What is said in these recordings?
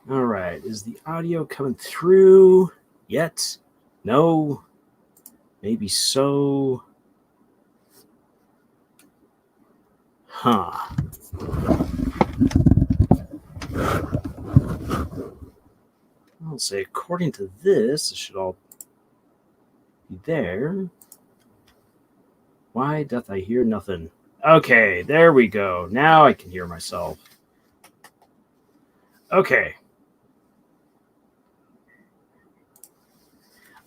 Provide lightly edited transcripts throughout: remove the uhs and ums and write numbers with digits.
All right. Is the audio coming through yet? No. Maybe so. Huh. I'll say, according to this, it should all be there. Why doth I hear nothing? Okay, there we go. Now I can hear myself. Okay.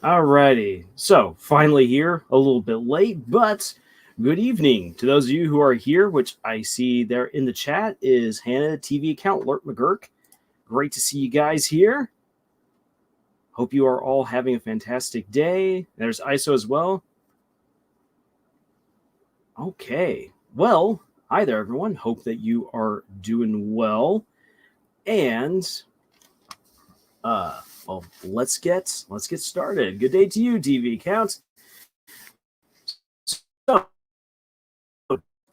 Alrighty. So, finally here, a little bit late, but good evening to those of you who are here, which I see there in the chat is Hannah, TV account, Lurt McGurk. Great to see you guys here. Hope you are all having a fantastic day. There's ISO as well. Okay. Well, hi there, everyone. Hope that you are doing well. And well, let's get started. Good day to you, TV account. So,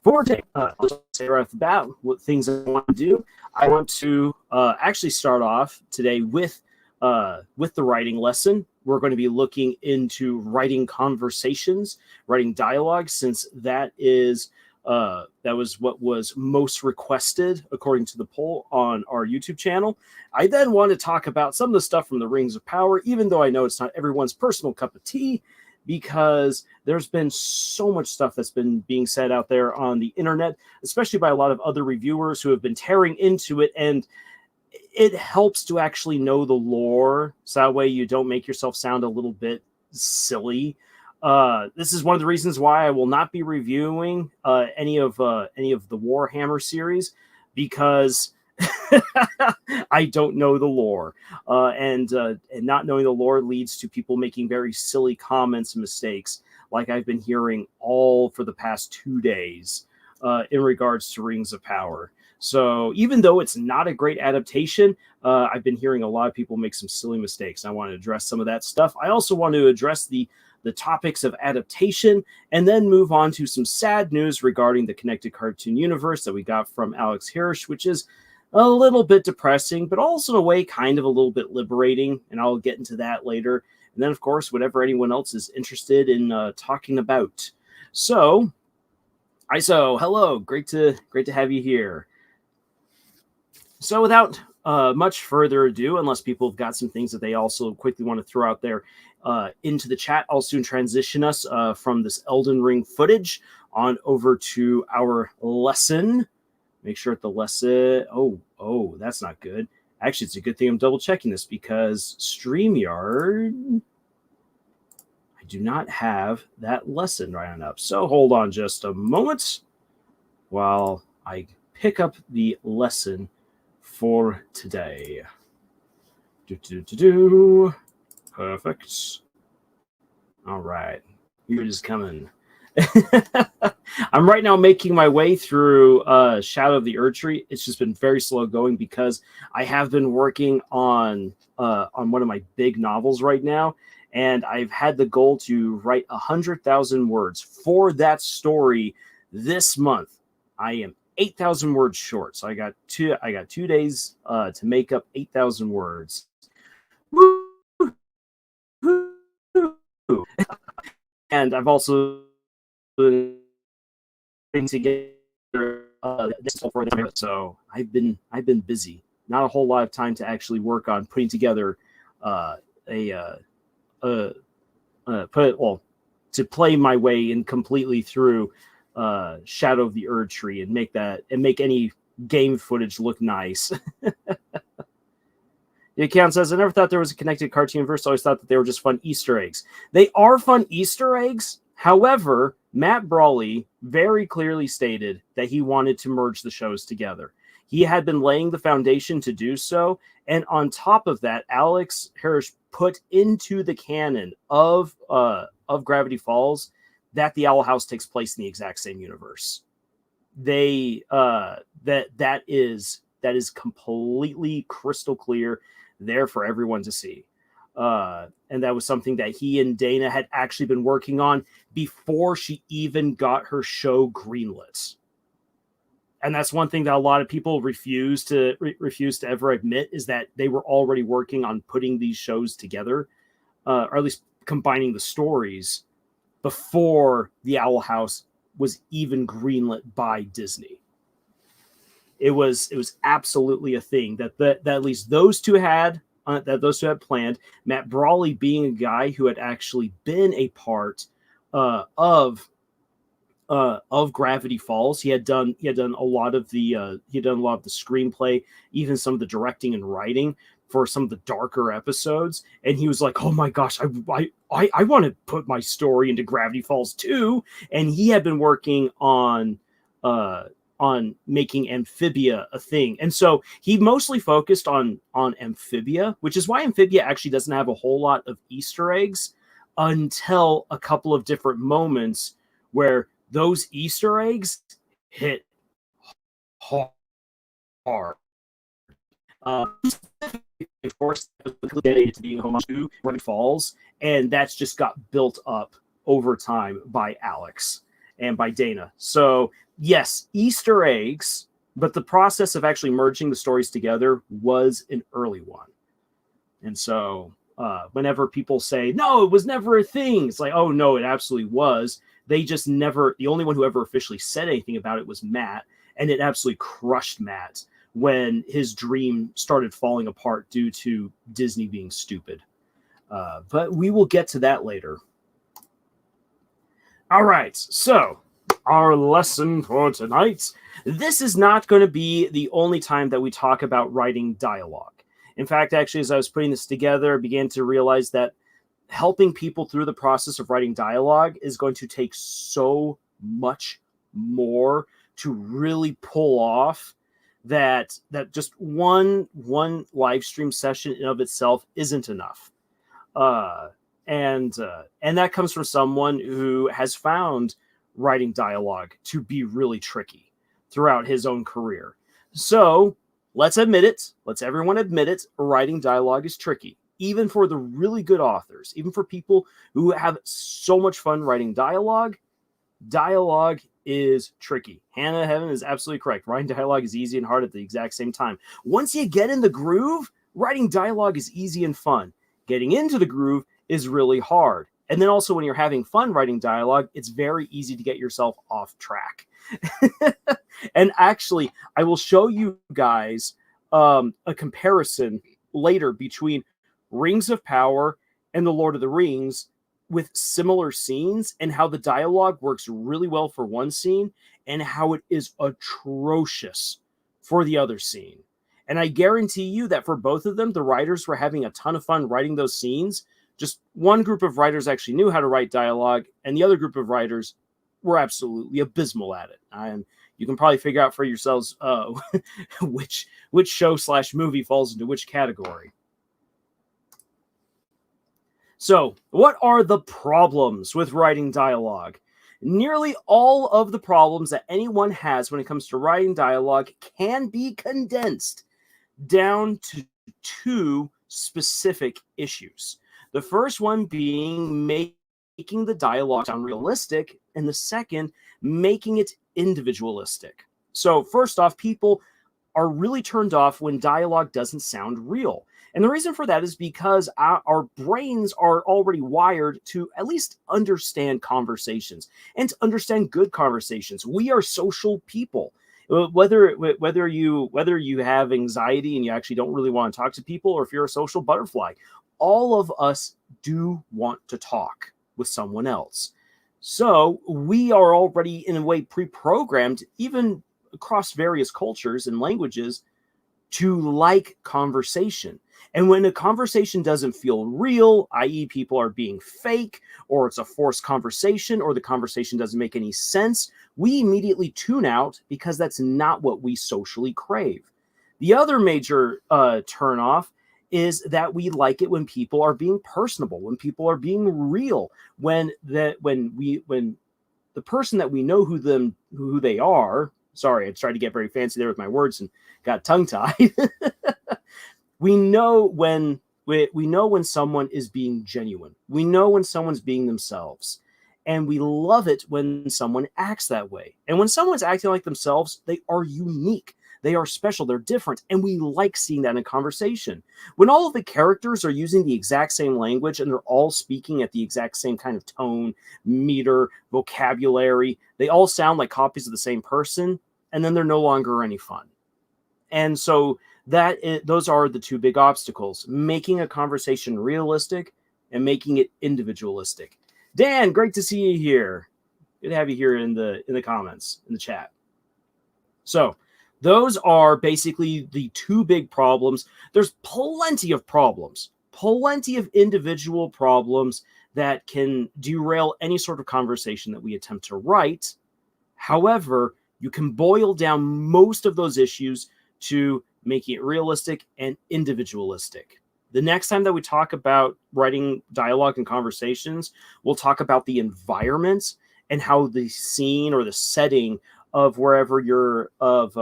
for today, let's say right off the bat what things I want to do. I want to actually start off today with the writing lesson. We're going to be looking into writing conversations, writing dialogue, since that was what was most requested according to the poll on our YouTube channel. I then want to talk about some of the stuff from the Rings of Power, even though I know it's not everyone's personal cup of tea, because there's been so much stuff that's been being said out there on the internet, especially by a lot of other reviewers who have been tearing into it, and it helps to actually know the lore, so that way you don't make yourself sound a little bit silly. This is one of the reasons why I will not be reviewing any of the Warhammer series, because I don't know the lore, and not knowing the lore leads to people making very silly comments and mistakes, like I've been hearing all for the past 2 days in regards to Rings of Power. So even though it's not a great adaptation, I've been hearing a lot of people make some silly mistakes. I want to address some of that stuff. I also want to address the topics of adaptation, and then move on to some sad news regarding the connected cartoon universe that we got from Alex Hirsch, which is a little bit depressing, but also in a way kind of a little bit liberating, and I'll get into that later. And then, of course, whatever anyone else is interested in talking about. So, ISO, hello, great to have you here. So without much further ado, unless people have got some things that they also quickly want to throw out there into the chat, I'll soon transition us from this Elden Ring footage on over to our lesson. Make sure the lesson... Oh, that's not good. Actually, it's a good thing I'm double checking this, because StreamYard... I do not have that lesson right up. So hold on just a moment while I pick up the lesson for today. Perfect. All right. You're just coming. I'm right now making my way through Shadow of the Erdtree. It's just been very slow going because I have been working on one of my big novels right now, and I've had the goal to write 100,000 words for that story this month. I am 8,000 words short, so I got 2 days to make up 8,000 words. And I've also been putting together this for them, so I've been busy. Not a whole lot of time to actually work on putting together to play my way in completely through Shadow of the Erdtree and make any game footage look nice. The account says, I never thought there was a connected cartoon universe. I always thought that they were just fun Easter eggs. They are fun Easter eggs. However, Matt Brawley very clearly stated that he wanted to merge the shows together. He had been laying the foundation to do so. And on top of that, Alex Hirsch put into the canon of Gravity Falls that the Owl House takes place in the exact same universe. That is completely crystal clear there for everyone to see. And that was something that he and Dana had actually been working on before she even got her show greenlit. And that's one thing that a lot of people refuse to ever admit, is that they were already working on putting these shows together, or at least combining the stories, before the Owl House was even greenlit by Disney. It was absolutely a thing that at least those two had planned. Matt Brawley being a guy who had actually been a part of Gravity Falls. He had done a lot of the screenplay, even some of the directing and writing for some of the darker episodes. And he was like, "Oh my gosh, I want to put my story into Gravity Falls too." And he had been working on making Amphibia a thing. And so he mostly focused on Amphibia, which is why Amphibia actually doesn't have a whole lot of Easter eggs until a couple of different moments where those Easter eggs hit hard. Of course, dedicated to being home to Gravity Falls, and that's just got built up over time by Alex and by Dana. So yes, Easter eggs, but the process of actually merging the stories together was an early one. And so whenever people say, "No, it was never a thing," it's like, "Oh no, it absolutely was." They just never, the only one who ever officially said anything about it was Matt, and it absolutely crushed Matt when his dream started falling apart due to Disney being stupid. But we will get to that later. All right, so our lesson for tonight. This is not going to be the only time that we talk about writing dialogue. In fact, actually, as I was putting this together, I began to realize that helping people through the process of writing dialogue is going to take so much more to really pull off that just one live stream session in of itself isn't enough. And that comes from someone who has found writing dialogue to be really tricky throughout his own career. So let's admit it. Let's everyone admit it. Writing dialogue is tricky. Even for the really good authors, even for people who have so much fun writing dialogue is tricky. Hannah Heaven is absolutely correct. Writing dialogue is easy and hard at the exact same time. Once you get in the groove, writing dialogue is easy and fun. Getting into the groove is really hard. And then also when you're having fun writing dialogue, it's very easy to get yourself off track. And actually, I will show you guys a comparison later between Rings of Power and The Lord of the Rings with similar scenes, and how the dialogue works really well for one scene and how it is atrocious for the other scene. And I guarantee you that for both of them, the writers were having a ton of fun writing those scenes. Just one group of writers actually knew how to write dialogue, and the other group of writers were absolutely abysmal at it. And you can probably figure out for yourselves which show / movie falls into which category. So, what are the problems with writing dialogue? Nearly all of the problems that anyone has when it comes to writing dialogue can be condensed down to two specific issues. The first one being making the dialogue sound realistic, and the second, making it individualistic. So, first off, people are really turned off when dialogue doesn't sound real. And the reason for that is because our brains are already wired to at least understand conversations and to understand good conversations. We are social people. Whether you have anxiety and you actually don't really want to talk to people, or if you're a social butterfly, all of us do want to talk with someone else. So we are already in a way pre-programmed, even across various cultures and languages, to like conversation. And when a conversation doesn't feel real, i.e. people are being fake, or it's a forced conversation, or the conversation doesn't make any sense, we immediately tune out because that's not what we socially crave. The other major turnoff is that we like it when people are being personable, when people are being real, when the person that we know who they are. Sorry, I tried to get very fancy there with my words and got tongue-tied. We know when someone is being genuine. We know when someone's being themselves. And we love it when someone acts that way. And when someone's acting like themselves, they are unique. They are special. They're different. And we like seeing that in conversation. When all of the characters are using the exact same language and they're all speaking at the exact same kind of tone, meter, vocabulary, they all sound like copies of the same person, and then they're no longer any fun. And so those are the two big obstacles: making a conversation realistic and making it individualistic. Dan, great to see you here. Good to have you here in the comments, in the chat. So those are basically the two big problems. There's plenty of problems, plenty of individual problems that can derail any sort of conversation that we attempt to write. However, you can boil down most of those issues to making it realistic and individualistic. The next time that we talk about writing dialogue and conversations, we'll talk about the environment and how the scene or the setting of wherever you're of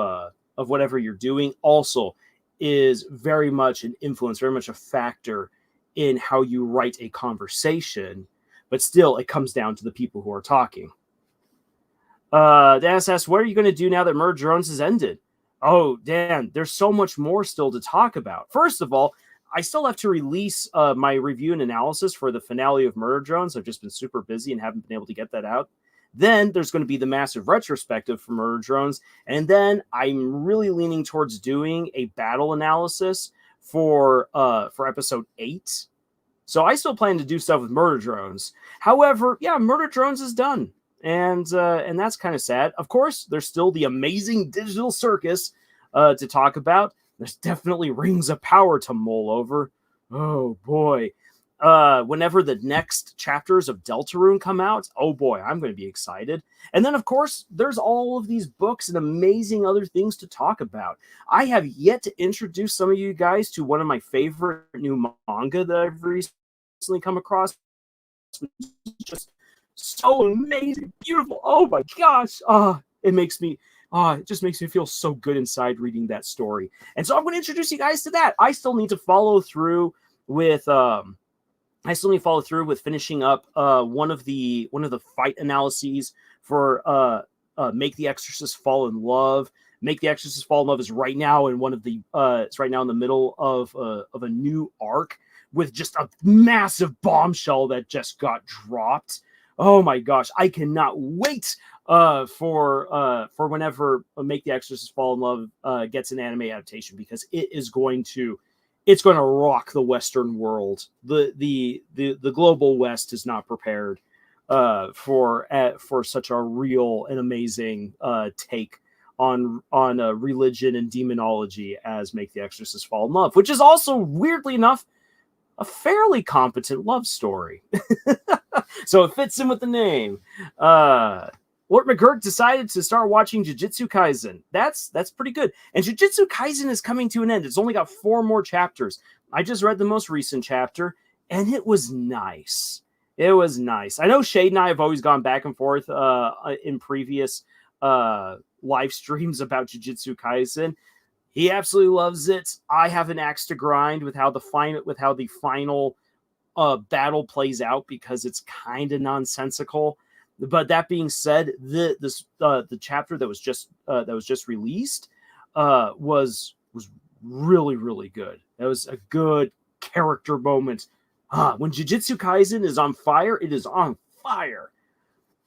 whatever you're doing also is very much an influence, very much a factor in how you write a conversation. But still, it comes down to the people who are talking. Dan asks, what are you going to do now that Murder Drones has ended? Oh, Dan, there's so much more still to talk about. First of all, I still have to release my review and analysis for the finale of Murder Drones. I've just been super busy and haven't been able to get that out. Then there's going to be the massive retrospective for Murder Drones. And then I'm really leaning towards doing a battle analysis for episode 8. So I still plan to do stuff with Murder Drones. However, yeah, Murder Drones is done. And that's kind of sad. Of course, there's still the amazing digital circus to talk about. There's definitely Rings of Power to mull over. Oh, boy. Whenever the next chapters of Deltarune come out, oh, boy, I'm going to be excited. And then, of course, there's all of these books and amazing other things to talk about. I have yet to introduce some of you guys to one of my favorite new manga that I've recently come across. Just so amazing, beautiful. Oh my gosh. It just makes me feel so good inside reading that story. And so I'm going to introduce you guys to that. I still need to follow through with finishing up one of the fight analyses for Make the Exorcist Fall in Love. Make the Exorcist Fall in Love is right now in it's right now in the middle of a new arc with just a massive bombshell that just got dropped. Oh my gosh, I cannot wait for whenever Make the Exorcist Fall in Love gets an anime adaptation, because it's going to rock the Western world. The global West is not prepared for such a real and amazing take on religion and demonology as Make the Exorcist Fall in Love, which is also, weirdly enough, a fairly competent love story. So it fits in with the name. Lord McGurk decided to start watching Jujutsu Kaisen. That's pretty good. And Jujutsu Kaisen is coming to an end. It's only got 4 more chapters. I just read the most recent chapter, and it was nice. It was nice. I know Shade and I have always gone back and forth in previous live streams about Jujutsu Kaisen. He absolutely loves it. I have an axe to grind with how the final battle plays out, because it's kind of nonsensical. But that being said, the chapter that was just released was really, really good. That was a good character moment. When Jujutsu Kaisen is on fire, it is on fire.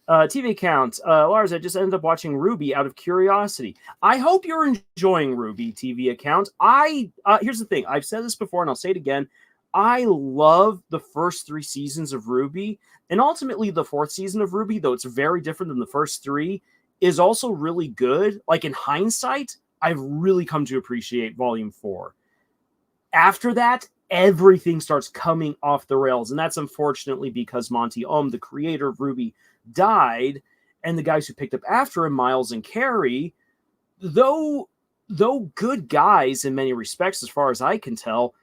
TV account. Lars, I just ended up watching Ruby out of curiosity. I hope you're enjoying Ruby, TV account. Here's the thing. I've said this before, and I'll say it again. I love the first 3 seasons of Ruby, and ultimately the 4th season of Ruby, though it's very different than the first 3, is also really good. Like, in hindsight, I've really come to appreciate Volume 4. After that, everything starts coming off the rails, and that's unfortunately because Monty the creator of Ruby, died, and the guys who picked up after him, Miles and Carrie, though good guys in many respects, as far as I can tell,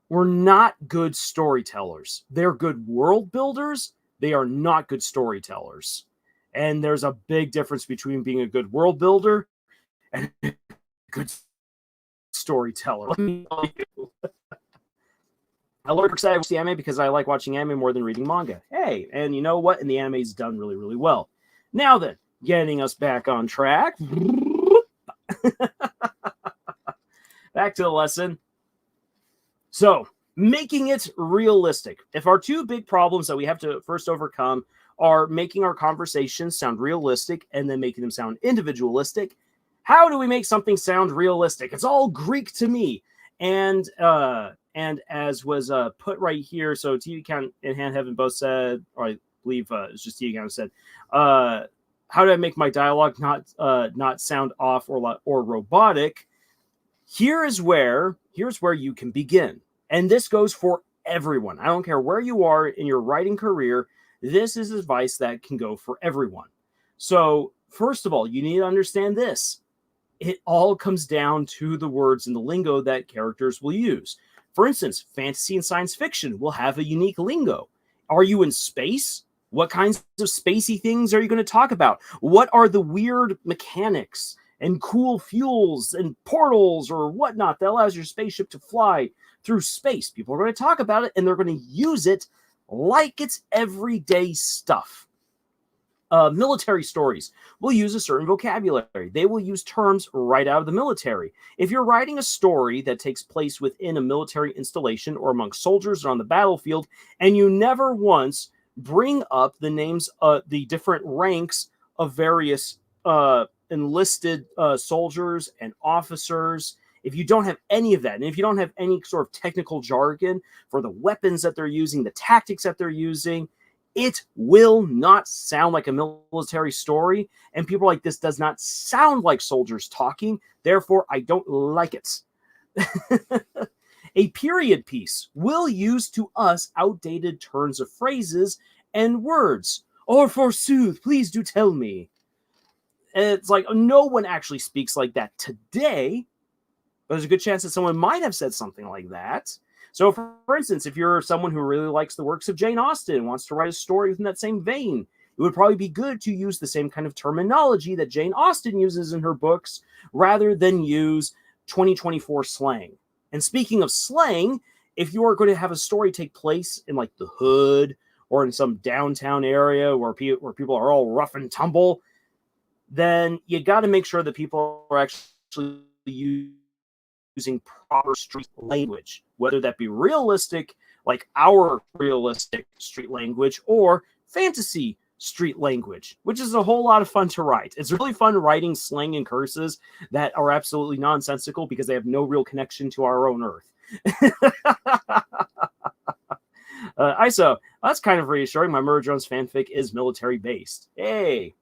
were not good storytellers. They're good world builders. They are not good storytellers. And there's a big difference between being a good world builder and a good storyteller. Let me tell you. Hello, said I watch the anime because I like watching anime more than reading manga. Hey, and you know what? And the anime's done really, really well. Now then, getting us back on track. Back to the lesson. So, making it realistic. If our two big problems that we have to first overcome are making our conversations sound realistic and then making them sound individualistic, how do we make something sound realistic? It's all Greek to me. And as was put right here, so TV Count and Hand Heaven both said, or I believe it's just TV Count said, how do I make my dialogue not sound off or robotic? Here's where you can begin. And this goes for everyone. I don't care where you are in your writing career. This is advice that can go for everyone. So, first of all, you need to understand this. It all comes down to the words and the lingo that characters will use. For instance, fantasy and science fiction will have a unique lingo. Are you in space? What kinds of spacey things are you going to talk about? What are the weird mechanics and cool fuels and portals or whatnot that allows your spaceship to fly through space? People are going to talk about it, and they're going to use it like it's everyday stuff. Military stories will use a certain vocabulary. They will use terms right out of the military. If you're writing a story that takes place within a military installation or among soldiers or on the battlefield, and you never once bring up the names, the different ranks of various enlisted soldiers and officers, if you don't have any of that, and if you don't have any sort of technical jargon for the weapons that they're using, the tactics that they're using, it will not sound like a military story. And people are like, this does not sound like soldiers talking, therefore I don't like it. A period piece will use to us outdated turns of phrases and words. Or forsooth, please do tell me. It's like no one actually speaks like that today, but there's a good chance that someone might have said something like that. So, for instance, if you're someone who really likes the works of Jane Austen and wants to write a story within that same vein, it would probably be good to use the same kind of terminology that Jane Austen uses in her books rather than use 2024 slang. And speaking of slang, if you are going to have a story take place in like the hood or in some downtown area where people are all rough and tumble, then you got to make sure that people are actually using proper street language, whether that be realistic, like our realistic street language, or fantasy street language, which is a whole lot of fun to write. It's really fun writing slang and curses that are absolutely nonsensical because they have no real connection to our own Earth. ISO, that's kind of reassuring. My Murder Jones fanfic is military based. Hey.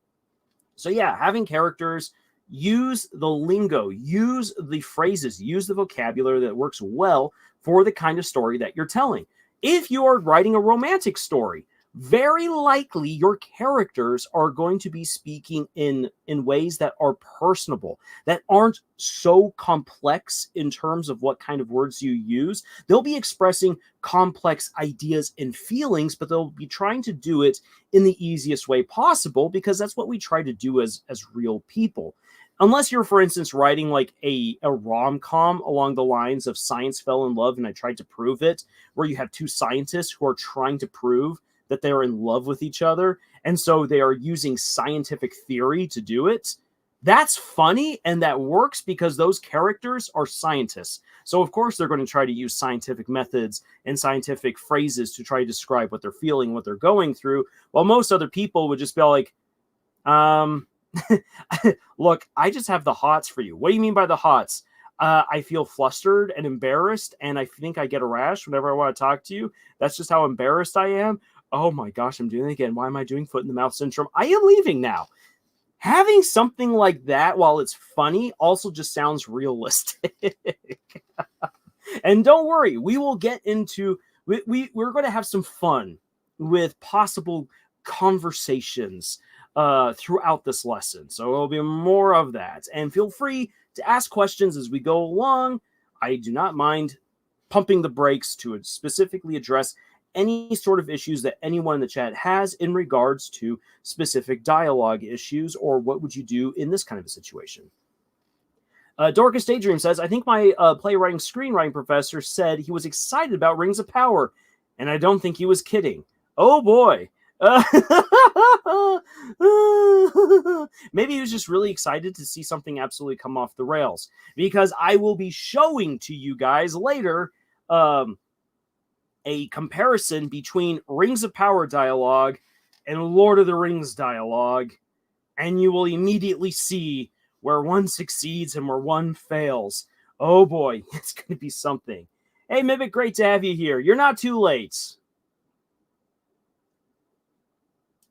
So yeah, having characters use the lingo, use the phrases, use the vocabulary that works well for the kind of story that you're telling. If you are writing a romantic story, very likely your characters are going to be speaking in ways that are personable, that aren't so complex in terms of what kind of words you use. They'll be expressing complex ideas and feelings, but they'll be trying to do it in the easiest way possible because that's what we try to do as real people. Unless you're, for instance, writing like a rom-com along the lines of Science Fell in Love and I Tried to Prove It, where you have two scientists who are trying to prove that they're in love with each other, and so they are using scientific theory to do it. That's funny, and that works because those characters are scientists. So, of course, they're going to try to use scientific methods and scientific phrases to try to describe what they're feeling, what they're going through, while most other people would just be like, look, I just have the hots for you. What do you mean by the hots? I feel flustered and embarrassed, and I think I get a rash whenever I want to talk to you. That's just how embarrassed I am. Oh my gosh, I'm doing it again. Why am I doing foot in the mouth syndrome? I am leaving now. Having something like that, while it's funny, also just sounds realistic. And don't worry, we will get into, we're going to have some fun with possible conversations throughout this lesson. So there'll be more of that. And feel free to ask questions as we go along. I do not mind pumping the brakes to specifically address any sort of issues that anyone in the chat has in regards to specific dialogue issues or what would you do in this kind of a situation. Dorcas Daydream says, I think my playwriting screenwriting professor said he was excited about Rings of Power, and I don't think he was kidding. Oh boy. Maybe he was just really excited to see something absolutely come off the rails, because I will be showing to you guys later a comparison between Rings of Power dialogue and Lord of the Rings dialogue, and you will immediately see where one succeeds and where one fails. Oh boy, it's going to be something. Hey, Mimic, great to have you here. You're not too late.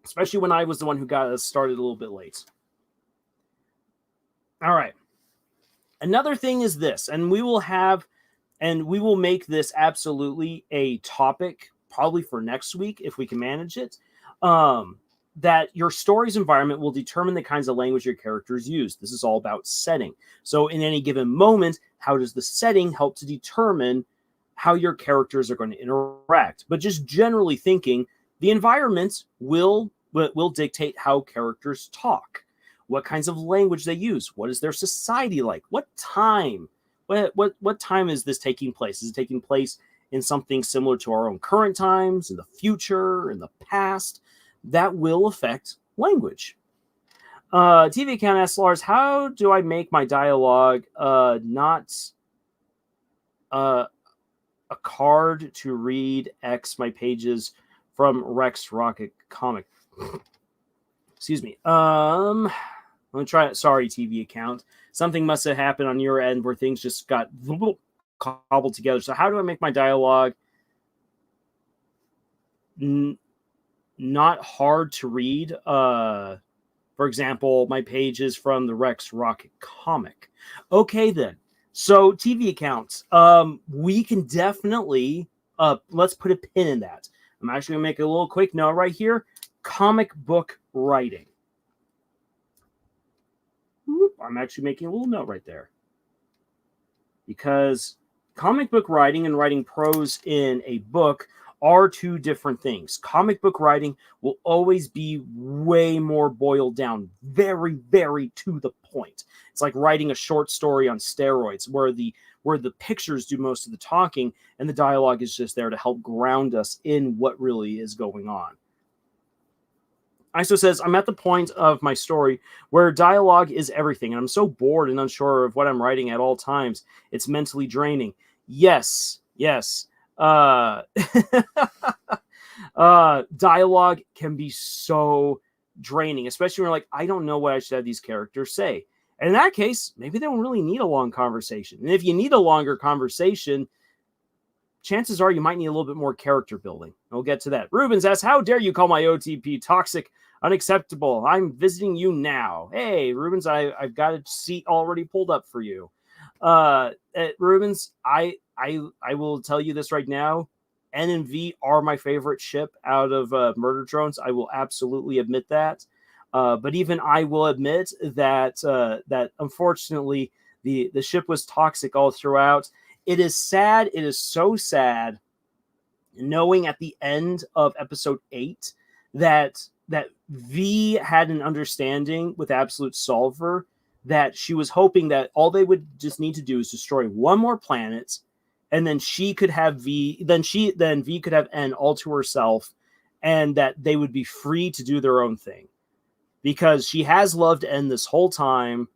Especially when I was the one who got us started a little bit late. All right. Another thing is this, and we will make this absolutely a topic probably for next week if we can manage it. That your story's environment will determine the kinds of language your characters use. This is all about setting. So in any given moment, how does the setting help to determine how your characters are going to interact? But just generally thinking, the environment will dictate how characters talk, what kinds of language they use, what is their society like, what time, what time is this taking place? Is it taking place in something similar to our own current times, in the future, in the past? That will affect language. TV account asks Lars, how do I make my dialogue not a card to read X my pages from Rex Rocket Comic? Excuse me. Let me try it. Sorry, TV account. Something must have happened on your end where things just got cobbled together. So how do I make my dialogue not hard to read? For example, my pages from the Rex Rocket comic. Okay, then. So TV accounts, we can definitely, let's put a pin in that. I'm actually going to make a little quick note right here. Comic book writing. I'm actually making a little note right there. Because comic book writing and writing prose in a book are two different things. Comic book writing will always be way more boiled down, very, very to the point. It's like writing a short story on steroids, where the pictures do most of the talking and the dialogue is just there to help ground us in what really is going on. ISO says, I'm at the point of my story where dialogue is everything, and I'm so bored and unsure of what I'm writing at all times. It's mentally draining. Yes. Dialogue can be so draining, especially when you're like, I don't know what I should have these characters say. And in that case, maybe they don't really need a long conversation. And if you need a longer conversation, chances are you might need a little bit more character building. We'll get to that. Rubens asks, how dare you call my OTP toxic, unacceptable? I'm visiting you now. Hey, Rubens, I've got a seat already pulled up for you. Rubens, I will tell you this right now. N and V are my favorite ship out of Murder Drones. I will absolutely admit that. But even I will admit that that unfortunately the ship was toxic all throughout. It is sad. It is so sad knowing at the end of episode 8 that V had an understanding with Absolute Solver that she was hoping that all they would just need to do is destroy one more planet, and then she could have V, then V could have N all to herself, and that they would be free to do their own thing. Because she has loved N this whole time,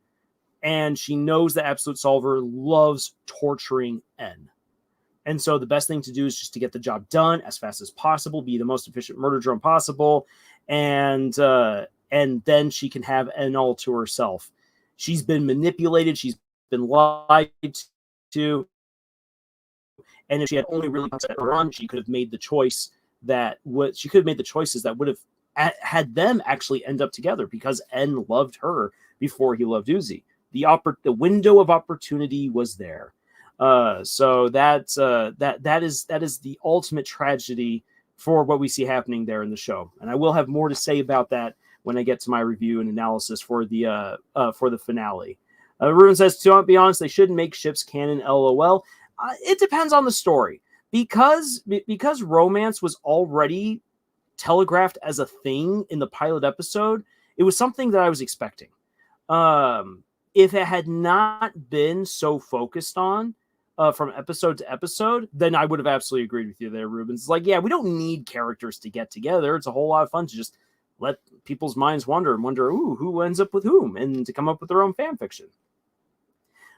and she knows that Absolute Solver loves torturing N. And so the best thing to do is just to get the job done as fast as possible, be the most efficient murder drone possible, and then she can have N all to herself. She's been manipulated. She's been lied to. And if she had only really run, she could have made the choice she could have made the choices that would have had them actually end up together, because N loved her before he loved Uzi. The window of opportunity was there. So that is the ultimate tragedy for what we see happening there in the show. And I will have more to say about that when I get to my review and analysis for the finale. Ruin says, to be honest, they shouldn't make ships canon, LOL. It depends on the story. Because romance was already telegraphed as a thing in the pilot episode, it was something that I was expecting. if it had not been so focused on from episode to episode, then I would have absolutely agreed with you there, Rubens. It's like, yeah, we don't need characters to get together. It's a whole lot of fun to just let people's minds wander and wonder, ooh, who ends up with whom, and to come up with their own fan fiction.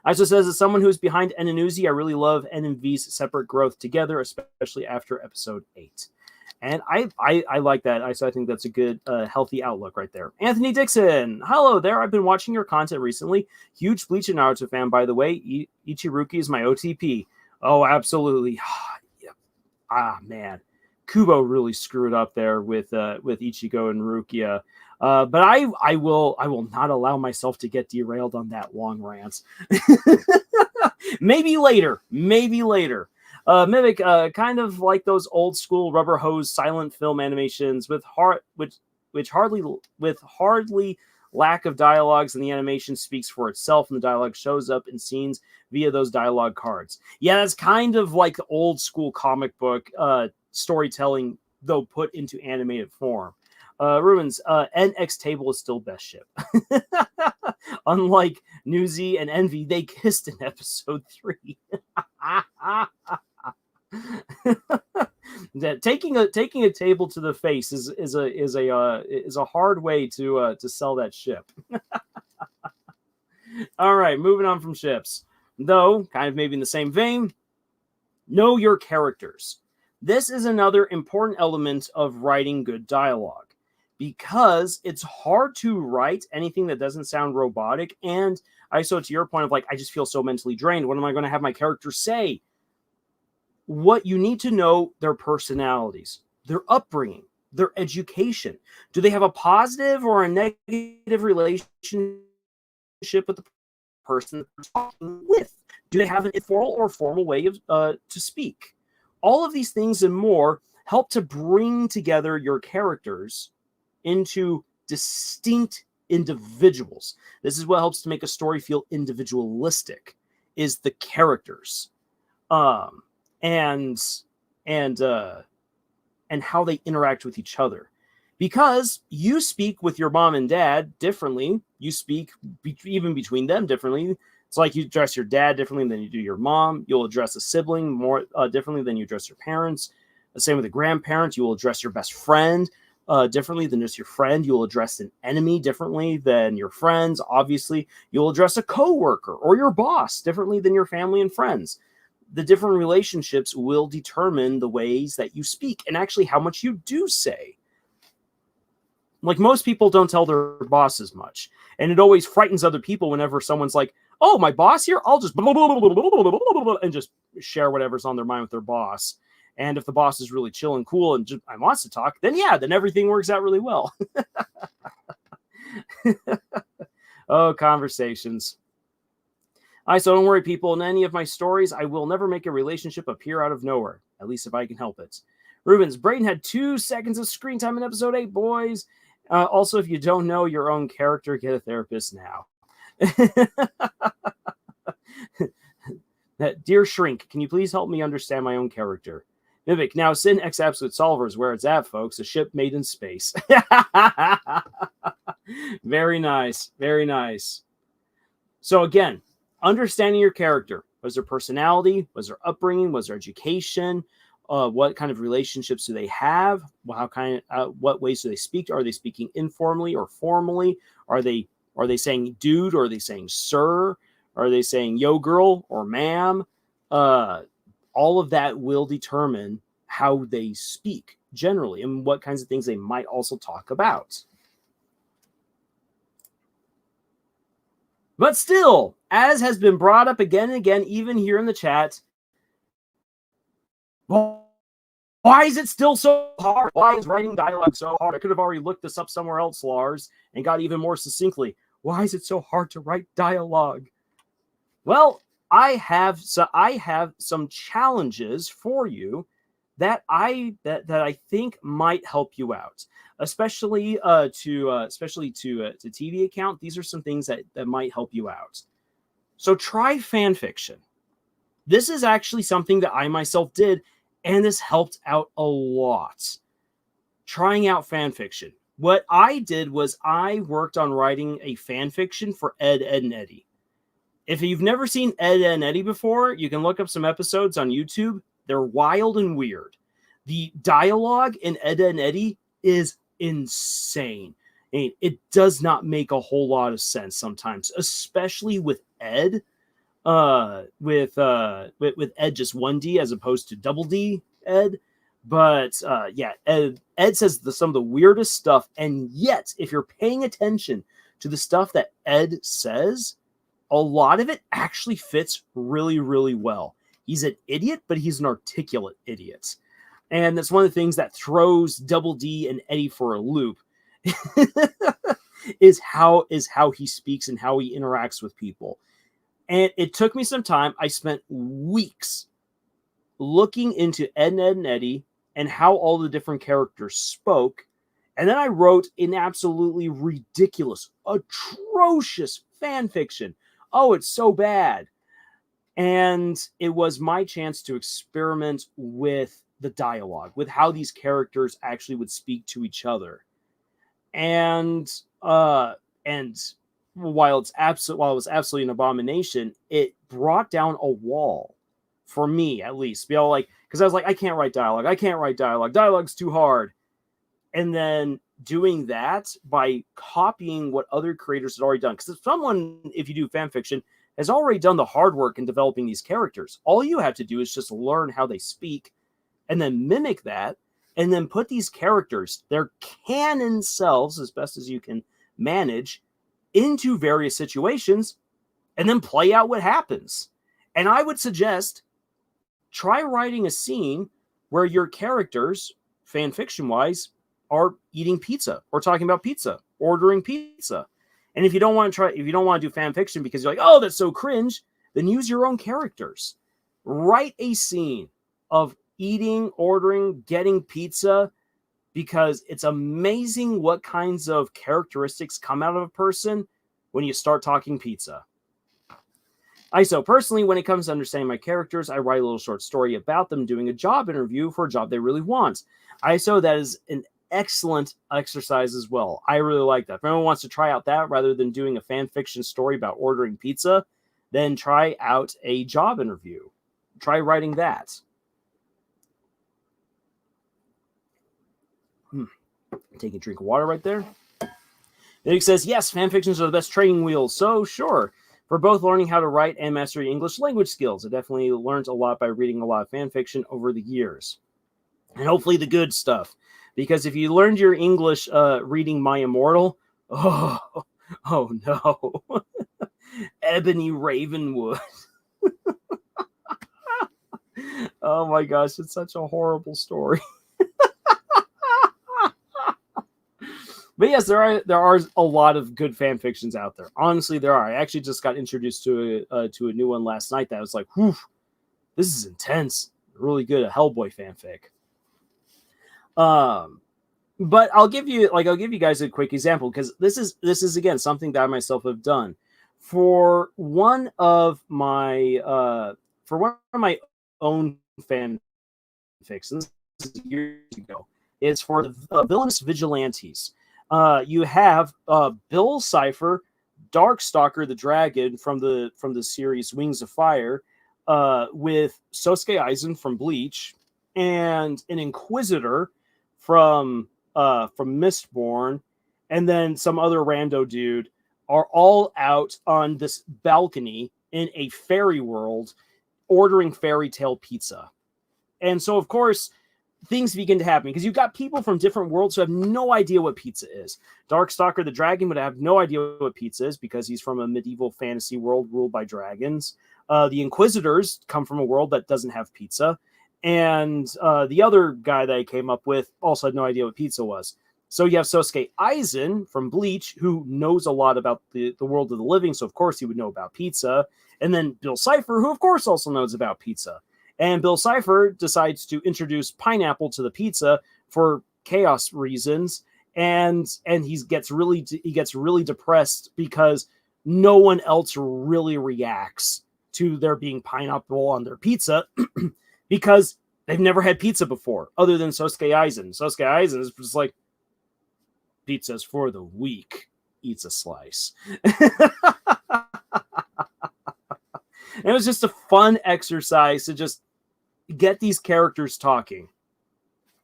ISO says, as someone who's behind N and Uzi, I really love N and V's separate growth together, especially after episode 8. And I like that. I think that's a good, healthy outlook right there. Anthony Dixon, hello there. I've been watching your content recently. Huge Bleach and Naruto fan, by the way. Ichiruki is my OTP. Oh, absolutely. Yeah. Ah, man. Kubo really screwed up there with Ichigo and Rukia. But I will not allow myself to get derailed on that long rant. Maybe later. Mimic, kind of like those old school rubber hose silent film animations with hardly lack of dialogues, and the animation speaks for itself, and the dialogue shows up in scenes via those dialogue cards. Yeah, that's kind of like the old school comic book storytelling, though put into animated form. Ruins, NX Table is still best ship. Unlike Newsy and Envy, they kissed in episode 3. That taking a table to the face is a hard way to sell that ship. All right, moving on from ships, though kind of maybe in the same vein. Know your characters. This is another important element of writing good dialogue, because it's hard to write anything that doesn't sound robotic. And to your point of like, I just feel so mentally drained. What am I going to have my character say? What you need to know their personalities, their upbringing, their education. Do they have a positive or a negative relationship with the person they're talking with? Do they have an informal or formal way of to speak? All of these things and more help to bring together your characters into distinct individuals. This is what helps to make a story feel individualistic, is the characters. And how they interact with each other, because you speak with your mom and dad differently. You speak even between them differently. It's like you address your dad differently than you do your mom. You'll address a sibling more differently than you address your parents. The same with a grandparent. You will address your best friend differently than just your friend. You'll address an enemy differently than your friends. Obviously, you'll address a coworker or your boss differently than your family and friends. The different relationships will determine the ways that you speak and actually how much you do say. Like, most people don't tell their bosses much, and it always frightens other people whenever someone's like, oh, my boss here, I'll just and just share whatever's on their mind with their boss. And if the boss is really chill and cool and just wants to talk, then then everything works out really well. Oh, conversations. So don't worry, people. In any of my stories, I will never make a relationship appear out of nowhere, at least if I can help it. Rubens, Brayden had 2 seconds of screen time in episode 8, boys. Also, if you don't know your own character, get a therapist now. Dear Shrink, can you please help me understand my own character? Mimic, now Sin X Absolute Solver is where it's at, folks. A ship made in space. Very nice. Very nice. So again, understanding your character. Was their personality? Was their upbringing? Was their education? What kind of relationships do they have? What ways do they speak? Are they speaking informally or formally? Are they saying dude, or are they saying sir? Are they saying yo girl or ma'am? All of that will determine how they speak generally and what kinds of things they might also talk about. But still, as has been brought up again and again, even here in the chat, why is it still so hard? Why is writing dialogue so hard? I could have already looked this up somewhere else, Lars, and got even more succinctly. Why is it so hard to write dialogue? Well, I have some challenges for you that I think might help you out, especially to TV account. These are some things that might help you out. So try fan fiction. This is actually something that I myself did, and this helped out a lot. Trying out fan fiction. What I did was I worked on writing a fan fiction for Ed, and Eddie. If you've never seen Ed, Edd and Eddy before, you can look up some episodes on YouTube. They're wild and weird. The dialogue in Ed, Edd and Eddy is insane. I mean, it does not make a whole lot of sense sometimes, especially with Ed. With Ed just one D as opposed to double D Ed. But yeah, Ed says some of the weirdest stuff, and yet if you're paying attention to the stuff that Ed says, a lot of it actually fits really, really well. He's an idiot, but he's an articulate idiot. And that's one of the things that throws Double D and Eddie for a loop is how he speaks and how he interacts with people. And it took me some time. I spent weeks looking into Ed, Edd and Eddy and how all the different characters spoke. And then I wrote an absolutely ridiculous, atrocious fan fiction. Oh, it's so bad. And it was my chance to experiment with the dialogue, with how these characters actually would speak to each other. And while it was absolutely an abomination, it brought down a wall for me, at least. Because I was like, I can't write dialogue. Dialogue's too hard. And then doing that by copying what other creators had already done. Because if you do fan fiction, has already done the hard work in developing these characters. All you have to do is just learn how they speak and then mimic that, and then put these characters, their canon selves, as best as you can manage, into various situations, and then play out what happens. And I would suggest try writing a scene where your characters, fan fiction wise, are eating pizza or talking about pizza, ordering pizza. And if you don't want to do fan fiction because you're like, oh, that's so cringe, then use your own characters. Write a scene of eating, ordering, getting pizza, because it's amazing what kinds of characteristics come out of a person when you start talking pizza. Personally, when it comes to understanding my characters, I write a little short story about them doing a job interview for a job they really want. That is an excellent exercise as well. I really like that. If anyone wants to try out that rather than doing a fan fiction story about ordering pizza, then try out a job interview. Try writing that. Taking a drink of water right there. Then he says, yes, fan fictions are the best training wheels. So sure, for both learning how to write and mastering English language skills. I definitely learned a lot by reading a lot of fan fiction over the years. And hopefully the good stuff. Because if you learned your English reading My Immortal, oh no. Ebony Ravenwood. Oh my gosh, it's such a horrible story. But yes, there are a lot of good fan fictions out there. Honestly, there are. I actually just got introduced to a new one last night that I was like, whew, this is intense. Really good, a Hellboy fanfic. But I'll give you guys a quick example, because this is again something that I myself have done for one of my own fan fictions years ago. It's for the Villainous Vigilantes. You have Bill Cipher, Darkstalker the Dragon from the series Wings of Fire, with Sosuke Aizen from Bleach, and an Inquisitor from Mistborn, and then some other rando dude, are all out on this balcony in a fairy world ordering fairy tale pizza. And so, of course, things begin to happen because you've got people from different worlds who have no idea what pizza is. Darkstalker the Dragon would have no idea what pizza is because he's from a medieval fantasy world ruled by dragons. The Inquisitors come from a world that doesn't have pizza. And the other guy that I came up with also had no idea what pizza was. So you have Sosuke Aizen from Bleach, who knows a lot about the world of the living, so of course he would know about pizza. And then Bill Cipher, who of course also knows about pizza. And Bill Cipher decides to introduce pineapple to the pizza for chaos reasons, and he gets really depressed because no one else really reacts to there being pineapple on their pizza because they've never had pizza before, other than Sosuke Aizen. Sosuke Aizen is just like, pizza's for the weak. Eats a slice. it was just a fun exercise to just get these characters talking.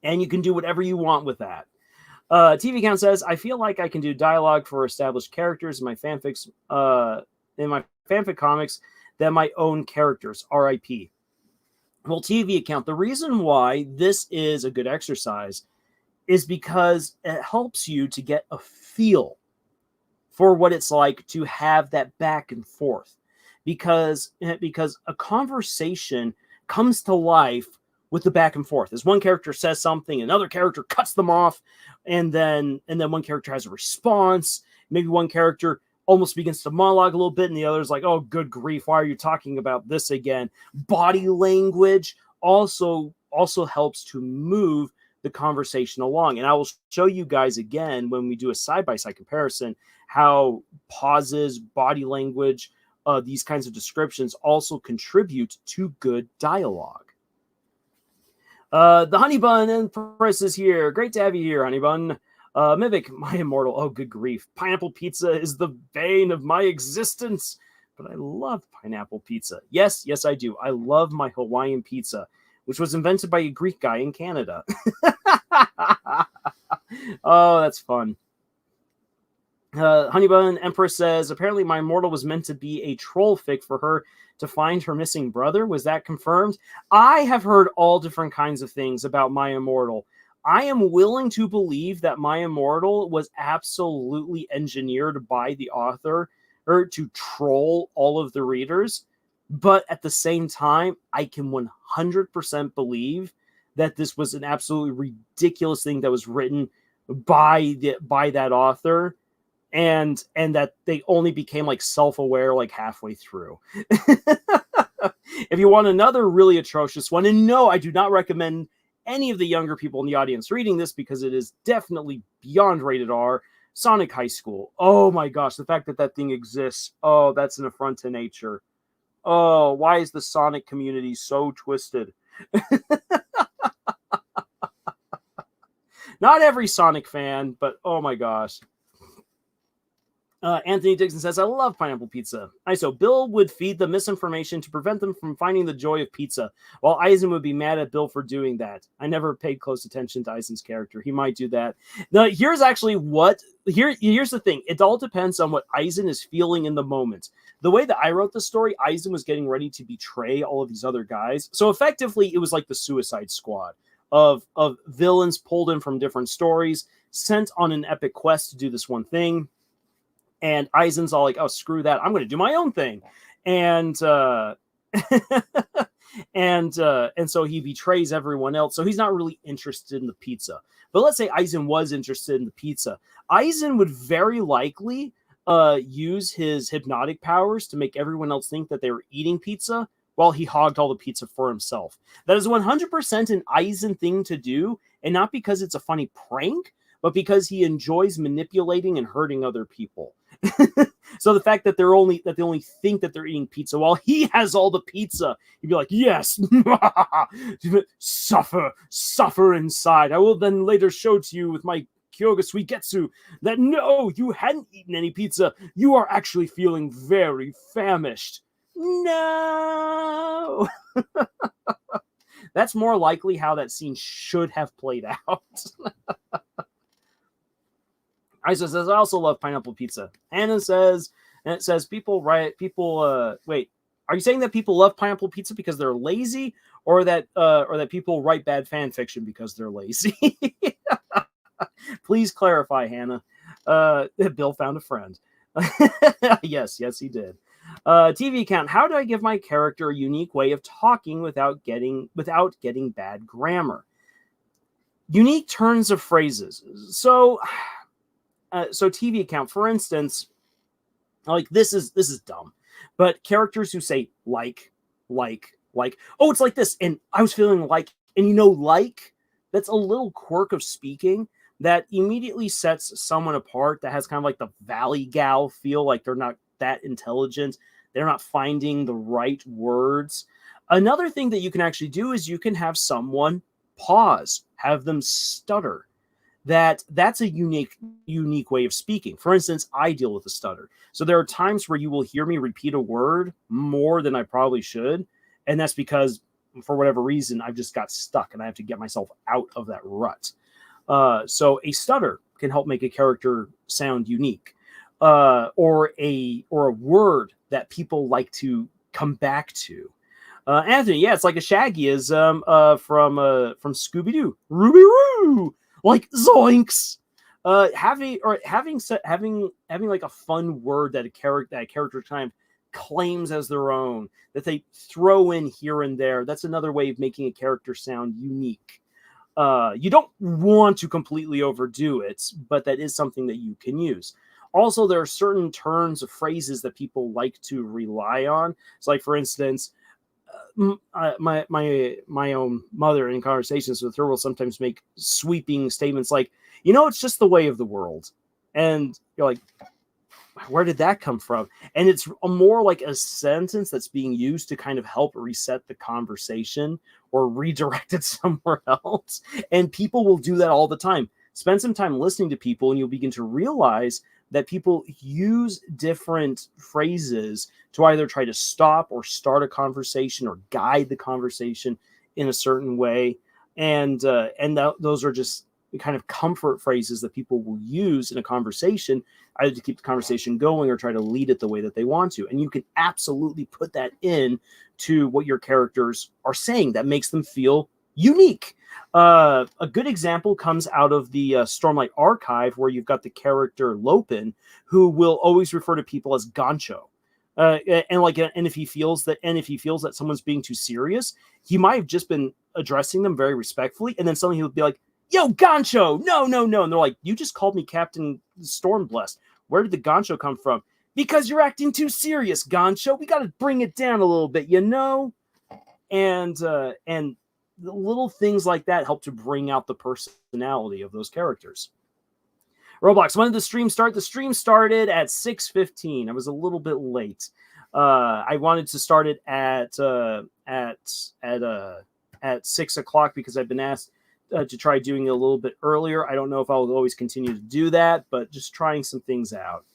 And you can do whatever you want with that. TV Count says, I feel like I can do dialogue for established characters in my fanfics, in my fanfic comics than my own characters. RIP. Well, TV Account, the reason why this is a good exercise is because it helps you to get a feel for what it's like to have that back and forth. Because a conversation comes to life with the back and forth. As one character says something, another character cuts them off, and then one character has a response. Maybe one character almost begins to monologue a little bit, and the other's like, oh, good grief, why are you talking about this again? Body language also helps to move the conversation along. And I will show you guys again when we do a side-by-side comparison how pauses, body language, these kinds of descriptions also contribute to good dialogue. The Honey Bun Empress is here. Great to have you here, Honey Bun. Mimic, my immortal. Oh, good grief. Pineapple pizza is the bane of my existence. But I love pineapple pizza. Yes, I do. I love my Hawaiian pizza, which was invented by a Greek guy in Canada. Oh, that's fun. Honeybun Empress says, apparently my immortal was meant to be a troll fic for her to find her missing brother. Was that confirmed? I have heard all different kinds of things about my immortal. I am willing to believe that my immortal was absolutely engineered by the author or to troll all of the readers. But at the same time, I can 100% believe that this was an absolutely ridiculous thing that was written by that author. And that they only became like self-aware like halfway through. If you want another really atrocious one, and no, I do not recommend any of the younger people in the audience reading this because it is definitely beyond rated R, Sonic High School. Oh my gosh, the fact that thing exists, oh, that's an affront to nature. Oh, why is the Sonic community so twisted? Not every Sonic fan, but oh my gosh. Anthony Dixon says, I love pineapple pizza. So Bill would feed them misinformation to prevent them from finding the joy of pizza, while Eisen would be mad at Bill for doing that. I never paid close attention to Eisen's character. He might do that. Now, here's the thing. It all depends on what Eisen is feeling in the moment. The way that I wrote the story, Eisen was getting ready to betray all of these other guys. So effectively, it was like the Suicide Squad of villains pulled in from different stories, sent on an epic quest to do this one thing. And Eisen's all like, oh, screw that. I'm going to do my own thing. And and so he betrays everyone else. So he's not really interested in the pizza. But let's say Eisen was interested in the pizza. Eisen would very likely use his hypnotic powers to make everyone else think that they were eating pizza while he hogged all the pizza for himself. That is 100% an Eisen thing to do. And not because it's a funny prank, but because he enjoys manipulating and hurting other people. So the fact that they only think that they're eating pizza while he has all the pizza, he'd be like, yes, suffer inside. I will then later show to you with my Kyoga Suigetsu that no, you hadn't eaten any pizza. You are actually feeling very famished. No. That's more likely how that scene should have played out. Isa says, I also love pineapple pizza. Hannah says, and it says, wait, are you saying that people love pineapple pizza because they're lazy, or that people write bad fan fiction because they're lazy? Please clarify, Hannah. Bill found a friend. Yes, he did. TV account, how do I give my character a unique way of talking without getting bad grammar? Unique turns of phrases. So TV account, for instance, like this is dumb, but characters who say like, oh, it's like this, and I was feeling like, and like, that's a little quirk of speaking that immediately sets someone apart that has kind of like the Valley Gal feel, like they're not that intelligent, they're not finding the right words. Another thing that you can actually do is you can have someone pause, have them stutter. that's a unique way of speaking. For instance, I deal with a stutter. So there are times where you will hear me repeat a word more than I probably should. And that's because for whatever reason, I've just got stuck and I have to get myself out of that rut. So a stutter can help make a character sound unique, or a word that people like to come back to. Anthony, yeah, it's like a Shaggy is from Scooby Doo, Ruby Roo, like zoinks. Having like a fun word that a character kind of claims as their own, that they throw in here and there. That's another way of making a character sound unique. You don't want to completely overdo it, but that is something that you can use. Also, there are certain turns of phrases that people like to rely on. It's like, for instance, my own mother in conversations with her will sometimes make sweeping statements like, it's just the way of the world. And you're like, where did that come from? And it's more like a sentence that's being used to kind of help reset the conversation or redirect it somewhere else. And people will do that all the time. Spend some time listening to people and you'll begin to realize that people use different phrases to either try to stop or start a conversation or guide the conversation in a certain way. And those are just kind of comfort phrases that people will use in a conversation, either to keep the conversation going or try to lead it the way that they want to. And you can absolutely put that in to what your characters are saying that makes them feel unique. A good example comes out of the Stormlight Archive, where you've got the character Lopin, who will always refer to people as Gancho. And if he feels that someone's being too serious, he might have just been addressing them very respectfully, and then suddenly he'll be like, "Yo, Gancho, no. And they're like, "You just called me Captain Stormblessed. Where did the Gancho come from?" "Because you're acting too serious, Gancho. We got to bring it down a little bit, And the little things like that help to bring out the personality of those characters. Roblox, when did the stream start? The stream started at 6:15. I was a little bit late. I wanted to start it at 6 o'clock because I've been asked to try doing it a little bit earlier. I don't know if I'll always continue to do that, but just trying some things out.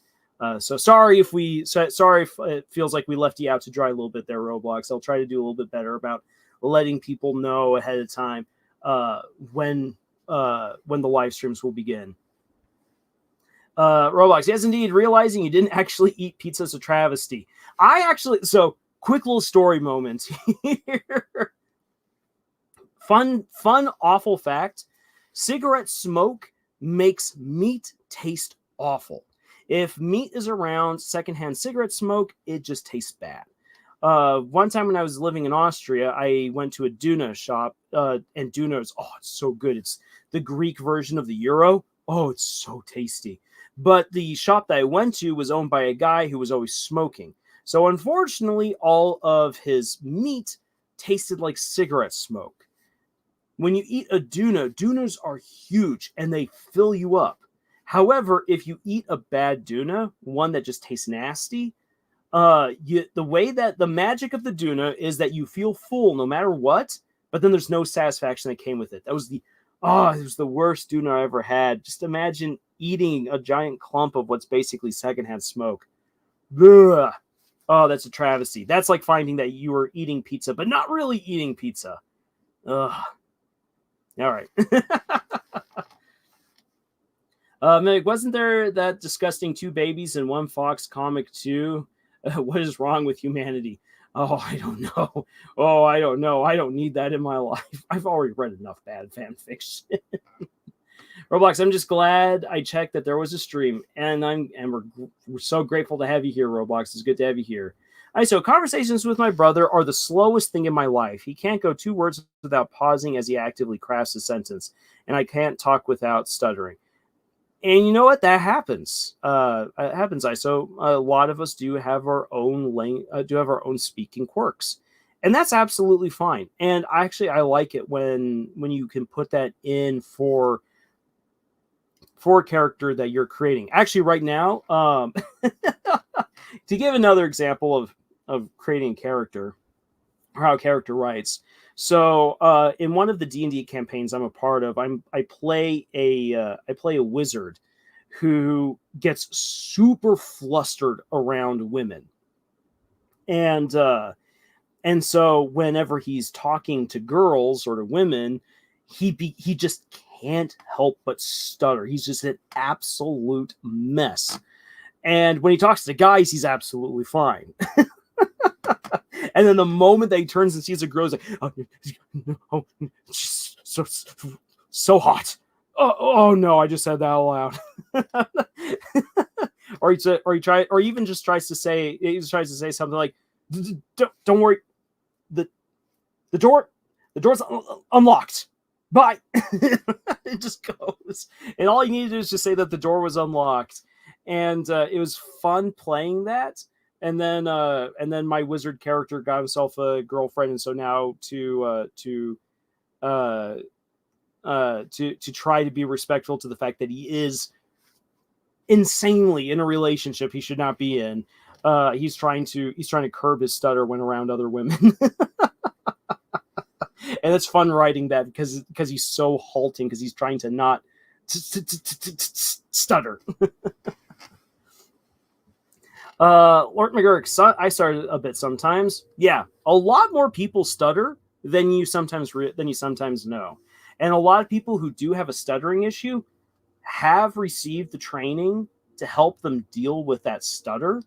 So sorry if it feels like we left you out to dry a little bit there, Roblox. I'll try to do a little bit better about letting people know ahead of time when the live streams will begin. Roblox, yes, indeed. Realizing you didn't actually eat pizza is a travesty. So quick little story moment here. Fun, awful fact. Cigarette smoke makes meat taste awful. If meat is around secondhand cigarette smoke, it just tastes bad. One time when I was living in Austria, I went to a Duna shop, and Duna is, it's so good. It's the Greek version of the euro. Oh, it's so tasty. But the shop that I went to was owned by a guy who was always smoking. So unfortunately, all of his meat tasted like cigarette smoke. When you eat a Dunas are huge and they fill you up. However, if you eat a bad Duna, one that just tastes nasty, the way that the magic of the Duna is that you feel full no matter what, but then there's no satisfaction that came with it. It was the worst Duna I ever had. Just imagine eating a giant clump of what's basically secondhand smoke. Ugh. Oh, that's a travesty. That's like finding that you were eating pizza, but not really eating pizza. Ugh. All right. Meg, wasn't there that disgusting 2 babies and 1 fox comic too? What is wrong with humanity? Oh, I don't know. Oh, I don't know. I don't need that in my life. I've already read enough bad fan fiction. Roblox, I'm just glad I checked that there was a stream, and we're so grateful to have you here, Roblox. It's good to have you here. So conversations with my brother are the slowest thing in my life. He can't go 2 words without pausing as he actively crafts a sentence, and I can't talk without stuttering. And you know what? That happens. It happens. So a lot of us do have our own speaking quirks, and that's absolutely fine. And I like it when you can put that in for a character that you're creating. Actually, right now, to give another example of creating a character or how a character writes, So in one of the D&D campaigns I'm a part of, I play a wizard who gets super flustered around women. And so whenever he's talking to girls or to women, he just can't help but stutter. He's just an absolute mess. And when he talks to guys, he's absolutely fine. And then the moment that he turns and sees a girl, he's like, oh, she's so hot. Oh no, I just said that out loud. Or even just tries to say something like, don't worry, the door's unlocked. Bye. It just goes, and all you need to do is just say that the door was unlocked, and it was fun playing that. And then my wizard character got himself a girlfriend, and so now to try to be respectful to the fact that he is insanely in a relationship he should not be in. He's trying to curb his stutter when around other women. And it's fun writing that because he's so halting, because he's trying to not stutter. Lord McGurk, I started a bit sometimes. Yeah, a lot more people stutter than you sometimes know. And a lot of people who do have a stuttering issue have received the training to help them deal with that stutter.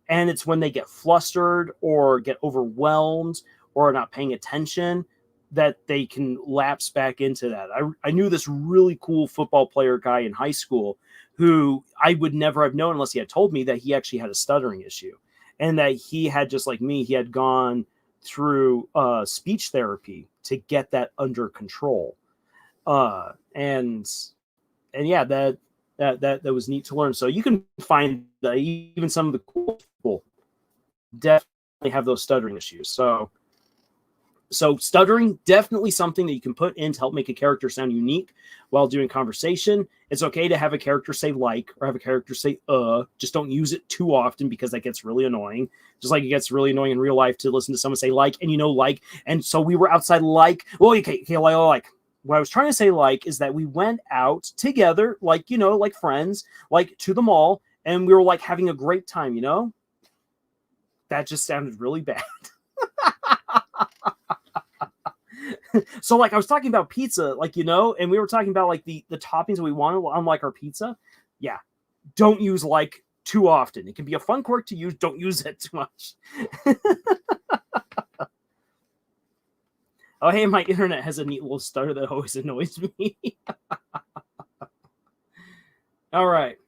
And it's when they get flustered or get overwhelmed or are not paying attention that they can lapse back into that. I knew this really cool football player guy in high school who I would never have known unless he had told me that he actually had a stuttering issue, and that he had, just like me, he had gone through speech therapy to get that under control. And yeah, that was neat to learn. So you can find that even some of the cool people definitely have those stuttering issues. So stuttering, definitely something that you can put in to help make a character sound unique while doing conversation. It's okay to have a character say like, or have a character say just don't use it too often, because that gets really annoying. Just like it gets really annoying in real life to listen to someone say like, and like, and so we were outside like, well, okay, like. What I was trying to say like is that we went out together, like, like friends, like to the mall, and we were like having a great time, That just sounded really bad. So like I was talking about pizza, like, and we were talking about like the toppings that we wanted on like our pizza. Yeah. Don't use like too often. It can be a fun quirk to use. Don't use it too much. Oh, hey, my internet has a neat little stutter that always annoys me. All right.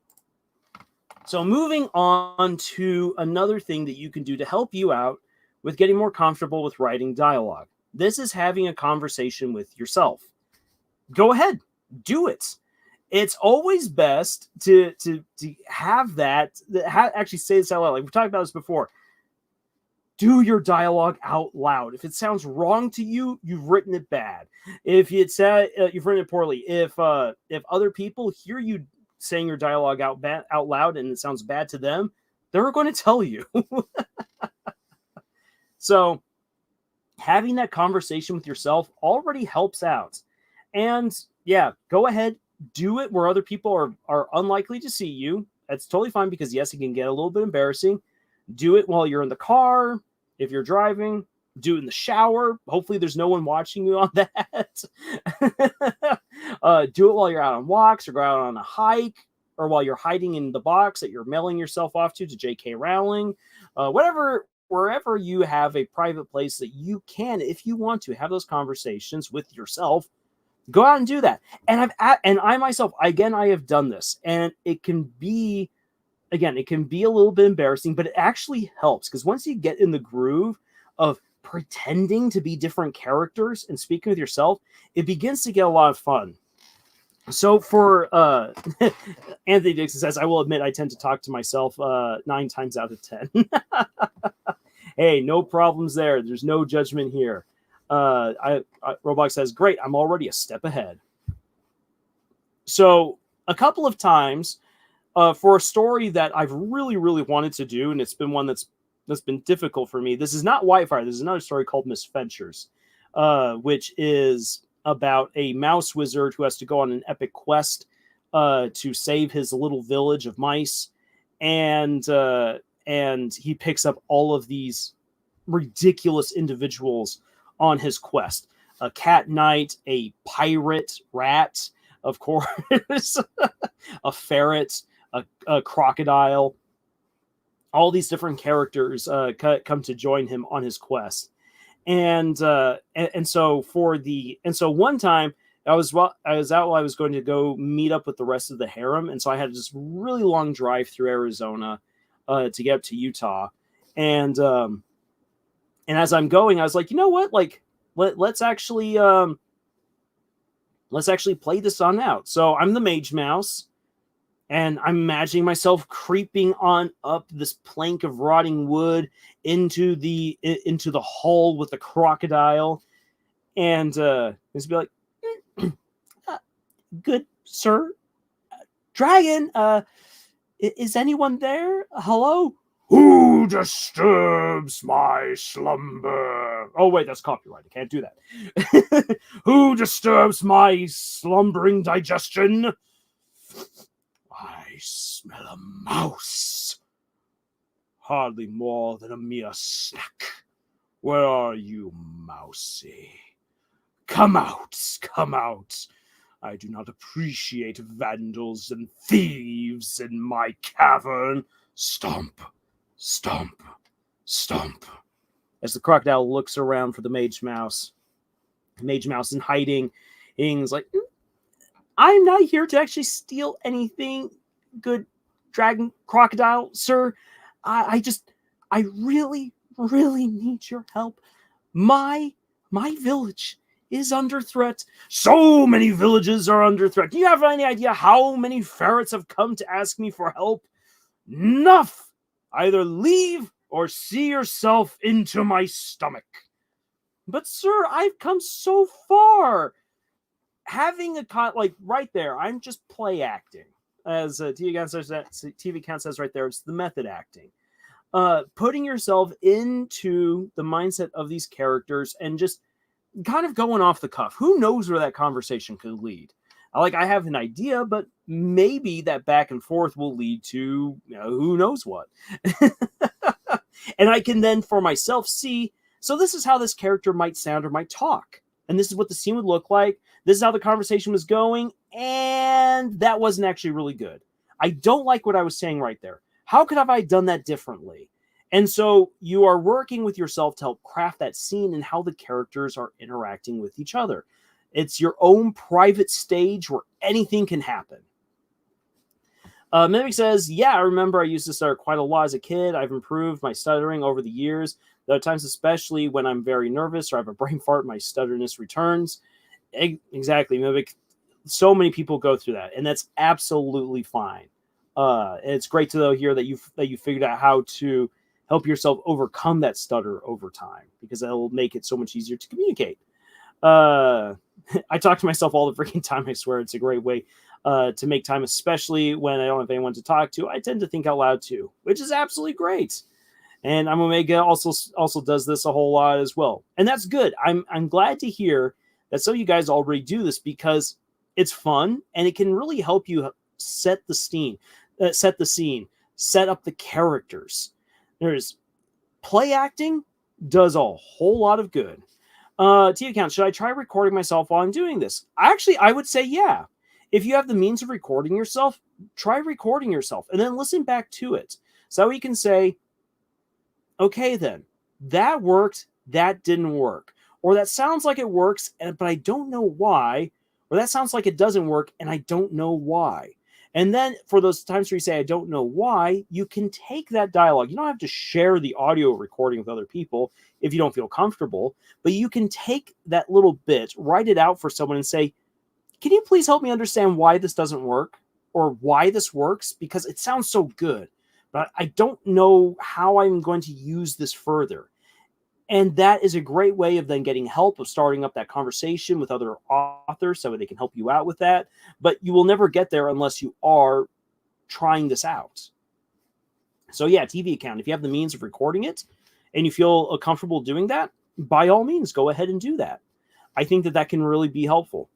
So moving on to another thing that you can do to help you out with getting more comfortable with writing dialogue. This is having a conversation with yourself. Go ahead, do it. It's always best to have that, actually say this out loud. Like we talked about this before. Do your dialogue out loud. If it sounds wrong to you, you've written it bad. If it's you've written it poorly. If other people hear you saying your dialogue out loud and it sounds bad to them, they're going to tell you. So having that conversation with yourself already helps out. And yeah, go ahead, do it where other people are unlikely to see you. That's totally fine, because yes, it can get a little bit embarrassing. Do it while you're in the car. If you're driving, do it in the shower. Hopefully there's no one watching you on that. Do it while you're out on walks, or go out on a hike, or while you're hiding in the box that you're mailing yourself off to J.K. Rowling. Wherever you have a private place that you can, if you want to, have those conversations with yourself, go out and do that. And I myself, again, I have done this, and it can be a little bit embarrassing, but it actually helps, because once you get in the groove of pretending to be different characters and speaking with yourself, it begins to get a lot of fun. So for Anthony Dixon says, I will admit I tend to talk to myself 9 times out of 10. Hey, no problems there. There's no judgment here. Roblox says, great, I'm already a step ahead. So a couple of times, for a story that I've really, really wanted to do, and it's been one that's been difficult for me. This is not Whitefire. This is another story called Misadventures. which is about a mouse wizard who has to go on an epic quest to save his little village of mice, and he picks up all of these ridiculous individuals on his quest: a cat knight, a pirate rat, of course, a ferret, a crocodile. All these different characters come to join him on his quest. And so one time I was out while I was going to go meet up with the rest of the harem, and so I had this really long drive through Arizona to get up to Utah, and as I'm going, I was like, you know what, like let's actually play this on out. So I'm the Mage Mouse, and I'm imagining myself creeping on up this plank of rotting wood into the hall with the crocodile, and just be like, "Good sir, dragon, is anyone there? Hello? Who disturbs my slumber?" Oh wait, that's copyright. I can't do that. Who disturbs my slumbering digestion? I smell a mouse. Hardly more than a mere snack. Where are you, Mousy? Come out, come out. I do not appreciate vandals and thieves in my cavern. Stomp, stomp, stomp. As the crocodile looks around for the Mage Mouse in hiding, he's like, I'm not here to actually steal anything, good dragon crocodile, sir. I really, really need your help. My village is under threat. So many villages are under threat. Do you have any idea how many ferrets have come to ask me for help? Enough! Either leave or see yourself into my stomach. But sir, I've come so far. Having a like right there, I'm just play acting. As TV account says right there, it's the method acting. Putting yourself into the mindset of these characters and just kind of going off the cuff. Who knows where that conversation could lead? I have an idea, but maybe that back and forth will lead to who knows what. And I can then for myself see, so this is how this character might sound or might talk. And this is what the scene would look like. This is how the conversation was going. And that wasn't actually really good. I don't like what I was saying right there. How could have I done that differently? And so you are working with yourself to help craft that scene and how the characters are interacting with each other. It's your own private stage where anything can happen. Mimic says, yeah, I remember I used to stutter quite a lot as a kid. I've improved my stuttering over the years. There are times, especially when I'm very nervous or I have a brain fart, my stutterness returns. Exactly, Mimic. So many people go through that, and that's absolutely fine. And it's great to hear that you figured out how to help yourself overcome that stutter over time, because that will make it so much easier to communicate. I talk to myself all the freaking time. I swear it's a great way to make time, especially when I don't have anyone to talk to. I tend to think out loud too, which is absolutely great. And I'm Omega also does this a whole lot as well, and that's good. I'm glad to hear that some of you guys already do this, because it's fun and it can really help you set the scene, set up the characters. There's play acting does a whole lot of good. T account, should I try recording myself while I'm doing this? Actually, I would say yeah. If you have the means of recording yourself, try recording yourself and then listen back to it. So you can say, okay, then that worked, that didn't work. Or that sounds like it works, but I don't know why. Or that sounds like it doesn't work, and I don't know why. And then for those times where you say, I don't know why, you can take that dialogue. You don't have to share the audio recording with other people if you don't feel comfortable, but you can take that little bit, write it out for someone and say, can you please help me understand why this doesn't work or why this works? Because it sounds so good, but I don't know how I'm going to use this further. And that is a great way of then getting help, of starting up that conversation with other authors so they can help you out with that. But you will never get there unless you are trying this out. So yeah, TV account, if you have the means of recording it and you feel comfortable doing that, by all means, go ahead and do that. I think that can really be helpful.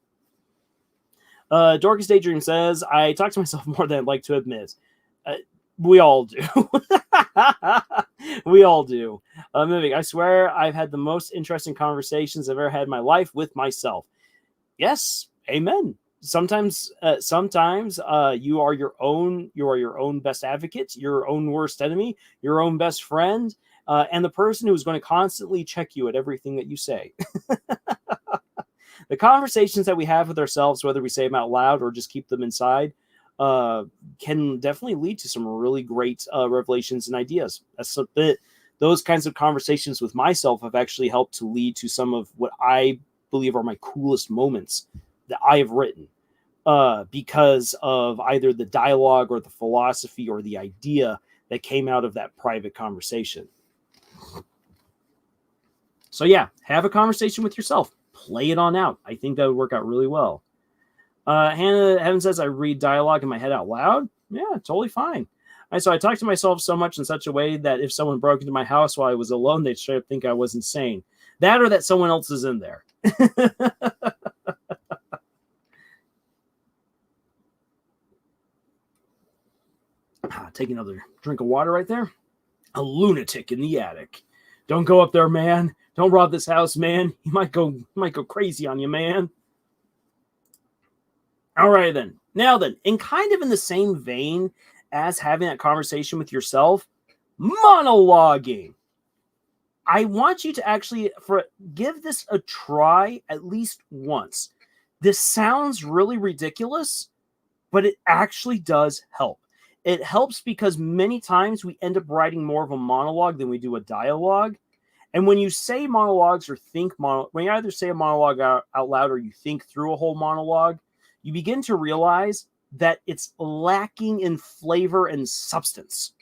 Dorcas Daydream says, I talk to myself more than I'd like to admit. We all do. We all do. Mimic, I swear I've had the most interesting conversations I've ever had in my life with myself. Yes, amen. Sometimes you are your own best advocate, your own worst enemy, your own best friend, and the person who's going to constantly check you at everything that you say. The conversations that we have with ourselves, whether we say them out loud or just keep them inside, can definitely lead to some really great revelations and ideas. Those kinds of conversations with myself have actually helped to lead to some of what I believe are my coolest moments that I have written, because of either the dialogue or the philosophy or the idea that came out of that private conversation. So yeah, have a conversation with yourself. Play it on out. I think that would work out really well. Hannah Heaven says, I read dialogue in my head out loud. Yeah, totally fine. So I talk to myself so much in such a way that if someone broke into my house while I was alone, they'd straight up think I was insane. That or that someone else is in there. Take another drink of water right there. A lunatic in the attic. Don't go up there, man. Don't rob this house, man. He might go crazy on you, man. All right, then. Now then, in kind of in the same vein as having that conversation with yourself, monologuing. I want you to actually give this a try at least once. This sounds really ridiculous, but it actually does help. It helps because many times we end up writing more of a monologue than we do a dialogue. And when you say monologues or when you either say a monologue out loud or you think through a whole monologue, you begin to realize that it's lacking in flavor and substance.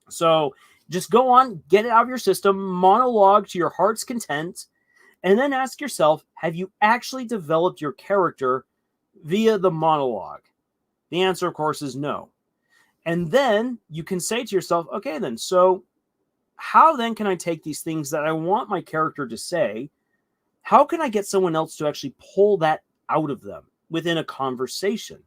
So just go on, get it out of your system, monologue to your heart's content, and then ask yourself, have you actually developed your character via the monologue? The answer, of course, is no. And then you can say to yourself, okay, then, so how then can I take these things that I want my character to say? How can I get someone else to actually pull that out of them within a conversation?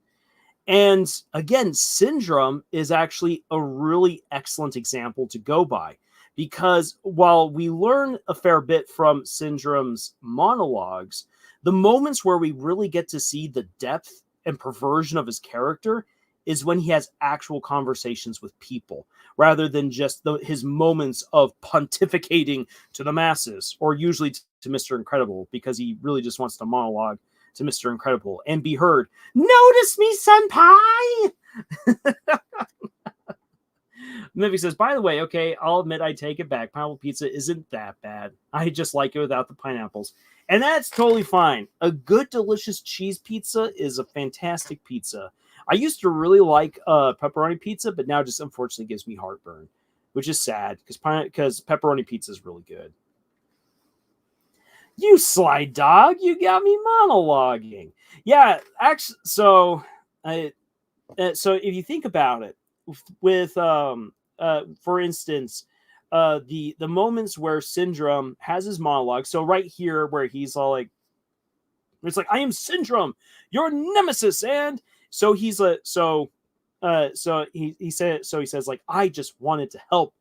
And again, Syndrome is actually a really excellent example to go by, because while we learn a fair bit from Syndrome's monologues, the moments where we really get to see the depth and perversion of his character is when he has actual conversations with people, rather than just his moments of pontificating to the masses, or usually to Mr. Incredible, because he really just wants to monologue to Mr. Incredible and be heard. Notice me, senpai! Miffy says, by the way, okay, I'll admit I take it back. Pineapple pizza isn't that bad. I just like it without the pineapples. And that's totally fine. A good, delicious cheese pizza is a fantastic pizza. I used to really like pepperoni pizza, but now just unfortunately gives me heartburn, which is sad because pepperoni pizza is really good. You sly dog, you got me monologuing. Yeah, actually, so if you think about it, with for instance, the moments where Syndrome has his monologue. So right here, where he's all like, it's like, I am Syndrome, your nemesis, and so he's like, so he says like, I just wanted to help.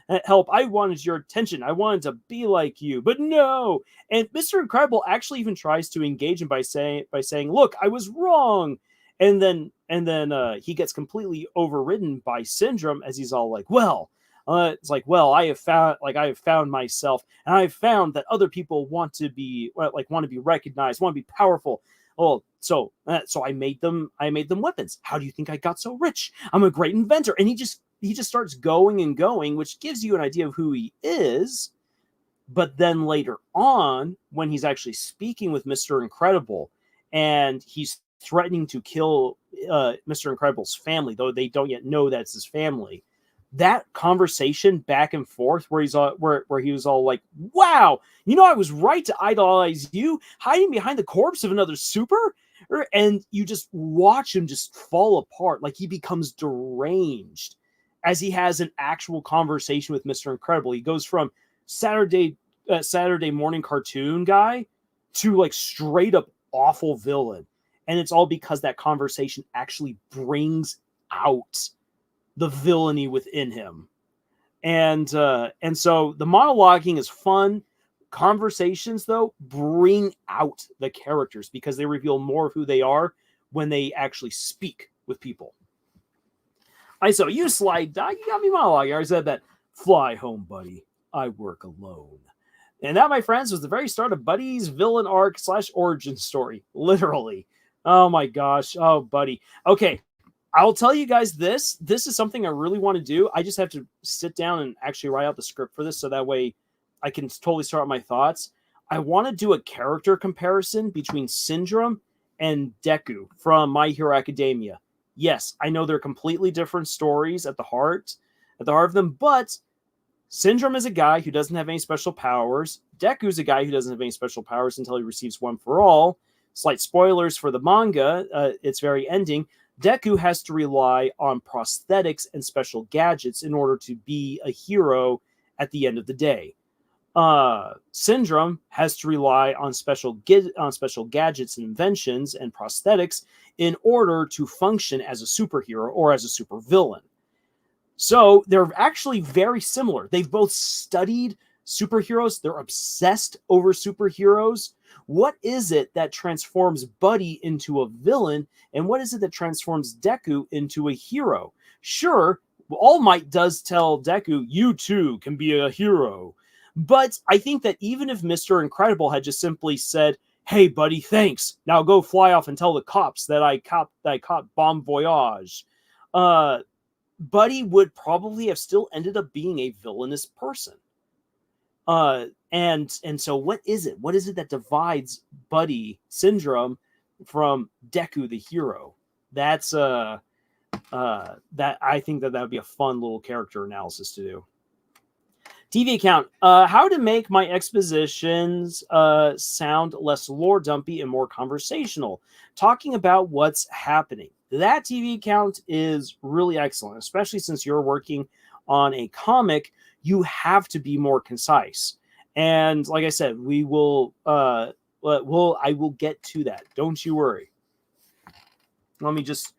I wanted your attention. I wanted to be like you, but no. And Mr. Incredible actually even tries to engage him by saying, look, I was wrong. And then he gets completely overridden by Syndrome as he's all like, well, it's like, well, I have found myself, and I've found that other people want to be recognized, want to be powerful. Oh, so I made them weapons. How do you think I got so rich? I'm a great inventor. And he just starts going and going, which gives you an idea of who he is. But then later on, when he's actually speaking with Mr. Incredible, and he's threatening to kill Mr. Incredible's family, though they don't yet know that's his family. That conversation back and forth where he's where he was all like, wow, I was right to idolize you, hiding behind the corpse of another super. And you just watch him just fall apart, like he becomes deranged as he has an actual conversation with Mr. Incredible. He goes from Saturday Saturday morning cartoon guy to like straight up awful villain. And it's all because that conversation actually brings out the villainy within him. And so the monologuing is fun. Conversations, though, bring out the characters because they reveal more of who they are when they actually speak with people. So you slide, you got me monologuing. I already said that. Fly home, buddy. I work alone. And that, my friends, was the very start of Buddy's villain arc / origin story. Literally. Oh my gosh. Oh, Buddy. Okay. I'll tell you guys this. This is something I really want to do. I just have to sit down and actually write out the script for this so that way I can totally start my thoughts. I want to do a character comparison between Syndrome and Deku from My Hero Academia. Yes, I know they're completely different stories at the heart of them, but Syndrome is a guy who doesn't have any special powers. Deku is a guy who doesn't have any special powers until he receives One for All. Slight spoilers for the manga, its very ending. Deku has to rely on prosthetics and special gadgets in order to be a hero at the end of the day. Syndrome has to rely on special gadgets and inventions and prosthetics in order to function as a superhero or as a supervillain. So they're actually very similar. They've both studied superheroes. They're obsessed over superheroes. What is it that transforms Buddy into a villain? And what is it that transforms Deku into a hero? Sure, All Might does tell Deku, you too can be a hero. But I think that even if Mr. Incredible had just simply said, hey, Buddy, thanks. Now go fly off and tell the cops that I caught Bon Voyage. Buddy would probably have still ended up being a villainous person. And so what is it? What is it that divides Buddy Syndrome from Deku the hero? That's that I think that would be a fun little character analysis to do. TV account. How to make my expositions sound less lore dumpy and more conversational. Talking about what's happening. That TV account is really excellent, especially since you're working on a comic. You have to be more concise. And like I said, I will get to that. Don't you worry. Let me just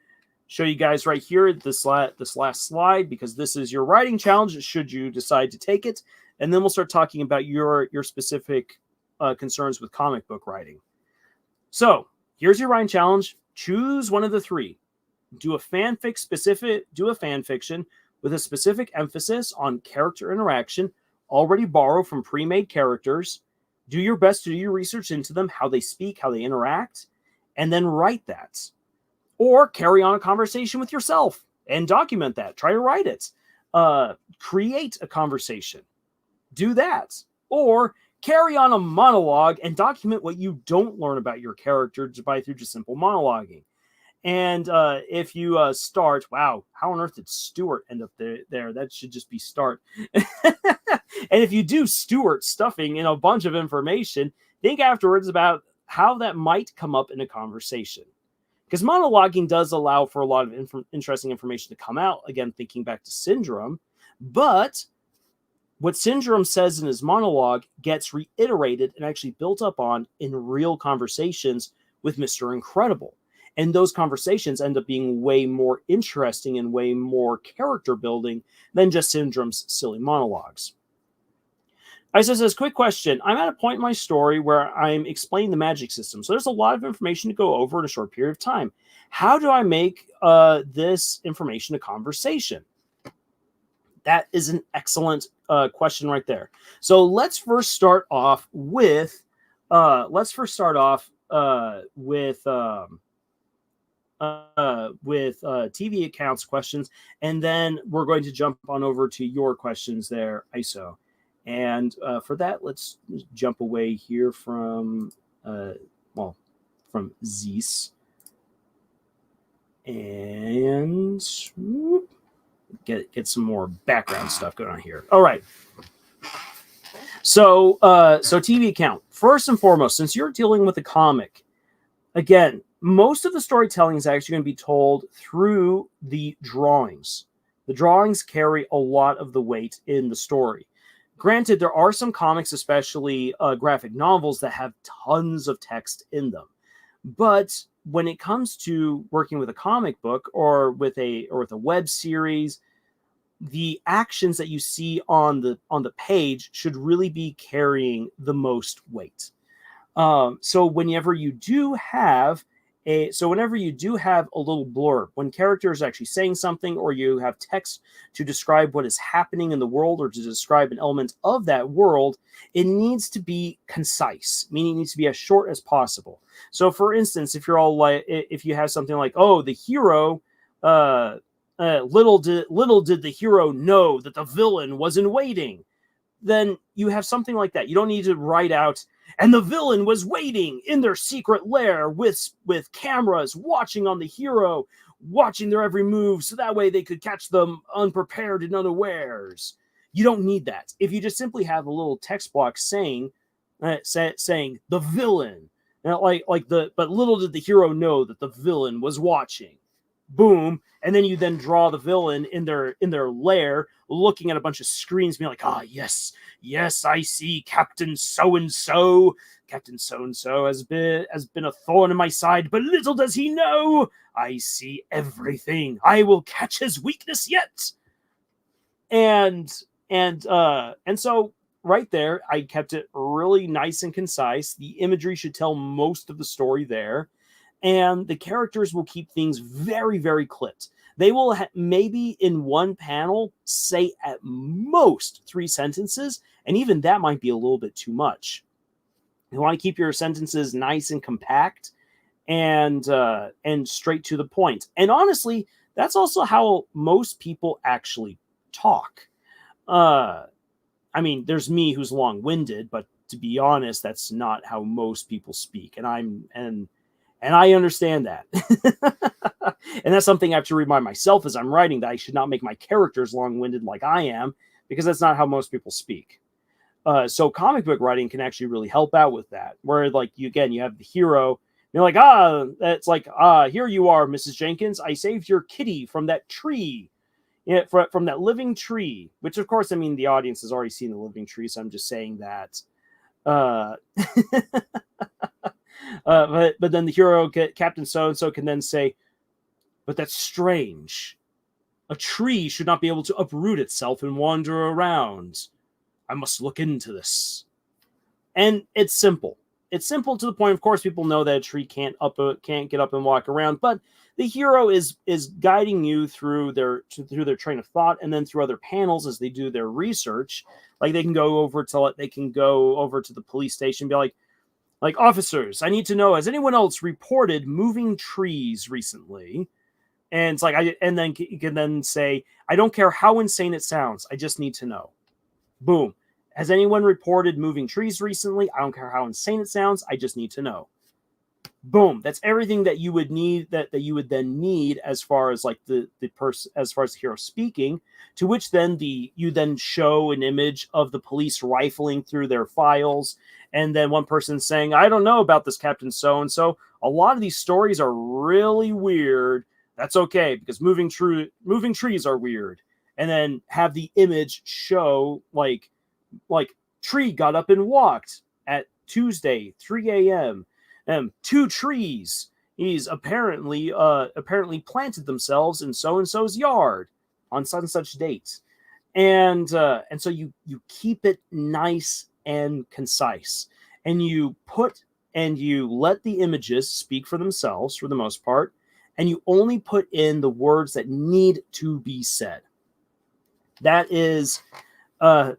show you guys right here this last slide, because this is your writing challenge should you decide to take it. And then we'll start talking about your specific concerns with comic book writing. So here's your writing challenge. Choose one of the three. Do a fanfiction with a specific emphasis on character interaction, already borrow from pre-made characters. Do your best to do your research into them, how they speak, how they interact, and then write that. Or carry on a conversation with yourself and document that. Try to write it. Create a conversation. Do that. Or carry on a monologue and document what you don't learn about your character through just simple monologuing. And if you start, wow, how on earth did Stuart end up there? That should just be start. And if you do Stuart stuffing in a bunch of information, think afterwards about how that might come up in a conversation. Because monologuing does allow for a lot of interesting information to come out. Again, thinking back to Syndrome. But what Syndrome says in his monologue gets reiterated and actually built up on in real conversations with Mr. Incredible. And those conversations end up being way more interesting and way more character building than just Syndrome's silly monologues. I says, quick question. I'm at a point in my story where I'm explaining the magic system. So there's a lot of information to go over in a short period of time. How do I make this information a conversation? That is an excellent question right there. So let's first start off with TV accounts questions, and then we're going to jump on over to your questions there, ISO. And for that, let's jump away here from Zeus, and get some more background stuff going on here. All right. So TV account. First and foremost, since you're dealing with a comic, again, most of the storytelling is actually going to be told through the drawings. The drawings carry a lot of the weight in the story. Granted, there are some comics, especially graphic novels, that have tons of text in them. But when it comes to working with a comic book or with a web series, the actions that you see on the page should really be carrying the most weight. So whenever you do have a little blurb, when characters are actually saying something, or you have text to describe what is happening in the world or to describe an element of that world, it needs to be concise, meaning it needs to be as short as possible. So for instance, if you have something like, oh, the hero, little did the hero know that the villain was in waiting, then you have something like that. You don't need to write out, and the villain was waiting in their secret lair with cameras watching on the hero, watching their every move, so that way they could catch them unprepared and unawares. You don't need that. If you just simply have a little text block saying the villain, but little did the hero know that the villain was watching. Boom, and then you draw the villain in their lair, looking at a bunch of screens, being like, yes, I see Captain so and so. Captain so and so has been a thorn in my side, but little does he know, I see everything. I will catch his weakness yet. And so right there, I kept it really nice and concise. The imagery should tell most of the story there. And the characters will keep things very, very clipped. They will maybe in one panel say at most 3 sentences, and even that might be a little bit too much. You want to keep your sentences nice and compact and straight to the point. And honestly, that's also how most people actually talk. I mean, there's me who's long-winded, but to be honest, that's not how most people speak. And I understand that. And that's something I have to remind myself as I'm writing, that I should not make my characters long-winded like I am, because that's not how most people speak. So comic book writing can actually really help out with that. Where, like, you have the hero, you're like, it's like, here you are, Mrs. Jenkins. I saved your kitty from that tree. Yeah, from that living tree. Which, of course, I mean, the audience has already seen the living tree, so I'm just saying that. But then the hero, Captain So-and-so, can then say, but that's strange. A tree should not be able to uproot itself and wander around. I must look into this. And it's simple. It's simple to the point, of course, people know that a tree can't get up and walk around, but the hero is guiding you through their train of thought, and then through other panels as they do their research. Like, they can go over to the police station and be like, officers, I need to know, has anyone else reported moving trees recently? And it's like, and then you can then say, I don't care how insane it sounds, I just need to know. Boom. Has anyone reported moving trees recently? I don't care how insane it sounds, I just need to know. Boom. That's everything that you would need, that you would then need as far as like the person, as far as the hero speaking, to which then you then show an image of the police rifling through their files, and then one person saying, I don't know about this Captain So-and-so. A lot of these stories are really weird. That's okay, because moving trees are weird. And then have the image show like tree got up and walked at Tuesday, 3 a.m. 2 trees. He's apparently planted themselves in so-and-so's yard on such and such date. And so you keep it nice and concise. And you let the images speak for themselves for the most part. And you only put in the words that need to be said. That's the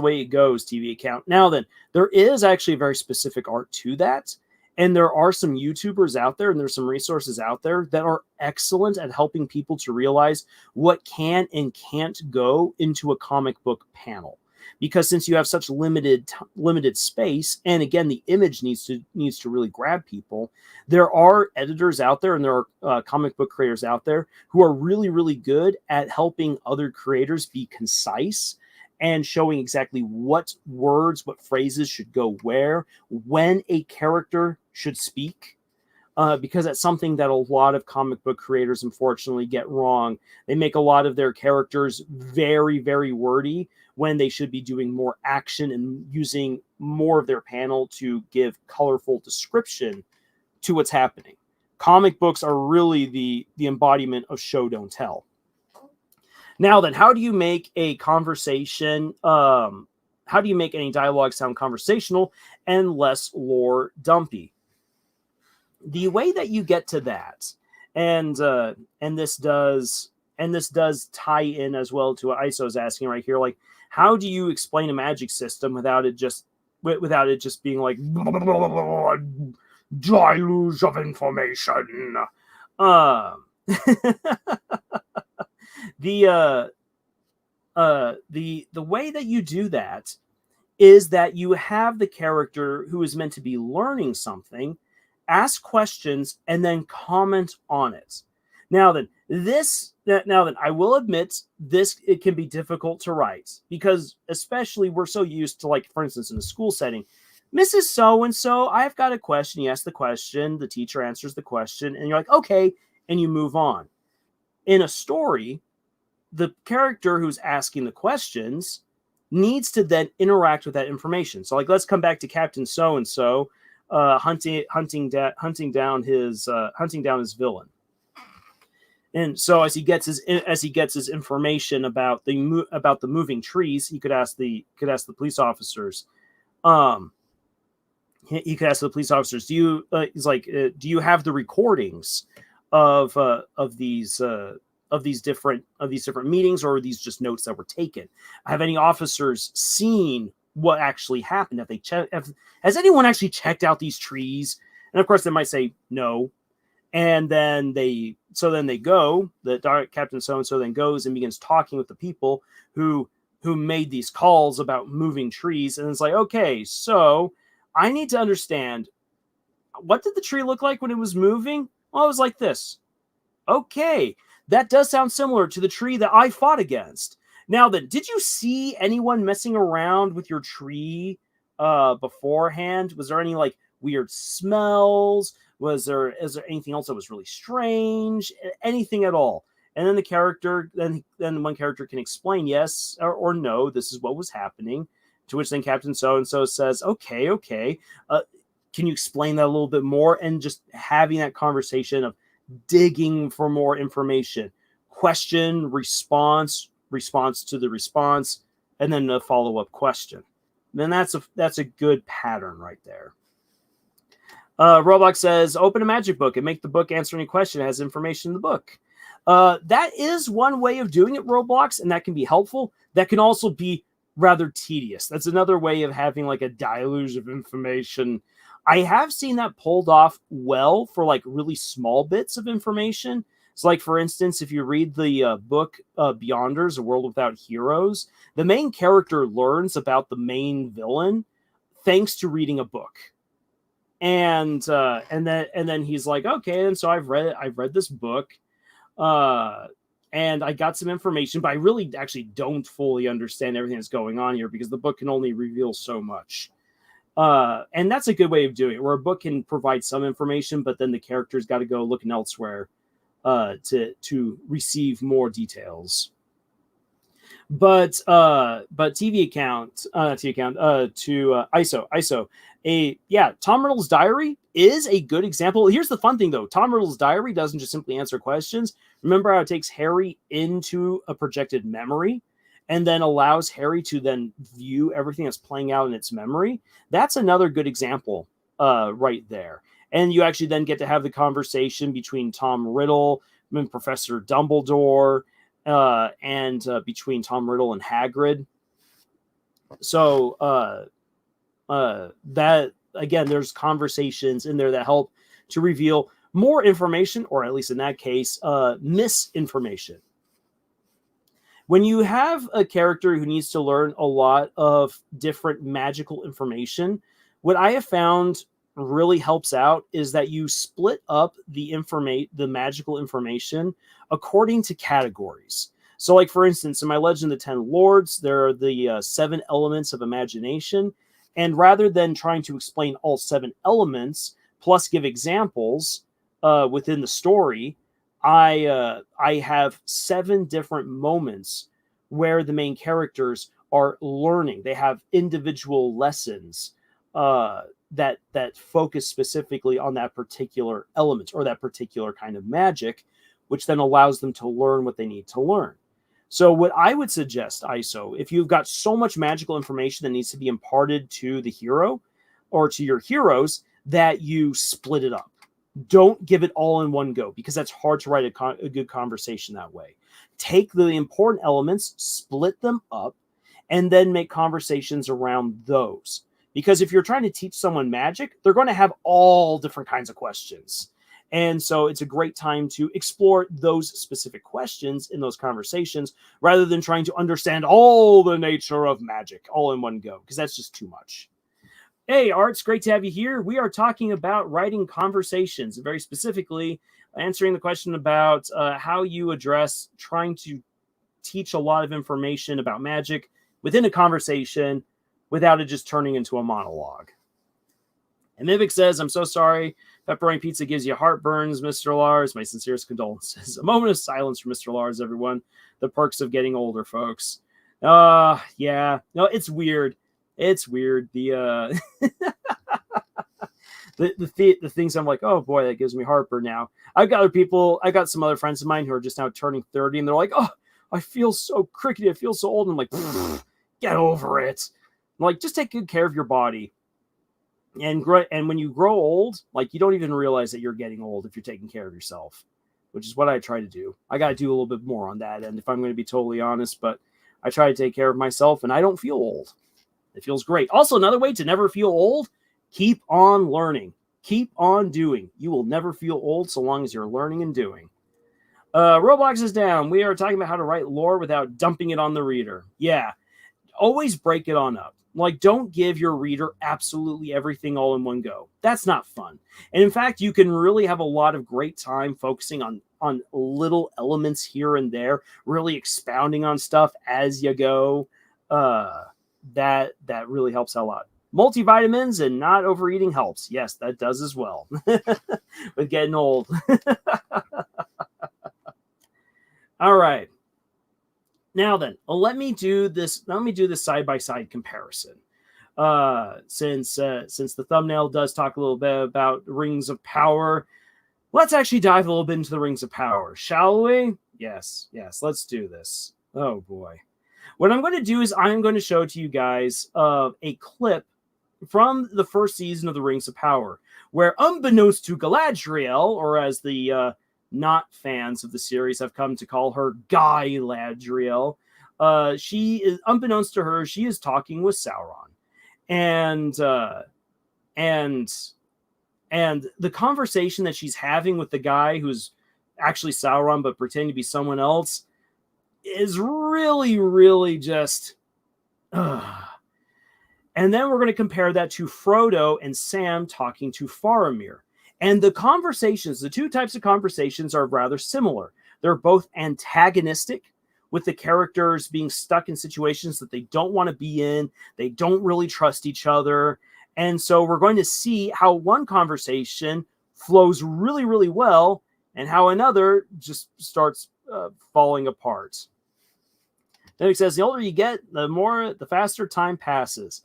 way it goes, TV account. Now then, there is actually a very specific art to that. And there are some YouTubers out there, and there's some resources out there that are excellent at helping people to realize what can and can't go into a comic book panel. Because since you have such limited space, and again, the image needs to really grab people, there are editors out there, and there are comic book creators out there who are really, really good at helping other creators be concise and showing exactly what words, what phrases should go where, when a character should speak. because that's something that a lot of comic book creators unfortunately get wrong. They make a lot of their characters very, very wordy when they should be doing more action and using more of their panel to give colorful description to what's happening. Comic books are really the embodiment of show, don't tell. Now then, how do you make a conversation, how do you make any dialogue sound conversational and less lore dumpy? The way that you get to that, and this does tie in as well to what ISO is asking right here, like, how do you explain a magic system without it just being like deluge of information? The way that you do that is that you have the character who is meant to be learning something ask questions and then comment on it. Now then, I will admit this, it can be difficult to write because especially we're so used to, like, for instance, in a school setting, Mrs. So-and-so, I've got a question. You ask the question, the teacher answers the question, and you're like, okay, and you move on. In a story, the character who's asking the questions needs to then interact with that information. So, like, let's come back to Captain So-and-so hunting down his villain. And so as he gets his information about the moving trees, he could ask the police officers. He could ask the police officers, do you have the recordings of these different meetings, or are these just notes that were taken? Have any officers seen what actually happened? Has anyone actually checked out these trees? And of course they might say no. And then Captain So-and-so then goes and begins talking with the people who made these calls about moving trees. And it's like, okay, so I need to understand, what did the tree look like when it was moving? Well, it was like this. Okay, that does sound similar to the tree that I fought against. Now then, did you see anyone messing around with your tree beforehand? Was there any, like, weird smells? Is there anything else that was really strange? Anything at all? And then then one character can explain yes or no, this is what was happening. To which then Captain So-and-so says, okay, can you explain that a little bit more? And just having that conversation of digging for more information, question, response to the response, and then a follow-up question. Then that's a good pattern right there. Roblox says, open a magic book and make the book answer any question that has information in the book. That is one way of doing it, Roblox, and that can be helpful. That can also be rather tedious. That's another way of having, like, a deluge of information. I have seen that pulled off well for, like, really small bits of information. So, like, for instance, if you read the book Beyonders, A World Without Heroes, the main character learns about the main villain thanks to reading a book. And then he's like, okay, and so I've read this book, and I got some information, but I really actually don't fully understand everything that's going on here because the book can only reveal so much. And that's a good way of doing it, where a book can provide some information, but then the character's got to go looking elsewhere to receive more details. But TV account to ISO. Tom Riddle's diary is a good example. Here's the fun thing, though. Tom Riddle's diary doesn't just simply answer questions. Remember how it takes Harry into a projected memory and then allows Harry to then view everything that's playing out in its memory? That's another good example right there. And you actually then get to have the conversation between Tom Riddle and Professor Dumbledore, and between Tom Riddle and Hagrid. So that, again, there's conversations in there that help to reveal more information, or at least in that case, misinformation. When you have a character who needs to learn a lot of different magical information, what I have found really helps out is that you split up the magical information according to categories. So, like, for instance, in my Legend of the Ten Lords, there are the 7 elements of imagination. And rather than trying to explain all 7 elements, plus give examples within the story, I have 7 different moments where the main characters are learning. They have individual lessons that focus specifically on that particular element or that particular kind of magic, which then allows them to learn what they need to learn. So what I would suggest, ISO, if you've got so much magical information that needs to be imparted to the hero or to your heroes, that you split it up. Don't give it all in one go, because that's hard to write a good conversation that way. Take the important elements, split them up, and then make conversations around those. Because if you're trying to teach someone magic, they're going to have all different kinds of questions. And so it's a great time to explore those specific questions in those conversations rather than trying to understand all the nature of magic all in one go, because that's just too much. Hey, Arts, great to have you here. We are talking about writing conversations, very specifically answering the question about how you address trying to teach a lot of information about magic within a conversation without it just turning into a monologue. And Mivik says, I'm so sorry. Pepperoni pizza gives you heartburns, Mr. Lars. My sincerest condolences. A moment of silence for Mr. Lars, everyone. The perks of getting older, folks. Yeah. No, it's weird. It's weird. The the things I'm like, oh boy, that gives me heartburn now. I got some other friends of mine who are just now turning 30, and they're like, oh, I feel so crickety. I feel so old. And I'm like, get over it. I'm like, just take good care of your body. And when you grow old, like, you don't even realize that you're getting old if you're taking care of yourself, which is what I try to do. I got to do a little bit more on that end, if I'm going to be totally honest, but I try to take care of myself, and I don't feel old. It feels great. Also, another way to never feel old, keep on learning. Keep on doing. You will never feel old so long as you're learning and doing. Roblox is down. We are talking about how to write lore without dumping it on the reader. Yeah. Always break it on up. Like, don't give your reader absolutely everything all in one go. That's not fun. And in fact, you can really have a lot of great time focusing on little elements here and there, really expounding on stuff as you go. That really helps out a lot. Multivitamins and not overeating helps. Yes, that does as well. With getting old. All right. Now then, let me do this side-by-side comparison. Since the thumbnail does talk a little bit about Rings of Power, let's actually dive a little bit into the Rings of Power, shall we? Yes, let's do this. Oh boy. What I'm going to do is I'm going to show to you guys a clip from the first season of the Rings of Power, where unbeknownst to Galadriel, or as the not fans of the series have come to call her, Galadriel, she is, unbeknownst to her, she is talking with Sauron, and the conversation that she's having with the guy who's actually Sauron but pretending to be someone else is really, really just. And then we're going to compare that to Frodo and Sam talking to Faramir. And the conversations, the two types of conversations, are rather similar. They're both antagonistic, with the characters being stuck in situations that they don't want to be in. They don't really trust each other. And so we're going to see how one conversation flows really, really well, and how another just starts falling apart. Then it says, the older you get, the faster time passes.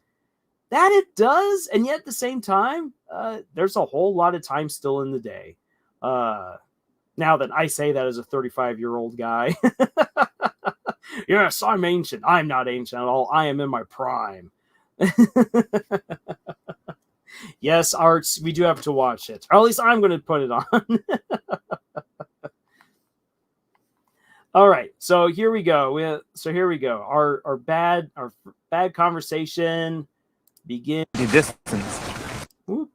That it does, and yet at the same time, there's a whole lot of time still in the day. Now that I say that as a 35-year-old guy. Yes, I'm ancient. I'm not ancient at all. I am in my prime. Yes, Arts, we do have to watch it. Or at least I'm going to put it on. All right, so here we go. Our bad conversation begin. The distance. Let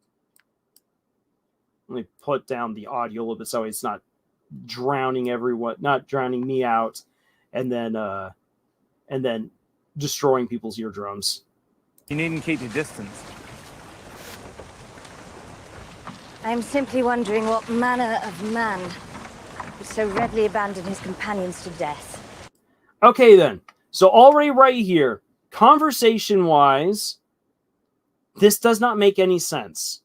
me put down the audio a little bit so it's not drowning me out, and then destroying people's eardrums. You needn't keep your distance. I'm simply wondering what manner of man would so readily abandon his companions to death. Okay, then. So already right here, conversation-wise, this does not make any sense.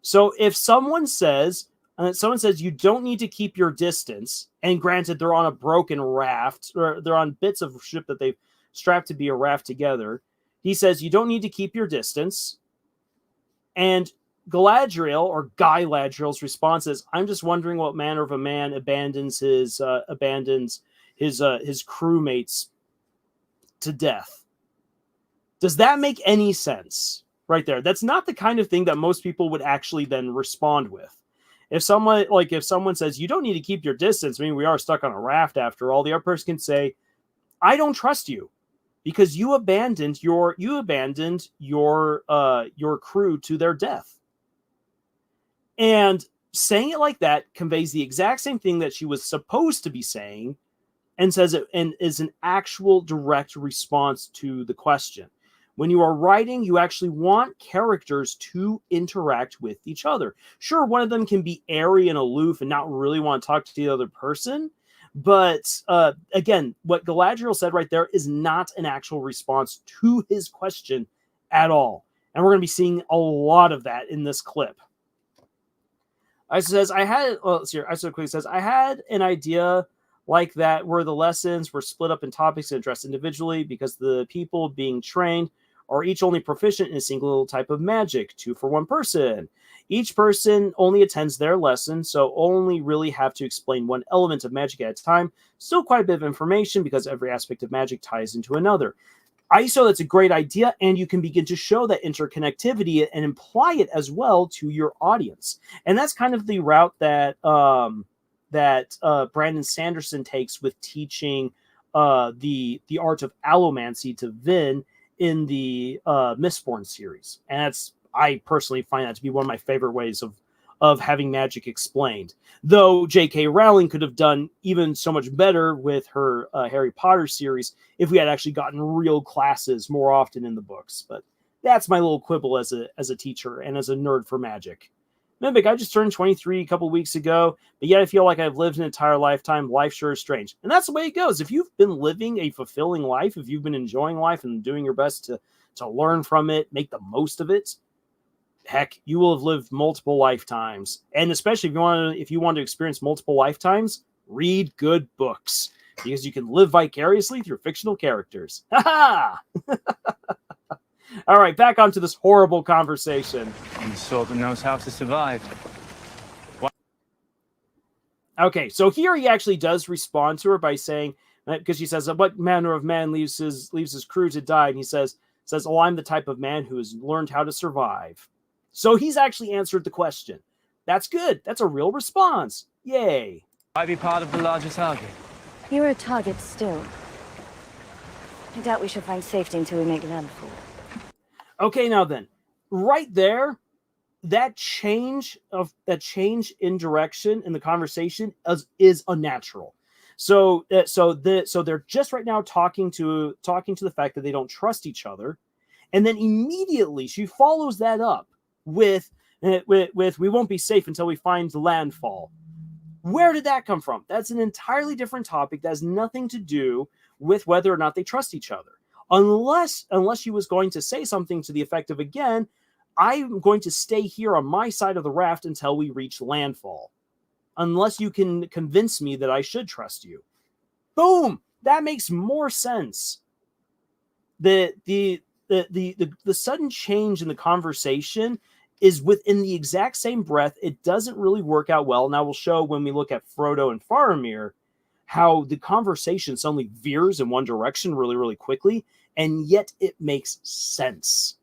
So if someone says you don't need to keep your distance, and granted they're on a broken raft, or they're on bits of ship that they've strapped to be a raft together, he says you don't need to keep your distance, and Galadriel, or Guy Ladriel's response is, "I'm just wondering what manner of a man abandons his crewmates to death." Does that make any sense? Right there. That's not the kind of thing that most people would actually then respond with. If someone says you don't need to keep your distance, I mean, we are stuck on a raft after all, the other person can say, "I don't trust you because you abandoned your crew to their death." And saying it like that conveys the exact same thing that she was supposed to be saying, and says it and is an actual direct response to the question. When you are writing, you actually want characters to interact with each other. Sure, one of them can be airy and aloof and not really want to talk to the other person. But again, what Galadriel said right there is not an actual response to his question at all. And we're going to be seeing a lot of that in this clip. I had an idea like that where the lessons were split up in topics and addressed individually because the people being trained are each only proficient in a single type of magic, 2 for 1 person. Each person only attends their lesson, so only really have to explain one element of magic at a time. Still quite a bit of information because every aspect of magic ties into another. ISO, that's a great idea, and you can begin to show that interconnectivity and imply it as well to your audience. And that's kind of the route that Brandon Sanderson takes with teaching the art of allomancy to Vin in the Mistborn series. And I personally find that to be one of my favorite ways of having magic explained. Though J.K. Rowling could have done even so much better with her Harry Potter series if we had actually gotten real classes more often in the books. But that's my little quibble as a teacher and as a nerd for magic. Mimic, I just turned 23 a couple weeks ago, but yet I feel like I've lived an entire lifetime. Life sure is strange. And that's the way it goes. If you've been living a fulfilling life, if you've been enjoying life and doing your best to learn from it, make the most of it, heck, you will have lived multiple lifetimes. And especially if you want to experience multiple lifetimes, read good books, because you can live vicariously through fictional characters. Ha ha! All right, back onto this horrible conversation. I'm the sort that knows how to survive. Okay, so here he actually does respond to her by saying, because she says, "What manner of man leaves his crew to die?" And he says, "Oh, I'm the type of man who has learned how to survive." So he's actually answered the question. That's good. That's a real response. Yay. I be part of the larger target. You're a target still. I doubt we shall find safety until we make landfall. Okay, now then, right there, that change in direction in the conversation is unnatural. So they're just right now talking to the fact that they don't trust each other, and then immediately she follows that up with "We won't be safe until we find landfall." Where did that come from? That's an entirely different topic that has nothing to do with whether or not they trust each other. Unless she was going to say something to the effect of, again, "I'm going to stay here on my side of the raft until we reach landfall, unless you can convince me that I should trust you." Boom! That makes more sense. The sudden change in the conversation is within the exact same breath. It doesn't really work out well. Now we'll show when we look at Frodo and Faramir how the conversation suddenly veers in one direction really, really quickly, and yet it makes sense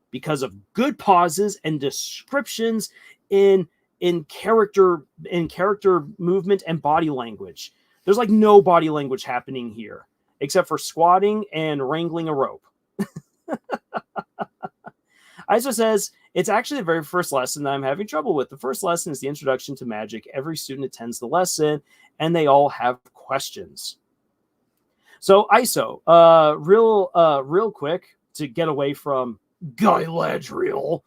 because of good pauses and descriptions in character movement and body language. There's like no body language happening here except for squatting and wrangling a rope. Iso says, "It's actually the very first lesson that I'm having trouble with. The first lesson is the introduction to magic. Every student attends the lesson, and they all have questions." So, Iso, real quick, to get away from Guy Ladriel,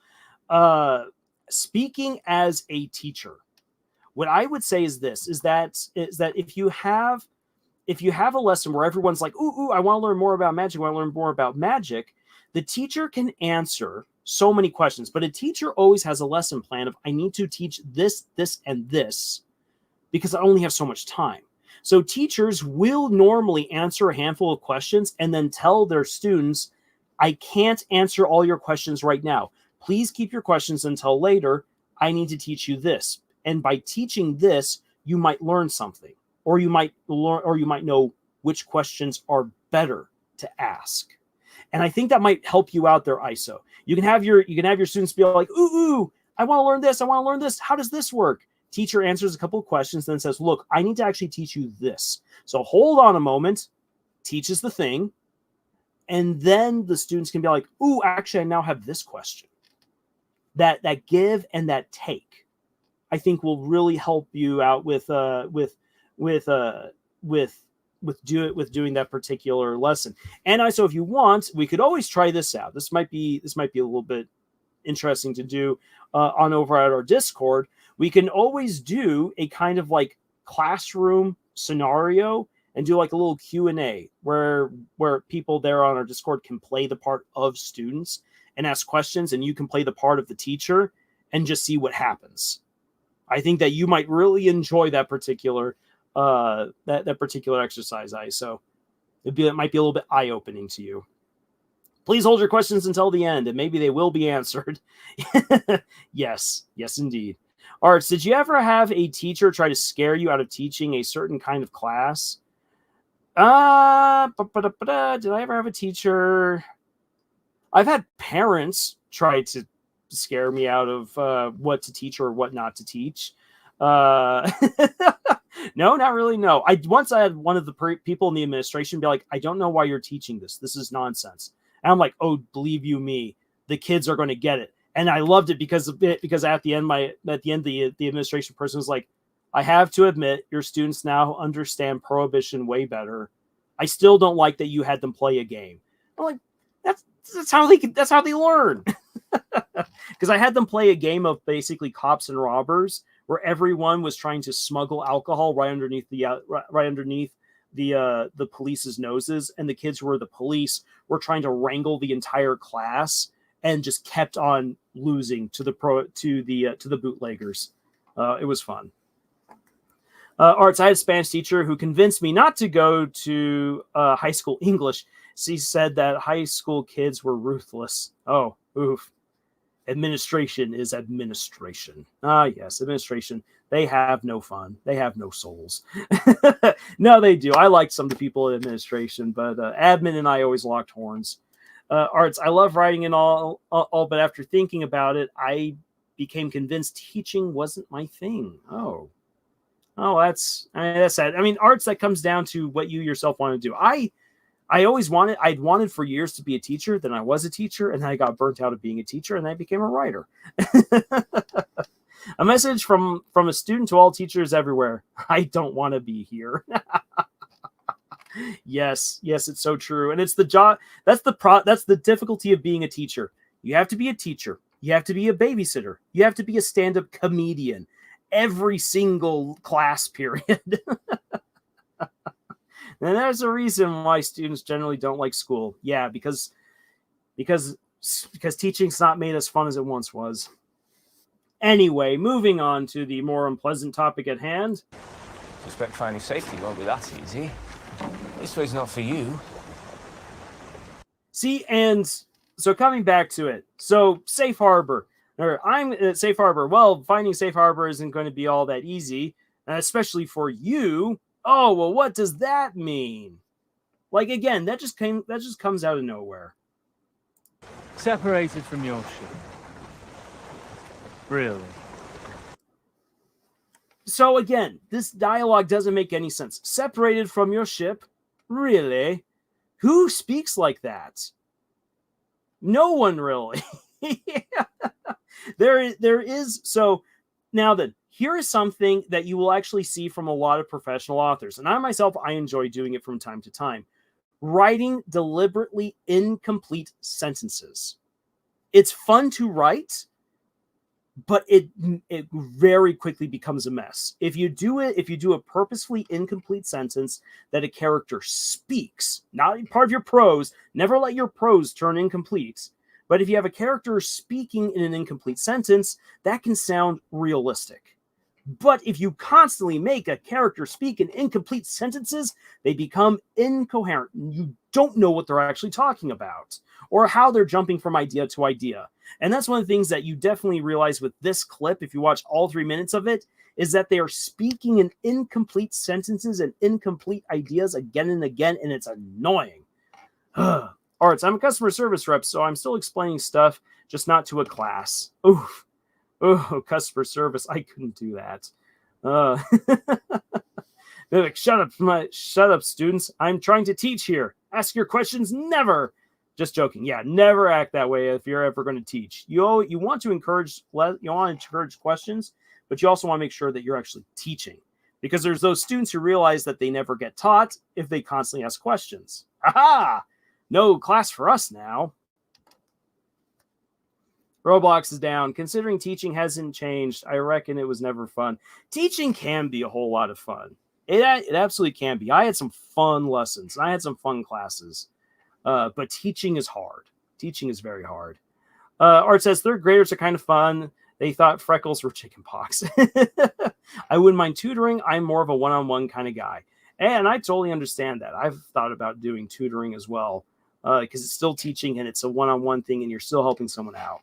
speaking as a teacher, what I would say is this: is that if you have a lesson where everyone's like, "Ooh, I want to learn more about magic. I want to learn more about magic," the teacher can answer so many questions. But a teacher always has a lesson plan of, I need to teach this, this, and this, because I only have so much time. So teachers will normally answer a handful of questions and then tell their students, I can't answer all your questions right now. Please keep your questions until later. I need to teach you this. And by teaching this, you might learn something, or you might know which questions are better to ask. And I think that might help you out there, ISO. You can have your students be like, ooh, I want to learn this. I want to learn this. How does this work? Teacher answers a couple of questions, then says, look, I need to actually teach you this. So hold on a moment, teaches the thing, and then the students can be like, ooh, actually, I now have this question. That give and that take, I think, will really help you out with doing that particular lesson. And so if you want, we could always try this out. This might be a little bit interesting to do on over at our Discord. We can always do a kind of like classroom scenario and do like a little Q&A where people there on our Discord can play the part of students and ask questions, and you can play the part of the teacher and just see what happens. I think that you might really enjoy that particular that particular exercise, so it might be a little bit eye-opening to you. Please hold your questions until the end, and maybe they will be answered. Yes, indeed. Arts, did you ever have a teacher try to scare you out of teaching a certain kind of class? Did I ever have a teacher? I've had parents try to scare me out of what to teach or what not to teach. No, not really. No. I had one of the people in the administration be like, I don't know why you're teaching this. This is nonsense. And I'm like, oh, believe you me, the kids are going to get it. And I loved it because at the end, the administration person was like, I have to admit, your students now understand prohibition way better. I still don't like that you had them play a game. I'm like, that's how they learn. Because I had them play a game of basically cops and robbers, where everyone was trying to smuggle alcohol right underneath the police's noses, and the kids who were the police were trying to wrangle the entire class and just kept on losing to the bootleggers. It was fun. Arts, I had a Spanish teacher who convinced me not to go to high school English. She said that high school kids were ruthless. Oh, oof. Administration is administration. Yes, administration. They have no fun. They have no souls. No, they do. I liked some of the people in administration, but admin and I always locked horns. Arts, I love writing and all, but after thinking about it, I became convinced teaching wasn't my thing. Oh, that's sad. I mean, Arts, that comes down to what you yourself want to do. I'd wanted for years to be a teacher. Then I was a teacher, and then I got burnt out of being a teacher, and I became a writer. A message from a student to all teachers everywhere. I don't want to be here. Yes, it's so true. And it's the job. That's the difficulty of being a teacher. You have to be a teacher. You have to be a babysitter. You have to be a stand-up comedian every single class period. And there's a reason why students generally don't like school. Yeah, because teaching's not made as fun as it once was. Anyway, moving on to the more unpleasant topic at hand. Suspect finding safety won't be that easy. This way's not for you. See, and so coming back to it. So safe harbor. I'm at safe harbor. Well, finding safe harbor isn't going to be all that easy, especially for you. Oh, well, what does that mean? Like, again, that just comes out of nowhere. Separated from your ship. Really? So again, this dialogue doesn't make any sense. Separated from your ship? Really? Who speaks like that? No one really. There is. So now then, here is something that you will actually see from a lot of professional authors. And I enjoy doing it from time to time. Writing deliberately incomplete sentences. It's fun to write, but it very quickly becomes a mess. If you do a purposefully incomplete sentence that a character speaks, not part of your prose, never let your prose turn incomplete. But if you have a character speaking in an incomplete sentence, that can sound realistic. But if you constantly make a character speak in incomplete sentences, they become incoherent. You don't know what they're actually talking about or how they're jumping from idea to idea. And that's one of the things that you definitely realize with this clip, if you watch all 3 minutes of it, is that they are speaking in incomplete sentences and incomplete ideas again and again, and it's annoying. All right, so I'm a customer service rep, so I'm still explaining stuff, just not to a class. Oof. Oh, customer service. I couldn't do that. They're like, shut up, students. I'm trying to teach here. Ask your questions. Never. Just joking. Yeah, never act that way if you're ever going to teach. You want to encourage questions, but you also want to make sure that you're actually teaching, because there's those students who realize that they never get taught if they constantly ask questions. Aha! No class for us now. Roblox is down. Considering teaching hasn't changed, I reckon it was never fun. Teaching can be a whole lot of fun. It absolutely can be. I had some fun lessons. I had some fun classes. But teaching is hard. Teaching is very hard. Art says, third graders are kind of fun. They thought freckles were chickenpox. I wouldn't mind tutoring. I'm more of a one-on-one kind of guy. And I totally understand that. I've thought about doing tutoring as well, because it's still teaching and it's a one-on-one thing and you're still helping someone out.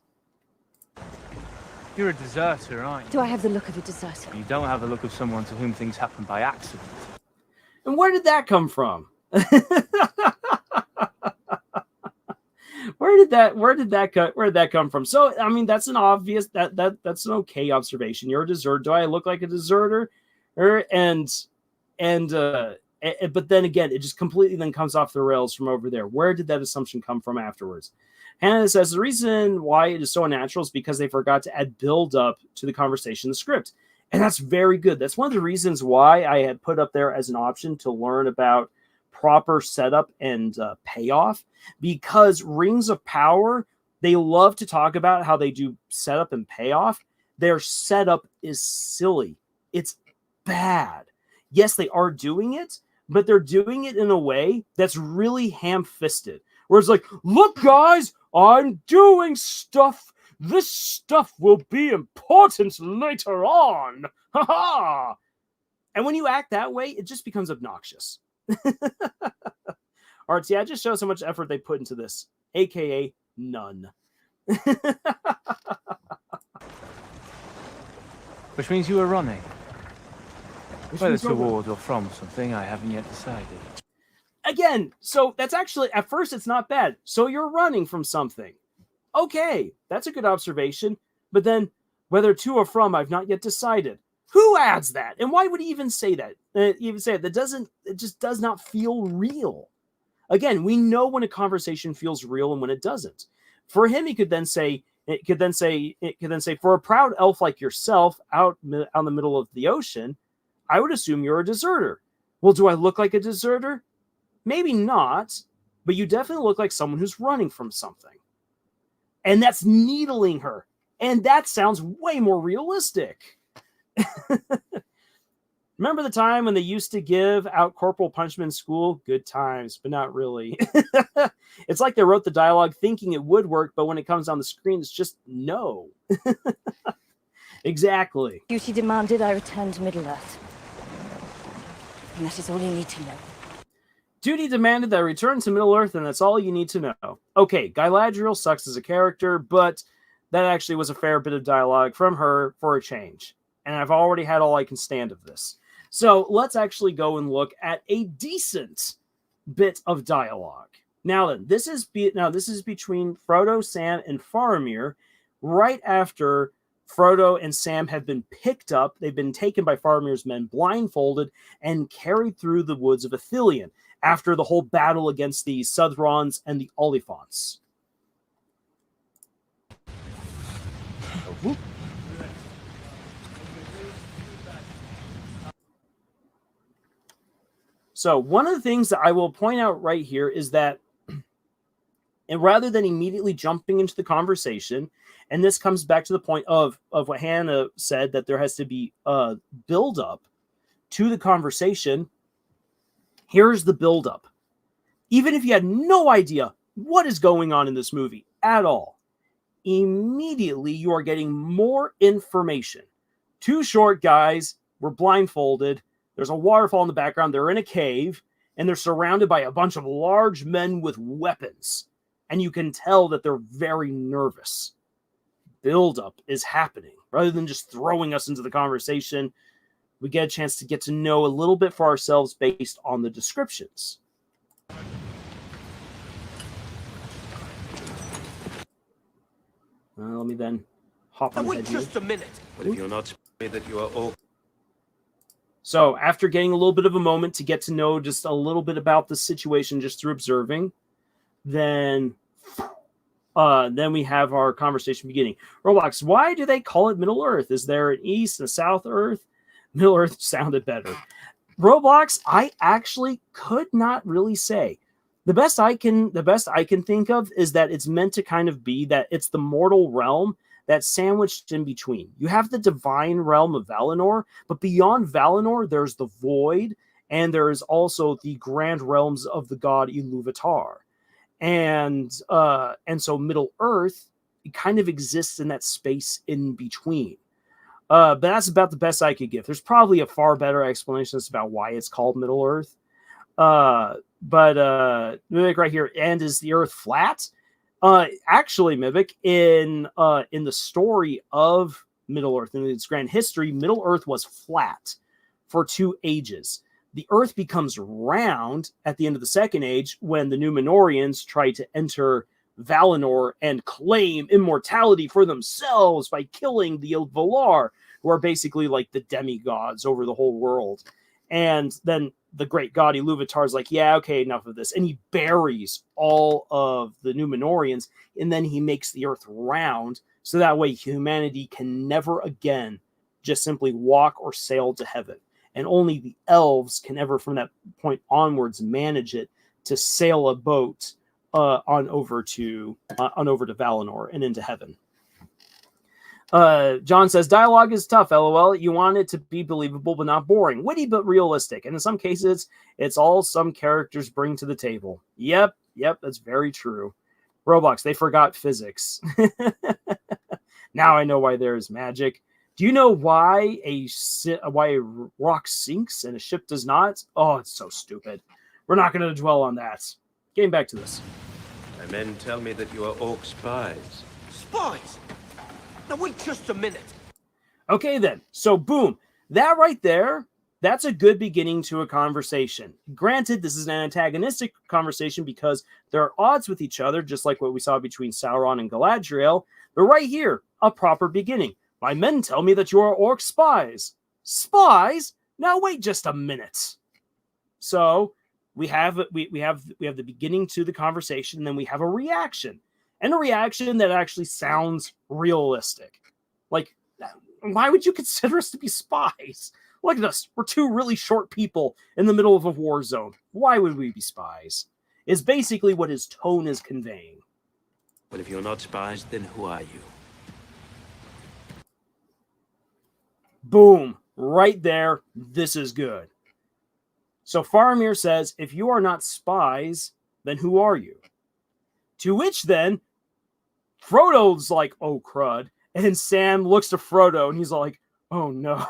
You're a deserter, aren't you? Do I have the look of a deserter? You don't have the look of someone to whom things happen by accident. And where did that come from? Where did that come from? So, I mean, that's an obvious, that's an okay observation. You're a deserter. Do I look like a deserter? But then again, it just completely then comes off the rails from over there. Where did that assumption come from afterwards? Hannah says the reason why it is so unnatural is because they forgot to add build up to the conversation in the script. And that's very good. That's one of the reasons why I had put up there as an option to learn about proper setup and payoff, because Rings of Power, they love to talk about how they do setup and payoff. Their setup is silly. It's bad. Yes, they are doing it, but they're doing it in a way that's really ham-fisted. Where it's like, look, guys, I'm doing stuff. This stuff will be important later on. Ha ha! And when you act that way, it just becomes obnoxious. Arts, yeah, it just shows how much effort they put into this, aka none. Which means you were running. Whether means toward or from something, I haven't yet decided. Again, so that's actually, at first, it's not bad. So you're running from something. Okay, that's a good observation. But then, whether to or from, I've not yet decided. Who adds that? And why would he even say that? It just does not feel real. Again, we know when a conversation feels real and when it doesn't. For him, it could then say, for a proud elf like yourself out in the middle of the ocean, I would assume you're a deserter. Well, do I look like a deserter? Maybe not, but you definitely look like someone who's running from something. And that's needling her. And that sounds way more realistic. Remember the time when they used to give out corporal punishment in school? Good times, but not really. It's like they wrote the dialogue thinking it would work, but when it comes on the screen, it's just no. Exactly. Duty demanded I return to Middle-earth. And that is all you need to know. Duty demanded that I return to Middle-earth, and that's all you need to know. Okay, Galadriel sucks as a character, but that actually was a fair bit of dialogue from her for a change. And I've already had all I can stand of this. So let's actually go and look at a decent bit of dialogue. Now then, this is between Frodo, Sam, and Faramir, right after Frodo and Sam have been picked up. They've been taken by Faramir's men, blindfolded, and carried through the woods of Ithilien after the whole battle against the Southrons and the Oliphants. So one of the things that I will point out right here is that, and rather than immediately jumping into the conversation, and this comes back to the point of what Hannah said, that there has to be a build-up to the conversation. Here's the build-up. Even if you had no idea what is going on in this movie, at all. Immediately, you are getting more information. Two short guys were blindfolded. There's a waterfall in the background. They're in a cave, and they're surrounded by a bunch of large men with weapons. And you can tell that they're very nervous. Buildup is happening. Rather than just throwing us into the conversation, we get a chance to get to know a little bit for ourselves based on the descriptions. Let me then hop on ahead just here. a minute. But if you're not that you are all... So after getting a little bit of a moment to get to know just a little bit about the situation just through observing, then we have our conversation beginning. Roblox, why do they call it Middle Earth? Is there an East and a South Earth? Middle Earth sounded better. Roblox, I actually could not really say. The best I can think of is that it's meant to kind of be that it's the mortal realm that's sandwiched in between. You have the divine realm of Valinor, but beyond Valinor, there's the Void, and there is also the grand realms of the god Iluvatar. And so Middle Earth, it kind of exists in that space in between. But that's about the best I could give. There's probably a far better explanation as about why it's called Middle Earth. But Mimic right here, and is the Earth flat? Actually, Mimic, in the story of Middle Earth, in its grand history, Middle Earth was flat for 2 ages. The Earth becomes round at the end of the Second Age when the Númenóreans try to enter Valinor and claim immortality for themselves by killing the Valar, who are basically like the demigods over the whole world. And then the great god Iluvatar is like, yeah, okay, enough of this. And he buries all of the Númenóreans, and then he makes the Earth round, so that way humanity can never again just simply walk or sail to heaven. And only the elves can ever, from that point onwards, manage it to sail a boat on over to Valinor and into heaven. John says, dialogue is tough, lol. You want it to be believable but not boring. Witty but realistic. And in some cases, it's all some characters bring to the table. Yep, that's very true. Roblox, they forgot physics. Now I know why there is magic. Do you know why a rock sinks and a ship does not? Oh, it's so stupid. We're not going to dwell on that. Getting back to this. My men tell me that you are orc spies. Spies? Now wait just a minute. Okay then. So boom. That right there, that's a good beginning to a conversation. Granted, this is an antagonistic conversation because there are odds with each other, just like what we saw between Sauron and Galadriel. But right here, a proper beginning. My men tell me that you are orc spies. Spies? Now wait just a minute. So we have the beginning to the conversation, and then we have a reaction. And a reaction that actually sounds realistic. Like, why would you consider us to be spies? Look at us. We're 2 really short people in the middle of a war zone. Why would we be spies? Is basically what his tone is conveying. But if you're not spies, then who are you? Boom. Right there. This is good. So Faramir says, if you are not spies, then who are you? To which then, Frodo's like, oh, crud. And Sam looks to Frodo and he's like, oh, no.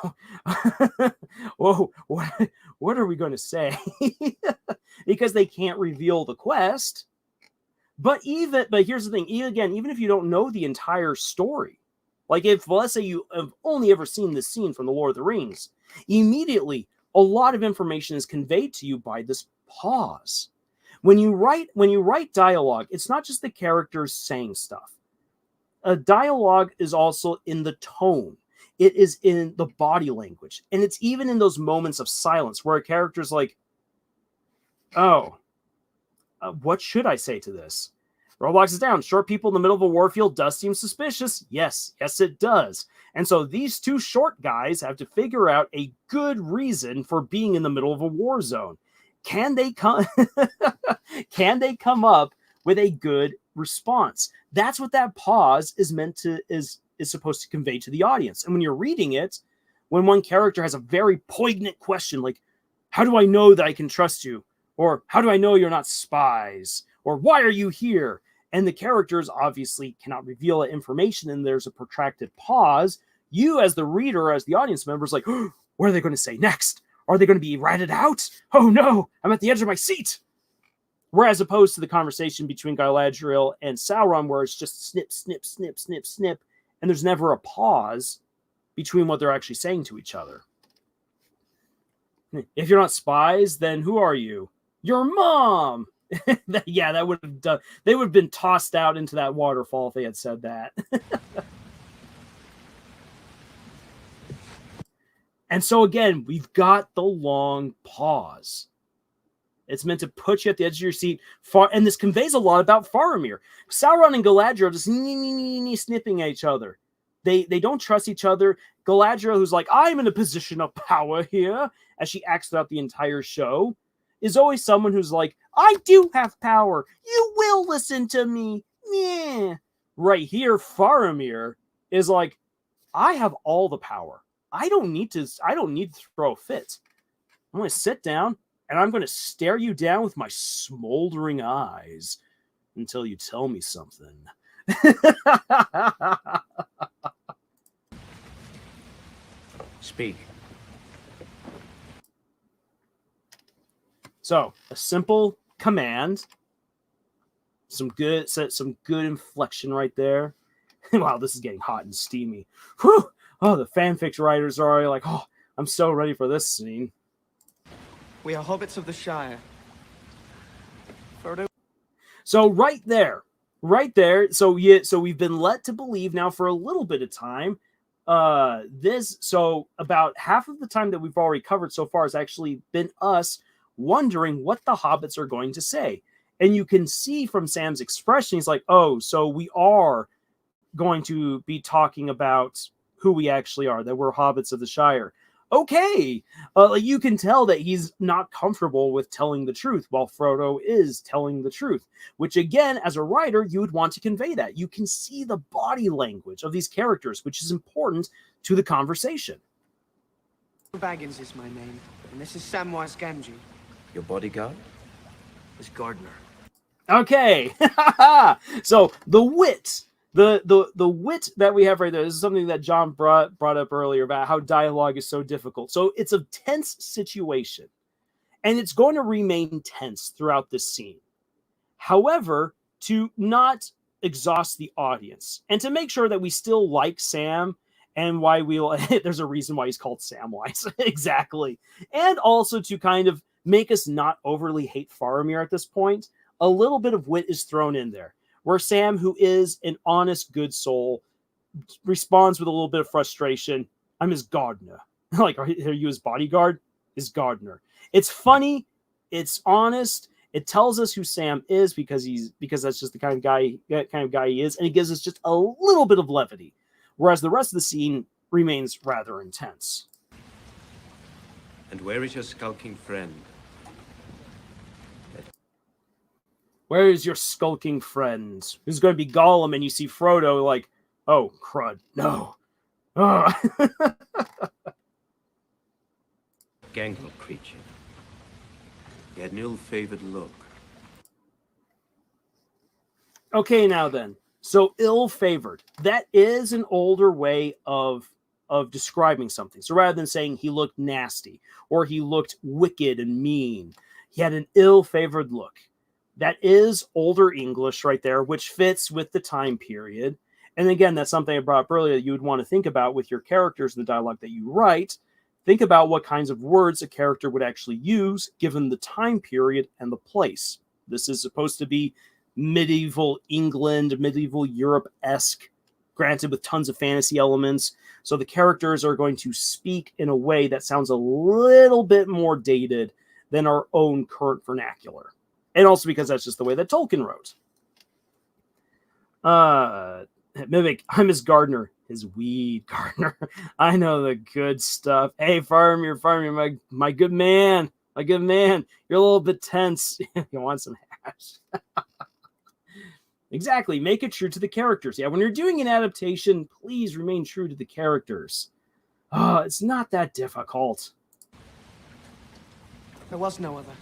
Whoa, what are we going to say? Because they can't reveal the quest. But here's the thing. Even if you don't know the entire story, like if, let's say you have only ever seen this scene from The Lord of the Rings, immediately a lot of information is conveyed to you by this pause. When you write dialogue, it's not just the characters saying stuff. A dialogue is also in the tone. It is in the body language. And it's even in those moments of silence where a character's like, oh, what should I say to this? Roblox is down. Short people in the middle of a warfield does seem suspicious. Yes, it does. And so these 2 short guys have to figure out a good reason for being in the middle of a war zone. Can they come up with a good response? That's what that pause is meant to is supposed to convey to the audience. And when you're reading it, when one character has a very poignant question like, how do I know that I can trust you? Or how do I know you're not spies? Or why are you here? and the characters obviously cannot reveal that information, and there's a protracted pause. You, as the reader, as the audience member, is like, oh, what are they going to say next? Are they going to be ratted out? Oh no, I'm at the edge of my seat. Whereas opposed to the conversation between Galadriel and Sauron, where it's just snip, snip, snip, snip, snip, and there's never a pause between what they're actually saying to each other. If you're not spies, then who are you? Your mom! Yeah, that would have done. They would have been tossed out into that waterfall if they had said that. And so again, we've got the long pause. It's meant to put you at the edge of your seat. And this conveys a lot about Faramir. Sauron and Galadriel are just snipping at each other. They don't trust each other. Galadriel, who's like, I'm in a position of power here, as she acts throughout the entire show, is always someone who's like, I do have power. You will listen to me. Yeah. Right here, Faramir is like, I have all the power. I don't need to throw a fit. I'm going to sit down and I'm going to stare you down with my smoldering eyes until you tell me something. Speak. So, a simple command, some good inflection right there. Wow, this is getting hot and steamy. Whew! Oh, the fanfic writers are already like, oh, I'm so ready for this scene. We are hobbits of the Shire. Frodo. So right there. So we've been led to believe now for a little bit of time. So about half of the time that we've already covered so far has actually been us wondering what the hobbits are going to say. And you can see from Sam's expression, he's like, oh, so we are going to be talking about who we actually are, that we're hobbits of the Shire. Okay. You can tell that he's not comfortable with telling the truth, while Frodo is telling the truth, which again, as a writer, you would want to convey that. You can see the body language of these characters, which is important to the conversation. Baggins is my name, and this is Samwise Gamgee. Your bodyguard? This gardener. Okay. So the wit. The wit that we have right there, this is something that John brought up earlier about how dialogue is so difficult. So it's a tense situation, and it's going to remain tense throughout this scene. However, to not exhaust the audience and to make sure that we still like Sam and why there's a reason why he's called Samwise. Exactly. And also to kind of make us not overly hate Faramir at this point, a little bit of wit is thrown in there, where Sam, who is an honest, good soul, responds with a little bit of frustration. I'm his gardener. Like, are you his bodyguard? His gardener. It's funny. It's honest. It tells us who Sam is because that's just the kind of guy he is, and it gives us just a little bit of levity, whereas the rest of the scene remains rather intense. And where is your skulking friend? Where is your skulking friend? Who's going to be Gollum, and you see Frodo like, oh, crud, no. Gangrel creature. He had an ill-favored look. Okay, now then. So ill-favored. That is an older way of describing something. So rather than saying he looked nasty or he looked wicked and mean, he had an ill-favored look. That is older English right there, which fits with the time period. And again, that's something I brought up earlier that you would want to think about with your characters and the dialogue that you write. Think about what kinds of words a character would actually use given the time period and the place. This is supposed to be medieval England, medieval Europe-esque, granted with tons of fantasy elements. So the characters are going to speak in a way that sounds a little bit more dated than our own current vernacular. And also because that's just the way that Tolkien wrote. Mimic, I'm his gardener. His weed gardener. I know the good stuff. Hey, Faramir, my good man. My good man. You're a little bit tense. You want some hash? Exactly. Make it true to the characters. Yeah, when you're doing an adaptation, please remain true to the characters. It's not that difficult. There was no other.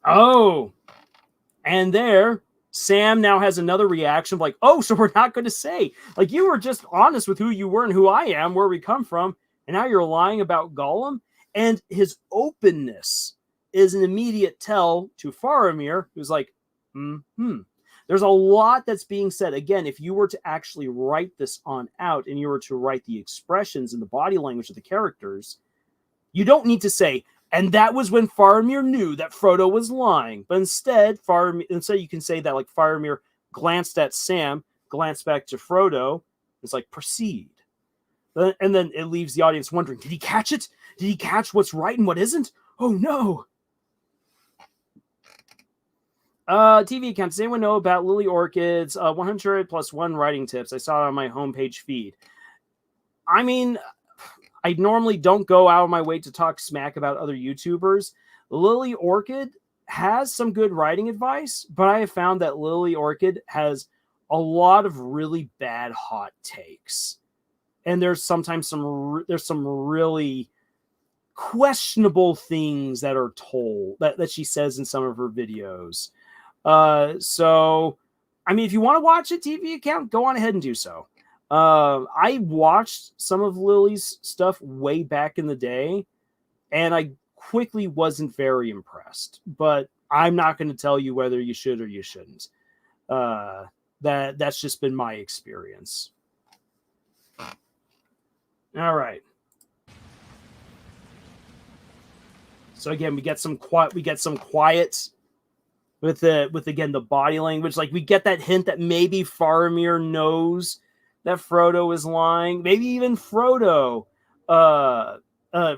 Oh, and there Sam now has another reaction of like, oh, so we're not going to say. Like, you were just honest with who you were and who I am, where we come from, and now you're lying about Gollum? And his openness is an immediate tell to Faramir, who's like, There's a lot that's being said. Again, if you were to actually write this on out and you were to write the expressions and the body language of the characters, you don't need to say, and that was when Faramir knew that Frodo was lying. But instead, you can say that like Faramir glanced at Sam, glanced back to Frodo. It's like, proceed. And then it leaves the audience wondering, did he catch it? Did he catch what's right and what isn't? Oh, no. TV account. Does anyone know about Lily Orchid's 100+1 writing tips? I saw it on my homepage feed. I mean, I normally don't go out of my way to talk smack about other YouTubers. Lily Orchid has some good writing advice, but I have found that Lily Orchid has a lot of really bad hot takes. And there's sometimes some really questionable things that are told that she says in some of her videos. So, I mean, if you want to watch a TV account, go on ahead and do so. I watched some of Lily's stuff way back in the day, and I quickly wasn't very impressed. But I'm not going to tell you whether you should or you shouldn't. That's just been my experience. All right. So again, we get some quiet with again the body language. Like, we get that hint that maybe Faramir knows that Frodo is lying. Maybe even Frodo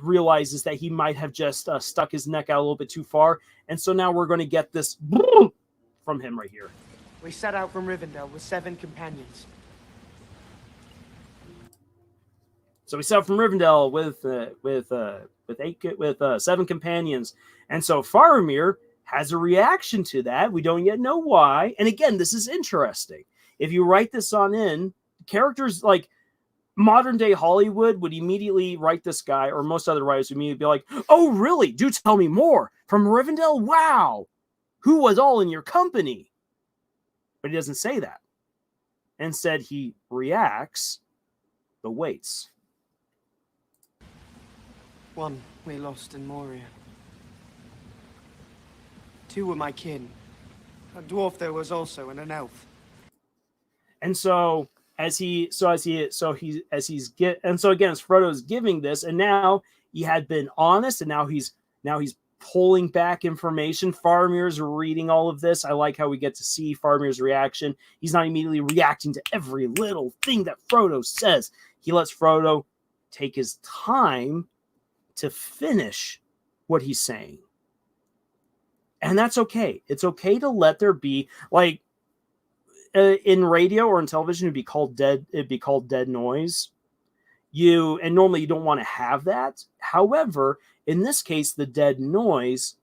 realizes that he might have just stuck his neck out a little bit too far. And so now we're going to get this from him right here. We set out from Rivendell with 7 companions. So we set out from Rivendell with 7 companions. And so Faramir has a reaction to that. We don't yet know why. And again, this is interesting. If you write this on in, characters like modern day Hollywood would immediately write this guy, or most other writers would immediately be like, oh, really? Do tell me more. From Rivendell? Wow. Who was all in your company? But he doesn't say that. Instead, he reacts, but waits. 1 we lost in Moria. 2 were my kin. A dwarf there was also, and an elf. And so as Frodo's giving this, and now he had been honest, and now he's pulling back information. Faramir's reading all of this. I like how we get to see Faramir's reaction. He's not immediately reacting to every little thing that Frodo says. He lets Frodo take his time to finish what he's saying. And that's okay. It's okay to let there be, like, in radio or in television, it'd be called dead noise. And normally you don't want to have that. However, in this case, the dead noise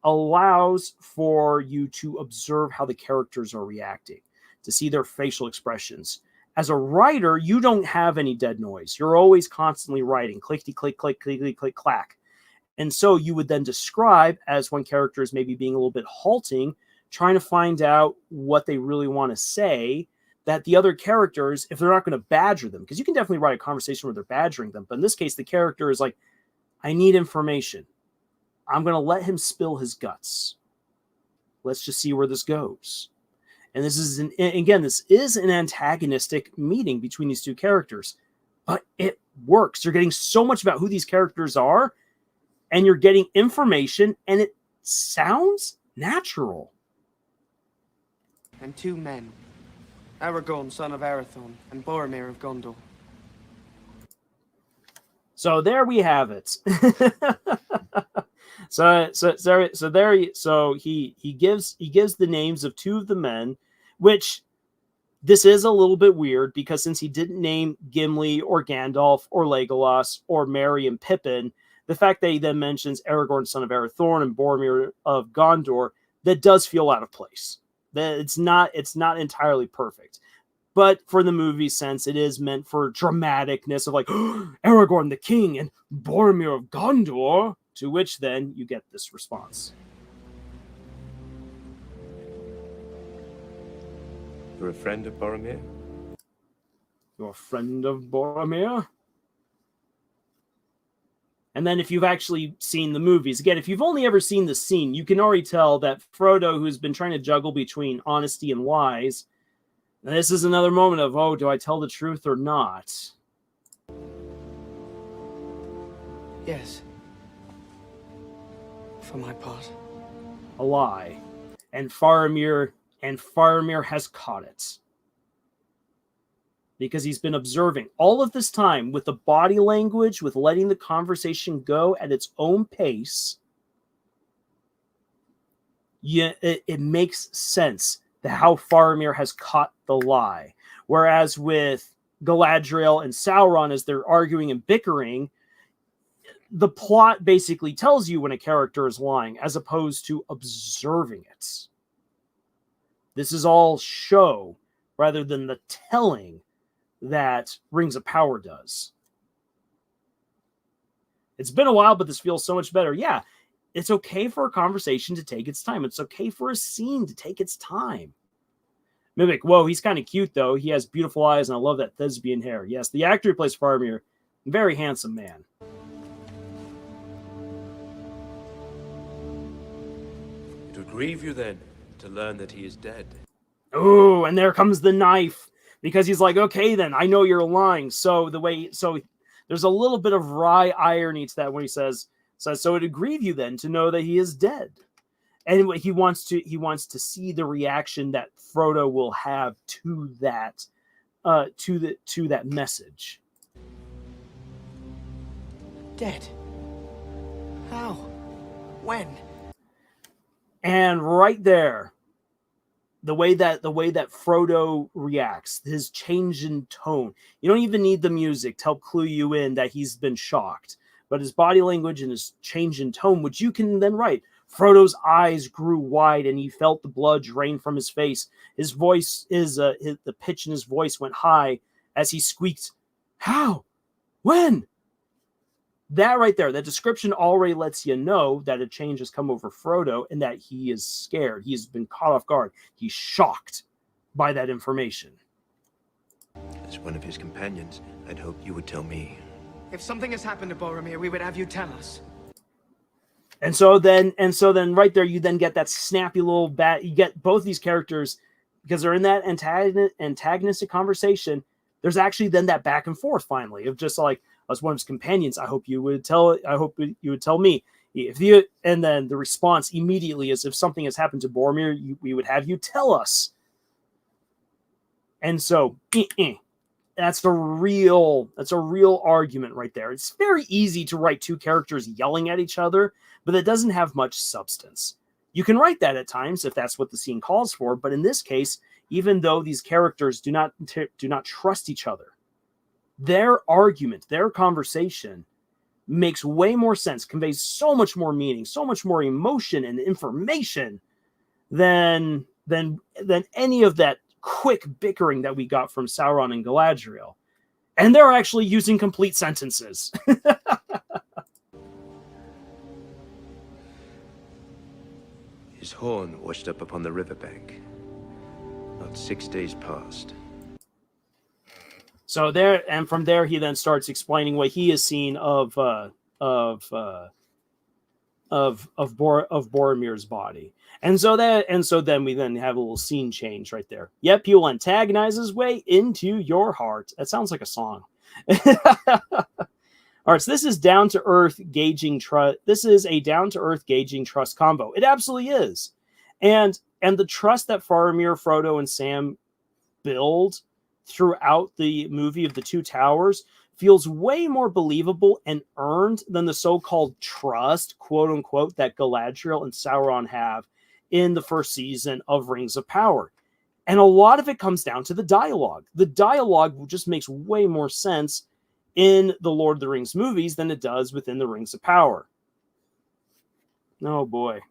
allows for you to observe how the characters are reacting, to see their facial expressions. As a writer, you don't have any dead noise. You're always constantly writing, clickety click, click, clickety click, clack. And so you would then describe, as one character is maybe being a little bit halting, trying to find out what they really want to say, that the other characters, if they're not going to badger them, because you can definitely write a conversation where they're badgering them, but in this case, the character is like, I need information. I'm going to let him spill his guts. Let's just see where this goes. And this is an antagonistic meeting between these two characters, but it works. You're getting so much about who these characters are, and you're getting information, and it sounds natural. And 2 men, Aragorn, son of Arathorn, and Boromir of Gondor. So there we have it. So he gives the names of 2 of the men, which this is a little bit weird, because since he didn't name Gimli or Gandalf or Legolas or Merry and Pippin, the fact that he then mentions Aragorn, son of Arathorn, and Boromir of Gondor, that does feel out of place. That it's not entirely perfect. But for the movie sense, it is meant for dramaticness of like, Aragorn the king and Boromir of Gondor, to which then you get this response. You're a friend of Boromir? You're a friend of Boromir? And then if you've actually seen the movies, again, if you've only ever seen the scene, you can already tell that Frodo, who's been trying to juggle between honesty and lies, this is another moment of, oh, do I tell the truth or not? Yes. For my part. A lie. And Faramir has caught it. Because he's been observing all of this time with the body language, with letting the conversation go at its own pace. Yeah, it makes sense that how Faramir has caught the lie. Whereas with Galadriel and Sauron, as they're arguing and bickering, the plot basically tells you when a character is lying, as opposed to observing it. This is all show rather than the telling that Rings of Power does. It's been a while, but this feels so much better. Yeah, it's okay for a conversation to take its time. It's okay for a scene to take its time. Mimic, whoa, he's kind of cute, though. He has beautiful eyes, and I love that thespian hair. Yes, the actor who plays Faramir, very handsome man. It would grieve you, then, to learn that he is dead. Oh, and there comes the knife. Because he's like, okay, then, I know you're lying. So there's a little bit of wry irony to that when he says, so it'd grieve you then to know that he is dead. And he wants to see the reaction that Frodo will have to that, to that message. Dead? How? When? And right there, the way that Frodo reacts, his change in tone. You don't even need the music to help clue you in that he's been shocked. But his body language and his change in tone, which you can then write. Frodo's eyes grew wide and he felt the blood drain from his face. His voice the pitch in his voice went high as he squeaked, "How? When?" That right there, that description already lets you know that a change has come over Frodo and that he is scared. He has been caught off guard. He's shocked by that information. As one of his companions, I'd hope you would tell me. If something has happened to Boromir, we would have you tell us. And so then right there, you then get that snappy little bat. You get both these characters because they're in that antagonistic conversation. There's actually then that back and forth finally of just like, as one of his companions, I hope you would tell me. And then the response immediately is, if something has happened to Boromir, we would have you tell us. And so that's a real argument right there. It's very easy to write two characters yelling at each other, but it doesn't have much substance. You can write that at times if that's what the scene calls for, but in this case, even though these characters do not trust each other, their argument, their conversation makes way more sense, conveys so much more meaning, so much more emotion and information than any of that quick bickering that we got from Sauron and Galadriel. And they're actually using complete sentences. His horn washed up upon the riverbank. Not 6 days past. So there, and from there, he then starts explaining what he has seen of Boromir's body, and so then we then have a little scene change right there. Yep, he will antagonize his way into your heart. That sounds like a song. All right, so this is down to earth gauging trust. This is a down to earth gauging trust combo. It absolutely is, and the trust that Faramir, Frodo, and Sam build throughout the movie of the Two Towers feels way more believable and earned than the so-called trust, quote unquote, that Galadriel and Sauron have in the first season of Rings of Power. And a lot of it comes down to the dialogue. The dialogue just makes way more sense in the Lord of the Rings movies than it does within the Rings of Power. Oh boy.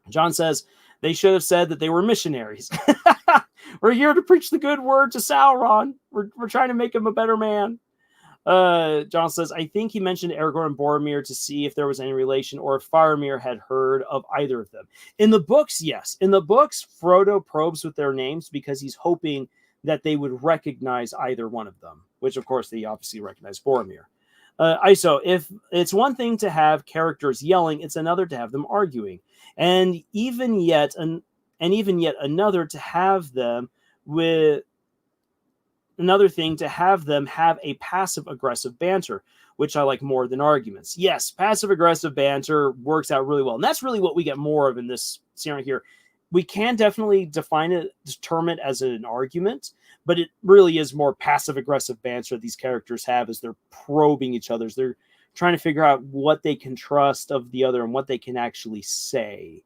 John says, they should have said that they were missionaries. We're here to preach the good word to Sauron. We're trying to make him a better man. John says, I think he mentioned Aragorn and Boromir to see if there was any relation or if Faramir had heard of either of them. In the books, yes. In the books, Frodo probes with their names because he's hoping that they would recognize either one of them, which of course they obviously recognize Boromir. ISO, if it's one thing to have characters yelling, it's another to have them arguing. And even yet another to have them with another thing to have them have a passive aggressive banter, which I like more than arguments. Yes, passive aggressive banter works out really well. And that's really what we get more of in this scenario here. We can definitely term it as an argument, but it really is more passive aggressive banter these characters have as they're probing each other. They're trying to figure out what they can trust of the other and what they can actually say.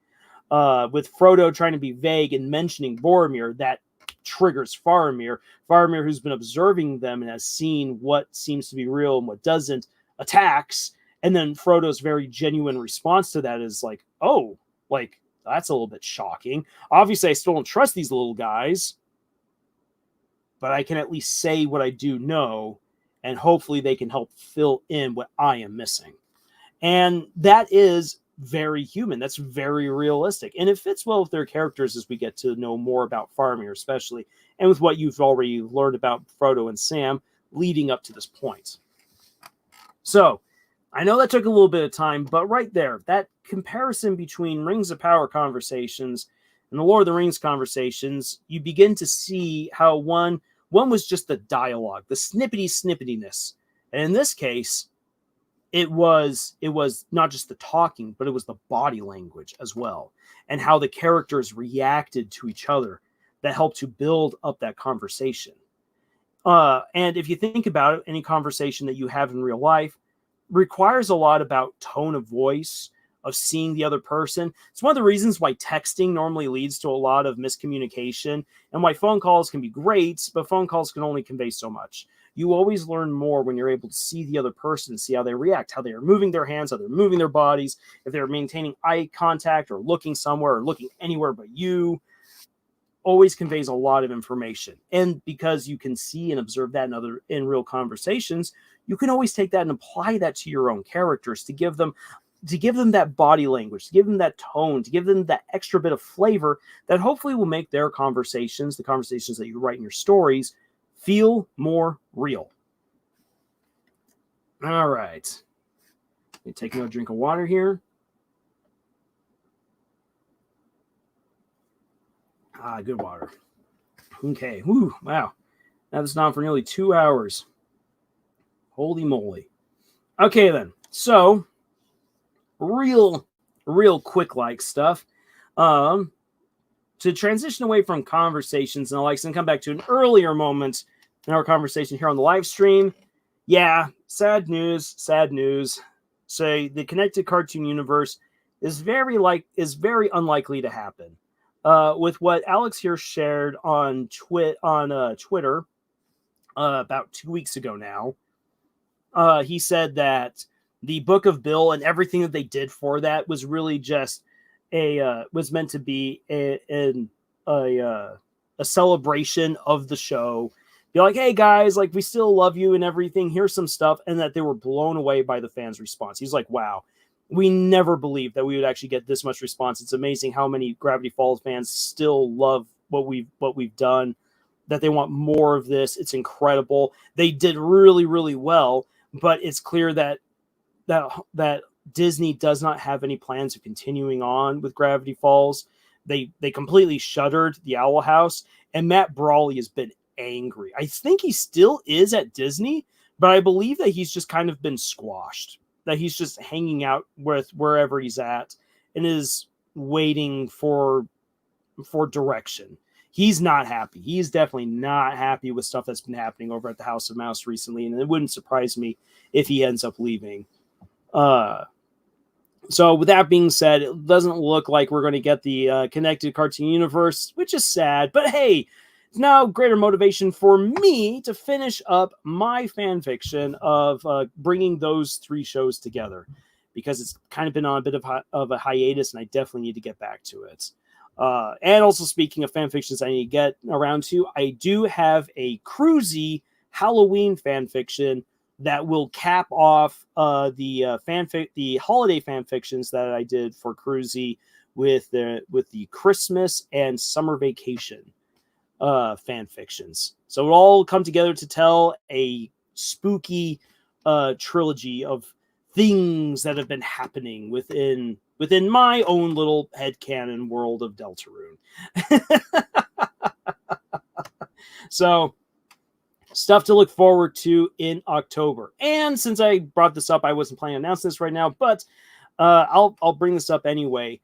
With Frodo trying to be vague and mentioning Boromir, that triggers Faramir. Faramir, who's been observing them and has seen what seems to be real and what doesn't, attacks. And then Frodo's very genuine response to that is like, oh, like, that's a little bit shocking. Obviously, I still don't trust these little guys, but I can at least say what I do know, and hopefully they can help fill in what I am missing. And that is very human. That's very realistic. And it fits well with their characters as we get to know more about Faramir, especially, and with what you've already learned about Frodo and Sam leading up to this point. So, I know that took a little bit of time, but right there, that comparison between Rings of Power conversations and the Lord of the Rings conversations, you begin to see how one was just the dialogue, the snippitiness. And in this case, it was not just the talking, but it was the body language as well, and how the characters reacted to each other that helped to build up that conversation. And if you think about it, any conversation that you have in real life requires a lot about tone of voice, of seeing the other person. It's one of the reasons why texting normally leads to a lot of miscommunication, and why phone calls can be great, but phone calls can only convey so much. You always learn more when you're able to see the other person, see how they react, how they are moving their hands, how they're moving their bodies, if they're maintaining eye contact or looking somewhere or looking anywhere but you. Always conveys a lot of information. And because you can see and observe that in real conversations, you can always take that and apply that to your own characters to give them that body language, to give them that tone, to give them that extra bit of flavor that hopefully will make their conversations, the conversations that you write in your stories, feel more real. All right. Let me take another drink of water here. Good water. Okay. Woo, wow. Now this is on for nearly 2 hours. Holy moly. Okay, then. So, real quick like stuff. To transition away from conversations and the likes and come back to an earlier moment in our conversation here on the live stream. Yeah, sad news. So the connected cartoon universe is very unlikely to happen. With what Alex here shared on Twitter about 2 weeks ago now, he said that the Book of Bill and everything that they did for that was really just was meant to be a celebration of the show. Be like, hey guys, like we still love you and everything. Here's some stuff, and that they were blown away by the fans' response. He's like, wow. We never believed that we would actually get this much response. It's amazing how many Gravity Falls fans still love what we've done, that they want more of this. It's incredible. They did really, really well, but it's clear that Disney does not have any plans of continuing on with Gravity Falls. They completely shuttered the Owl House, and Matt Brawley has been angry. I think he still is at Disney, but I believe that he's just kind of been squashed. That he's just hanging out with wherever he's at and is waiting for direction. He's not happy. He's definitely not happy with stuff that's been happening over at the House of Mouse recently, and it wouldn't surprise me if he ends up leaving. So with that being said, it doesn't look like we're going to get the connected cartoon universe, which is sad, but hey, now greater motivation for me to finish up my fan fiction of bringing those three shows together, because it's kind of been on a bit of a hiatus, and I definitely need to get back to it. And also, speaking of fan fictions I need to get around to, I do have a cruisy Halloween fan fiction that will cap off the holiday fan fictions that I did for Cruzy with the Christmas and summer vacation fan fictions. So it'll all come together to tell a spooky trilogy of things that have been happening within my own little headcanon world of Deltarune. So stuff to look forward to in October. And since I brought this up, I wasn't planning to announce this right now, but I'll bring this up anyway.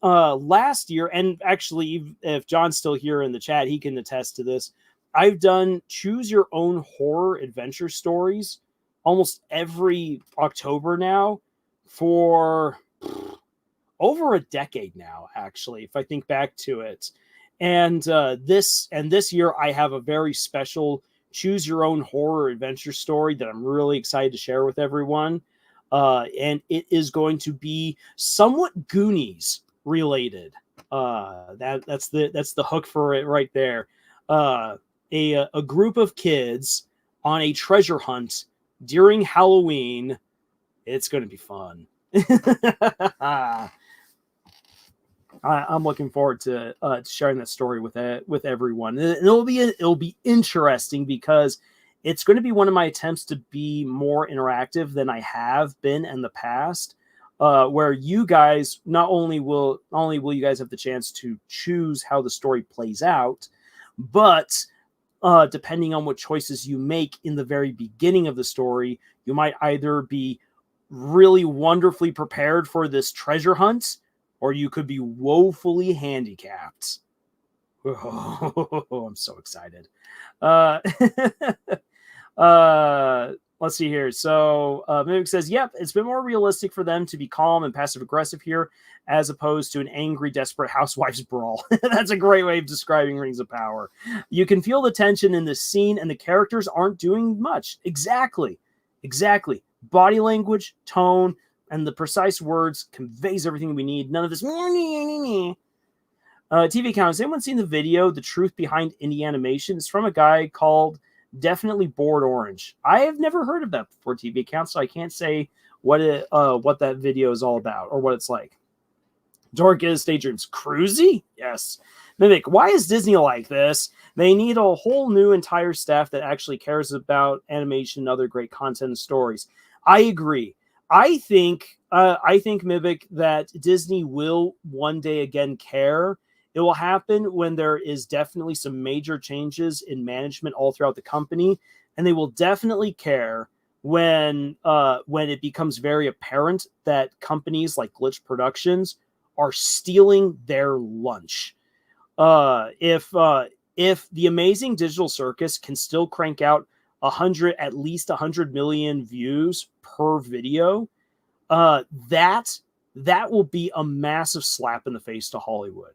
Last year, and actually, if John's still here in the chat, he can attest to this. I've done choose your own horror adventure stories almost every October now for over a decade now, actually, if I think back to it. And this year, I have a very special choose your own horror adventure story that I'm really excited to share with everyone. And it is going to be somewhat Goonies related. That's the hook for it right there. A group of kids on a treasure hunt during Halloween. It's going to be fun. I'm looking forward to sharing that story with everyone. And it'll be interesting because it's going to be one of my attempts to be more interactive than I have been in the past. Where you guys not only will you guys have the chance to choose how the story plays out, but depending on what choices you make in the very beginning of the story, you might either be really wonderfully prepared for this treasure hunt, or you could be woefully handicapped. Oh, I'm so excited. Let's see here. So Mimic says, yep, it's been more realistic for them to be calm and passive aggressive here as opposed to an angry, desperate housewives brawl. That's a great way of describing Rings of Power. You can feel the tension in this scene and the characters aren't doing much. Exactly. Body language, tone, and the precise words conveys everything we need. None of this. TV account. Has anyone seen the video, The Truth Behind Indie Animation? It's from a guy called Definitely Bored Orange. I have never heard of that before, TV account, so I can't say what that video is all about or what it's like. Dorcas Daydreams. Cruzy? Yes. Mimic, why is Disney like this? They need a whole new entire staff that actually cares about animation and other great content and stories. I agree. I think Mimic, that Disney will one day again care. It will happen when there is definitely some major changes in management all throughout the company, and they will definitely care when it becomes very apparent that companies like Glitch Productions are stealing their lunch. If the Amazing Digital Circus can still crank out at least 100 million views per video, that will be a massive slap in the face to Hollywood.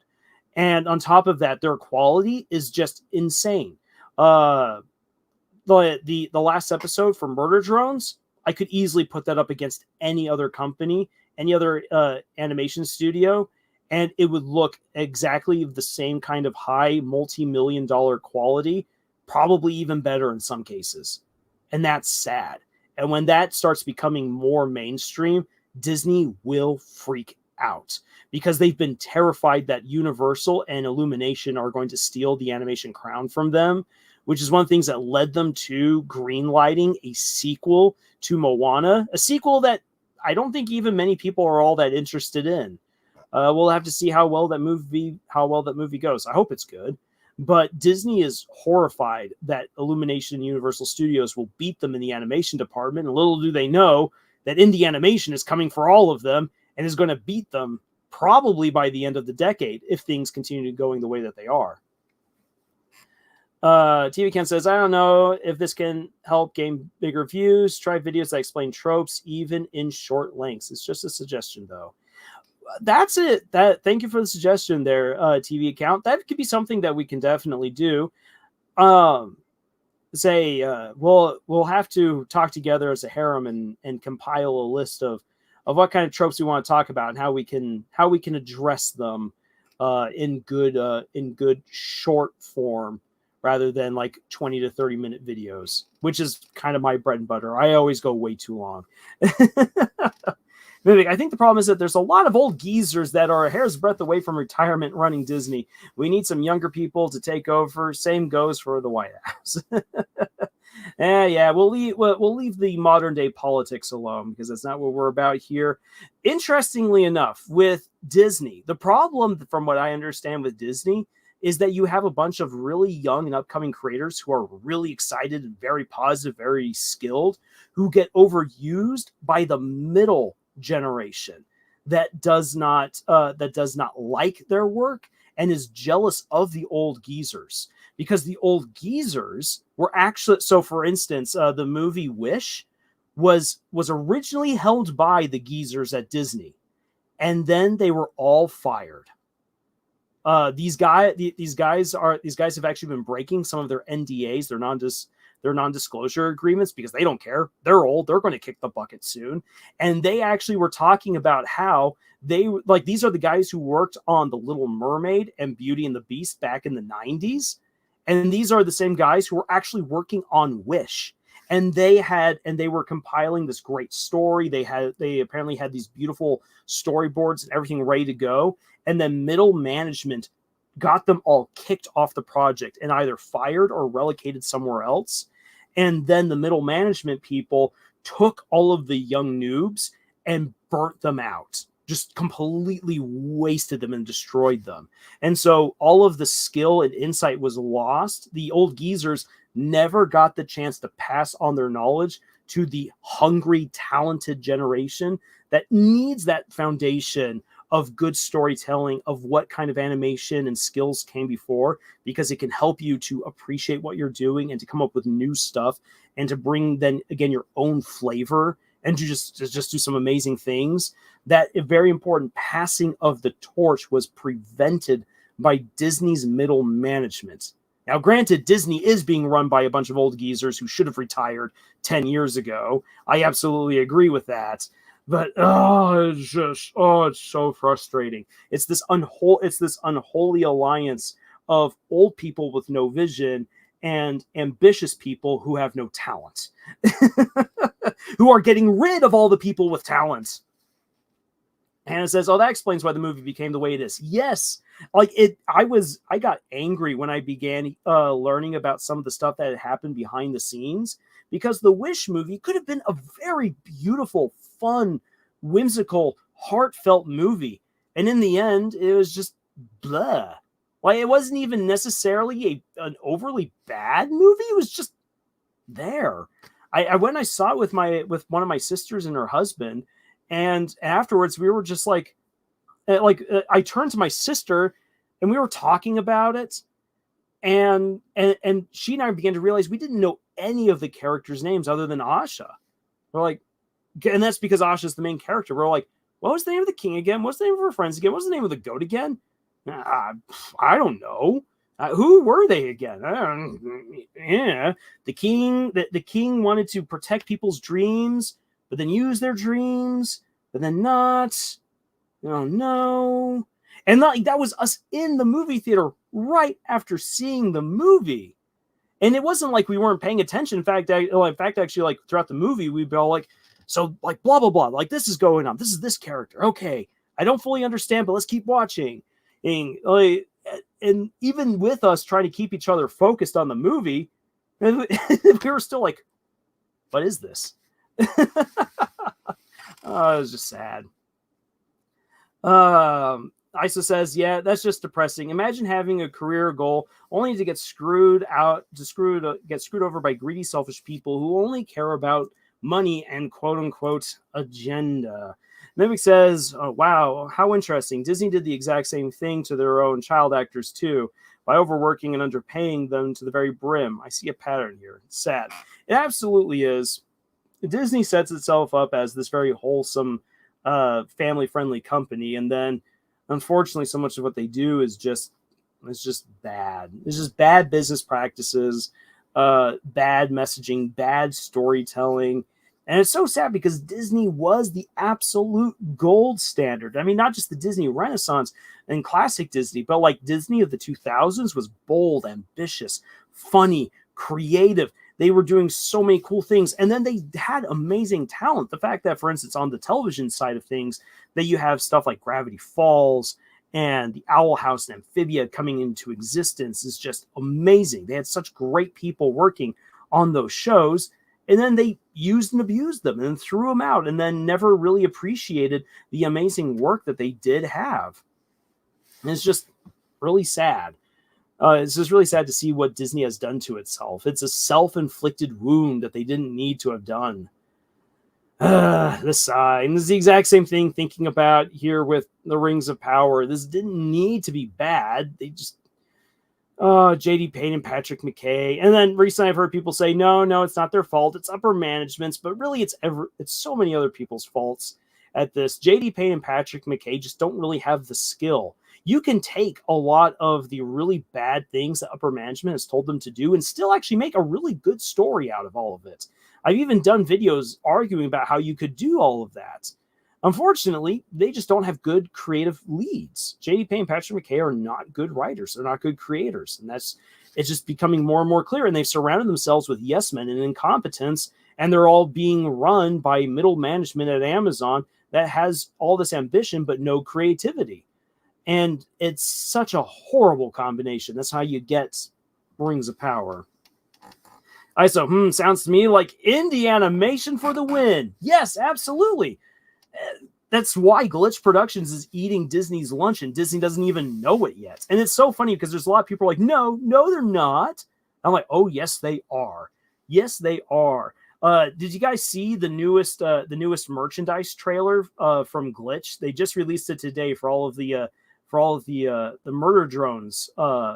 And on top of that, their quality is just insane. The last episode for Murder Drones, I could easily put that up against any other company, any other animation studio, and it would look exactly the same kind of high multi-million-dollar quality, probably even better in some cases. And that's sad. And when that starts becoming more mainstream, Disney will freak out because they've been terrified that Universal and Illumination are going to steal the animation crown from them, which is one of the things that led them to greenlighting a sequel to Moana, a sequel that I don't think even many people are all that interested in. We'll have to see how well that movie goes. I hope it's good. But Disney is horrified that Illumination and Universal Studios will beat them in the animation department. And little do they know that indie animation is coming for all of them and is going to beat them probably by the end of the decade if things continue going the way that they are. TV Ken says, I don't know if this can help gain bigger views. Try videos that explain tropes, even in short lengths. It's just a suggestion, though. That's it. Thank you for the suggestion there, TV account. That could be something that we can definitely do. We'll have to talk together as a harem and compile a list of what kind of tropes we want to talk about and how we can address them in good short form rather than like 20 to 30-minute videos, which is kind of my bread and butter. I always go way too long. I think the problem is that there's a lot of old geezers that are a hair's breadth away from retirement running Disney. We need some younger people to take over. Same goes for the White House. Yeah, we'll leave the modern day politics alone because that's not what we're about here. Interestingly enough, with Disney, the problem, from what I understand with Disney, is that you have a bunch of really young and upcoming creators who are really excited and very positive, very skilled, who get overused by the middle generation that does not like their work and is jealous of the old geezers, because the old geezers were actually, so for instance, the movie Wish was originally held by the geezers at Disney, and then they were all fired. These guys have actually been breaking some of their NDAs, their non-disclosure agreements, because they don't care. They're old. They're going to kick the bucket soon. And they actually were talking about how these are the guys who worked on The Little Mermaid and Beauty and the Beast back in the 90s. And these are the same guys who were actually working on Wish. And they were compiling this great story. They apparently had these beautiful storyboards and everything ready to go. And then middle management got them all kicked off the project and either fired or relocated somewhere else. And then the middle management people took all of the young noobs and burnt them out, just completely wasted them and destroyed them. And so all of the skill and insight was lost. The old geezers never got the chance to pass on their knowledge to the hungry, talented generation that needs that foundation of good storytelling, of what kind of animation and skills came before, because it can help you to appreciate what you're doing and to come up with new stuff and to bring then again your own flavor and to just do some amazing things. That a very important passing of the torch was prevented by Disney's middle management. Now, granted, Disney is being run by a bunch of old geezers who should have retired 10 years ago. I absolutely agree with that. But it's so frustrating. It's this unholy alliance of old people with no vision and ambitious people who have no talent, who are getting rid of all the people with talent. And it says, "Oh, that explains why the movie became the way it is." Yes, I got angry when I began learning about some of the stuff that had happened behind the scenes, because the Wish movie could have been a very beautiful, fun, whimsical, heartfelt movie, and in the end, it was just blah. Like, it wasn't even necessarily an overly bad movie. It was just there. I went and I saw it with one of my sisters and her husband. And afterwards, we were just I turned to my sister, and we were talking about it, and she and I began to realize we didn't know any of the characters' names other than Asha. We're like, and that's because Asha's the main character. We're like, what was the name of the king again? What's the name of her friends again? What's the name of the goat again? I don't know. Who were they again? Yeah, the king wanted to protect people's dreams, but then use their dreams, but then not. Oh no. And that was us in the movie theater right after seeing the movie. And it wasn't like we weren't paying attention. In fact, actually, like throughout the movie, we'd be all like, so like blah, blah, blah, like this is going on. This is this character. Okay. I don't fully understand, but let's keep watching. And even with us trying to keep each other focused on the movie, we were still like, what is this? Oh, it was just sad. Isa says, yeah, that's just depressing. Imagine having a career goal only to get screwed over by greedy, selfish people who only care about money and quote unquote agenda. Mimic says, oh, wow, how interesting. Disney did the exact same thing to their own child actors too, by overworking and underpaying them to the very brim. I see a pattern here. It's sad. It absolutely is. Disney sets itself up as this very wholesome, family-friendly company, and then, unfortunately, so much of what they do is just bad. It's just bad business practices, bad messaging, bad storytelling. And it's so sad because Disney was the absolute gold standard. I mean, not just the Disney Renaissance and classic Disney, but like Disney of the 2000s was bold, ambitious, funny, creative. They were doing so many cool things. And then they had amazing talent. The fact that, for instance, on the television side of things, that you have stuff like Gravity Falls and the Owl House and Amphibia coming into existence is just amazing. They had such great people working on those shows, and then they used and abused them and threw them out, and then never really appreciated the amazing work that they did have. And it's just really sad. It's just really sad to see what Disney has done to itself. It's a self-inflicted wound that they didn't need to have done. The sigh. And this is the exact same thing thinking about here with the Rings of Power. This didn't need to be bad. They just J.D. Payne and Patrick McKay. And then recently I've heard people say, no, it's not their fault. It's upper management's, but really it's so many other people's faults at this. J.D. Payne and Patrick McKay just don't really have the skill. You can take a lot of the really bad things that upper management has told them to do and still actually make a really good story out of all of it. I've even done videos arguing about how you could do all of that. Unfortunately, they just don't have good creative leads. J.D. Payne and Patrick McKay are not good writers. They're not good creators. And it's just becoming more and more clear. And they've surrounded themselves with yes men and incompetence. And they're all being run by middle management at Amazon that has all this ambition, but no creativity. And it's such a horrible combination. That's how you get Rings of Power. So, sounds to me like indie animation for the win. Yes, absolutely. That's why Glitch Productions is eating Disney's lunch, and Disney doesn't even know it yet. And it's so funny because there's a lot of people like, no, they're not. I'm like, oh, yes, they are. Yes, they are. Did you guys see the newest merchandise trailer from Glitch? They just released it today for all of the murder drones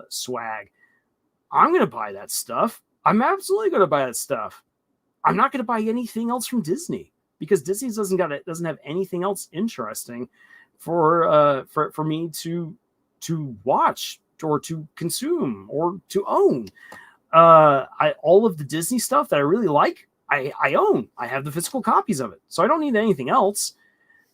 swag. I'm gonna buy that stuff. I'm absolutely gonna buy that stuff. I'm not gonna buy anything else from Disney because Disney doesn't have anything else interesting for me to watch or to consume or to own. All of the Disney stuff that I really like, I own. I have the physical copies of it, so I don't need anything else.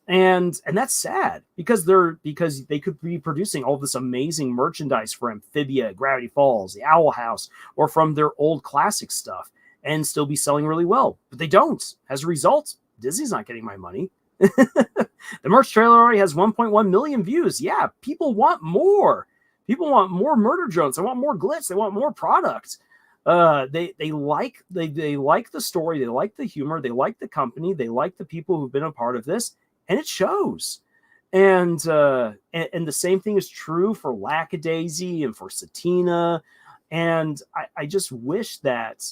And that's sad because they could be producing all this amazing merchandise for Amphibia, Gravity Falls, the Owl House, or from their old classic stuff and still be selling really well. But they don't. As a result, Disney's not getting my money. The merch trailer already has 1.1 million views. Yeah, people want more. People want more murder drones. They want more glitz. They want more product. They like the story. They like the humor. They like the company. They like the people who've been a part of this. And it shows. And the same thing is true for Lackadaisy and for Satina. And I just wish that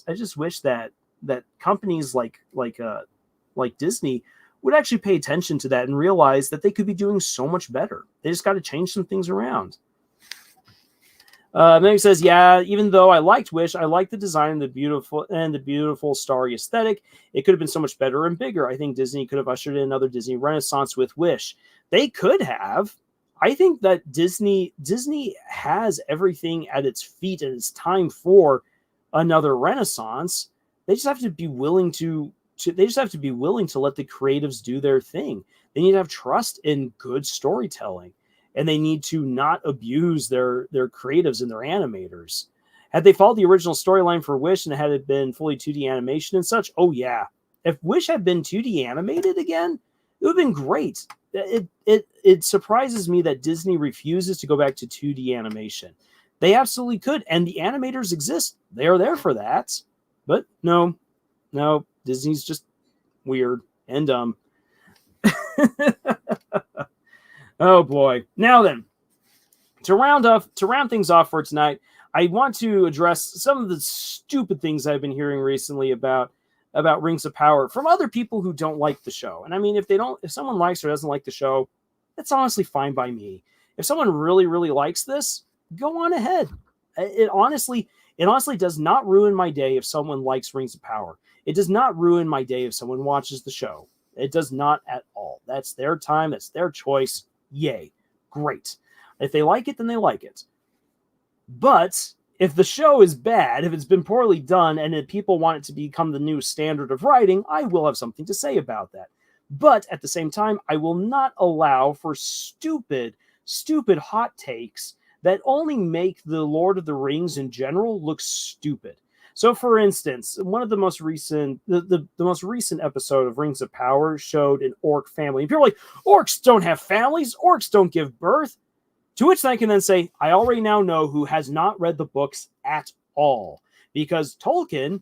companies like Disney would actually pay attention to that and realize that they could be doing so much better. They just got to change some things around. Then he says, yeah, even though I liked Wish, I liked the design and the beautiful starry aesthetic. It could have been so much better and bigger. I think Disney could have ushered in another Disney Renaissance with Wish. They could have. I think that Disney has everything at its feet and it's time for another Renaissance. They just have to be willing to let the creatives do their thing. They need to have trust in good storytelling. And they need to not abuse their creatives and their animators. Had they followed the original storyline for Wish and had it been fully 2D animation and such, oh yeah. If Wish had been 2D animated again, it would have been great. It surprises me that Disney refuses to go back to 2D animation. They absolutely could, and the animators exist. They are there for that. But no, Disney's just weird and dumb. Oh boy. Now then, to round things off for tonight, I want to address some of the stupid things I've been hearing recently about Rings of Power from other people who don't like the show. And I mean, if someone likes or doesn't like the show, that's honestly fine by me. If someone really, really likes this, go on ahead. It honestly does not ruin my day if someone likes Rings of Power. It does not ruin my day if someone watches the show. It does not at all. That's their time. That's their choice. Yay. Great. If they like it, then they like it. But if the show is bad, if it's been poorly done, and if people want it to become the new standard of writing, I will have something to say about that. But at the same time, I will not allow for stupid hot takes that only make the Lord of the Rings in general look stupid. So, for instance, one of the most recent, the most recent episode of Rings of Power showed an orc family. And people are like, orcs don't have families, orcs don't give birth. To which I can then say, I already now know who has not read the books at all. Because Tolkien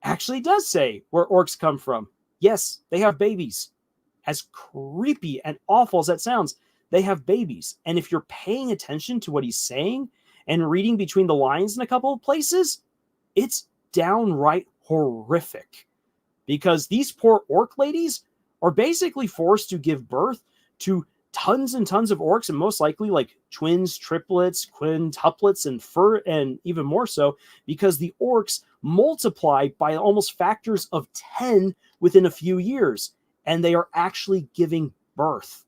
actually does say where orcs come from. Yes, they have babies. As creepy and awful as that sounds, they have babies. And if you're paying attention to what he's saying and reading between the lines in a couple of places, it's downright horrific. Because these poor orc ladies are basically forced to give birth to tons and tons of orcs, and most likely like twins, triplets, quintuplets, and even more so, because the orcs multiply by almost factors of 10 within a few years, and they are actually giving birth.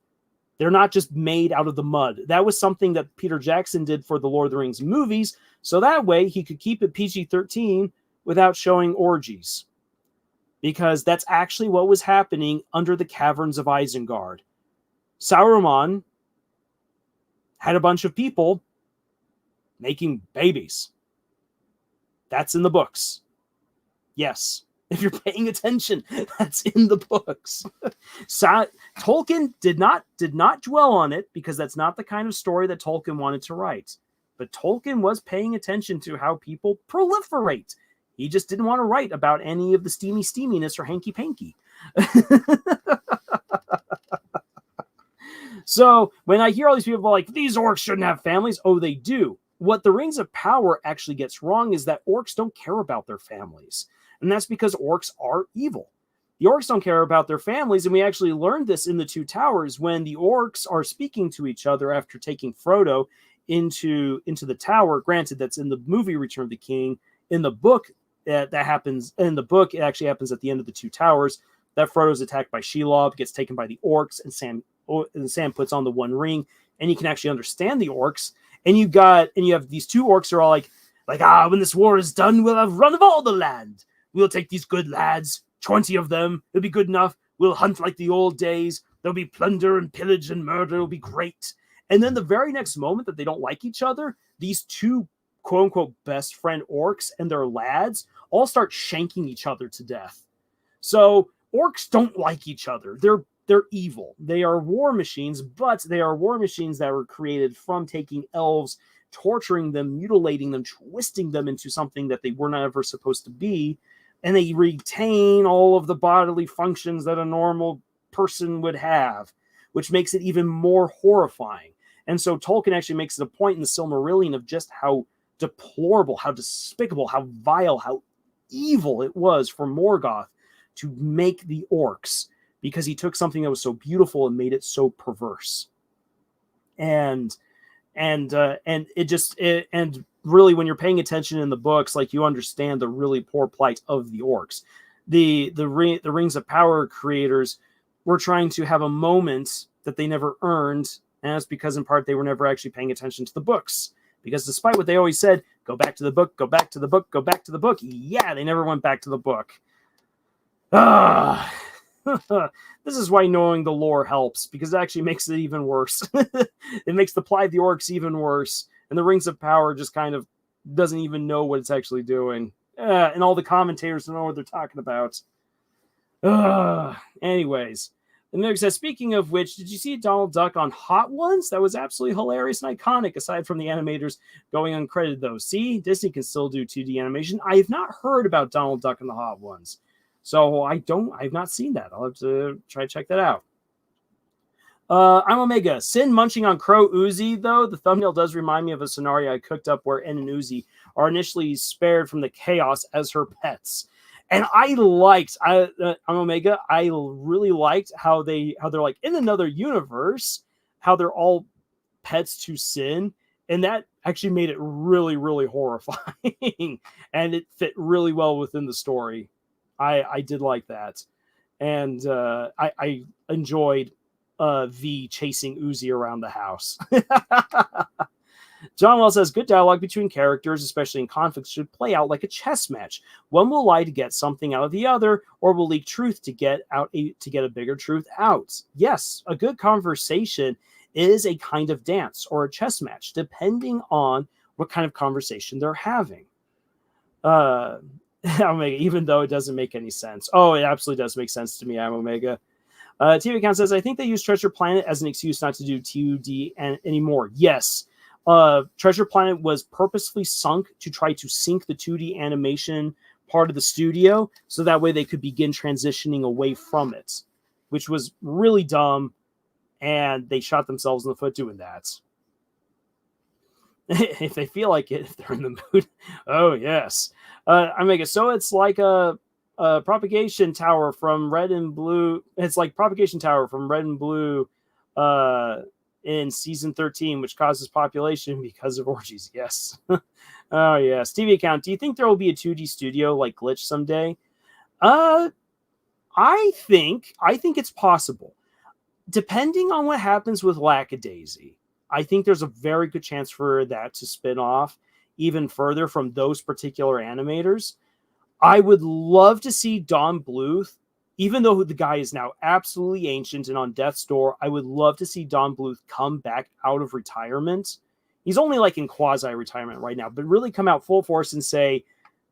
They're not just made out of the mud. That was something that Peter Jackson did for the Lord of the Rings movies, so that way he could keep it PG-13 without showing orgies. Because that's actually what was happening under the Caverns of Isengard. Sauron had a bunch of people making babies. That's in the books. Yes, if you're paying attention, that's in the books. Tolkien did not dwell on it because that's not the kind of story that Tolkien wanted to write. But Tolkien was paying attention to how people proliferate. He just didn't want to write about any of the steaminess or hanky-panky. So when I hear all these people like, these orcs shouldn't have families, oh, they do. What the Rings of Power actually gets wrong is that orcs don't care about their families. And that's because orcs are evil. The orcs don't care about their families, and we actually learned this in the Two Towers when the orcs are speaking to each other after taking Frodo into the tower. Granted, that's in the movie Return of the King. In the book, that happens. In the book, it actually happens at the end of the Two Towers. That Frodo's attacked by Shelob, gets taken by the orcs, and Sam puts on the One Ring, and you can actually understand the orcs. And you have these two orcs who are all like, when this war is done, we'll have run of all the land. We'll take these good lads, 20 of them. It'll be good enough. We'll hunt like the old days. There'll be plunder and pillage and murder. It'll be great. And then the very next moment that they don't like each other, these two quote unquote best friend orcs and their lads all start shanking each other to death. So orcs don't like each other. They're evil. They are war machines, but they are war machines that were created from taking elves, torturing them, mutilating them, twisting them into something that they were not ever supposed to be. And they retain all of the bodily functions that a normal person would have, which makes it even more horrifying. And so Tolkien actually makes it a point in the Silmarillion of just how deplorable, how despicable, how vile, how evil it was for Morgoth to make the orcs, because he took something that was so beautiful and made it so perverse. And really, when you're paying attention in the books, like, you understand the really poor plight of the orcs. The Rings of Power creators were trying to have a moment that they never earned, and that's because in part they were never actually paying attention to the books. Because despite what they always said, go back to the book, go back to the book, go back to the book. Yeah, they never went back to the book. This is why knowing the lore helps, because it actually makes it even worse. It makes the plight of the orcs even worse. And the Rings of Power just kind of doesn't even know what it's actually doing. And all the commentators don't know what they're talking about. Anyways, and Meg says, speaking of which, did you see Donald Duck on Hot Ones? That was absolutely hilarious and iconic, aside from the animators going uncredited, though. See, Disney can still do 2D animation. I have not heard about Donald Duck and the Hot Ones. So I've not seen that. I'll have to try to check that out. I'm Omega. Sin munching on Crow Uzi, though. The thumbnail does remind me of a scenario I cooked up where En and Uzi are initially spared from the chaos as her pets. And I'm Omega. I really liked how they're like in another universe, how they're all pets to Sin. And that actually made it really, really horrifying. And it fit really well within the story. I did like that. And I enjoyed V chasing Uzi around the house. John Wells says, good dialogue between characters, especially in conflicts, should play out like a chess match. One will lie to get something out of the other, or will leak truth to get a bigger truth out. Yes, a good conversation is a kind of dance or a chess match, depending on what kind of conversation they're having. Omega, even though it doesn't make any sense. Oh, it absolutely does make sense to me, I'm Omega. TV account says, I think they use Treasure Planet as an excuse not to do TUD anymore. Yes. Treasure Planet was purposefully sunk to try to sync the 2D animation part of the studio, so that way they could begin transitioning away from it, which was really dumb, and they shot themselves in the foot doing that. If they feel like it, if they're in the mood. Oh, yes. I make it so it's like a propagation tower from Red and Blue. It's like propagation tower from Red and Blue in season 13, which causes population because of orgies. Yes. Oh, yes. TV account. Do you think there will be a 2D studio like Glitch someday? I think it's possible. Depending on what happens with Lackadaisy, I think there's a very good chance for that to spin off even further from those particular animators. I would love to see Don Bluth, even though the guy is now absolutely ancient and on death's door. I would love to see Don Bluth come back out of retirement. He's only like in quasi-retirement right now, but really come out full force and say,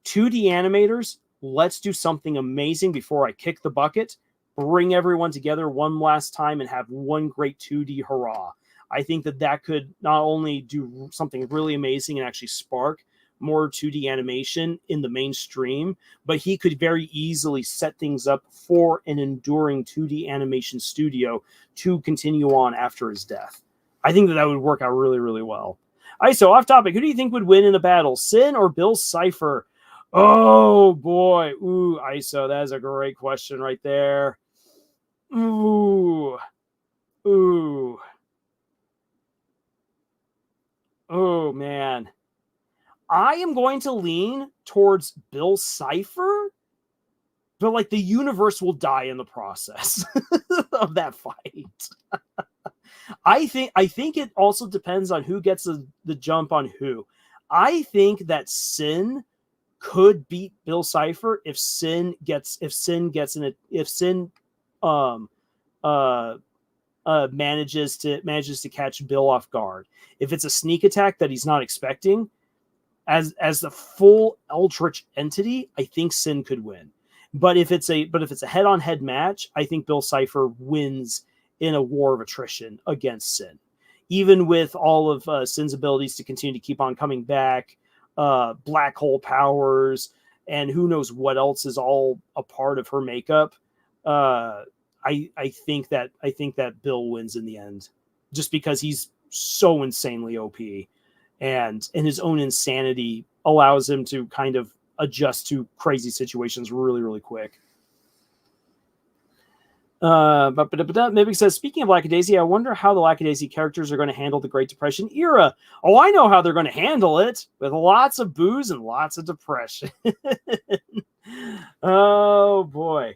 2D animators, let's do something amazing before I kick the bucket. Bring everyone together one last time and have one great 2D hurrah. I think that could not only do something really amazing and actually spark more 2D animation in the mainstream, but he could very easily set things up for an enduring 2D animation studio to continue on after his death. I think that would work out really, really well. All right, so off topic, who do you think would win in a battle, Sin or Bill Cipher? Oh, boy. Ooh, ISO, that is a great question right there. Ooh. Oh, man. I am going to lean towards Bill Cipher, but like the universe will die in the process of that fight. I think it also depends on who gets the jump on who. I think that Sin could beat Bill Cipher if Sin manages to catch Bill off guard. If it's a sneak attack that he's not expecting, as the full Eldritch entity, I think Sin could win. But if it's a head-on-head match, I think Bill Cipher wins in a war of attrition against Sin. Even with all of Sin's abilities to continue to keep on coming back, black hole powers, and who knows what else is all a part of her makeup, I think that Bill wins in the end, just because he's so insanely OP, and his own insanity allows him to kind of adjust to crazy situations really, really quick. Maybe says, speaking of Lackadaisy, I wonder how the Lackadaisy characters are going to handle the Great Depression era. Oh, I know how they're going to handle it, with lots of booze and lots of depression. Oh boy.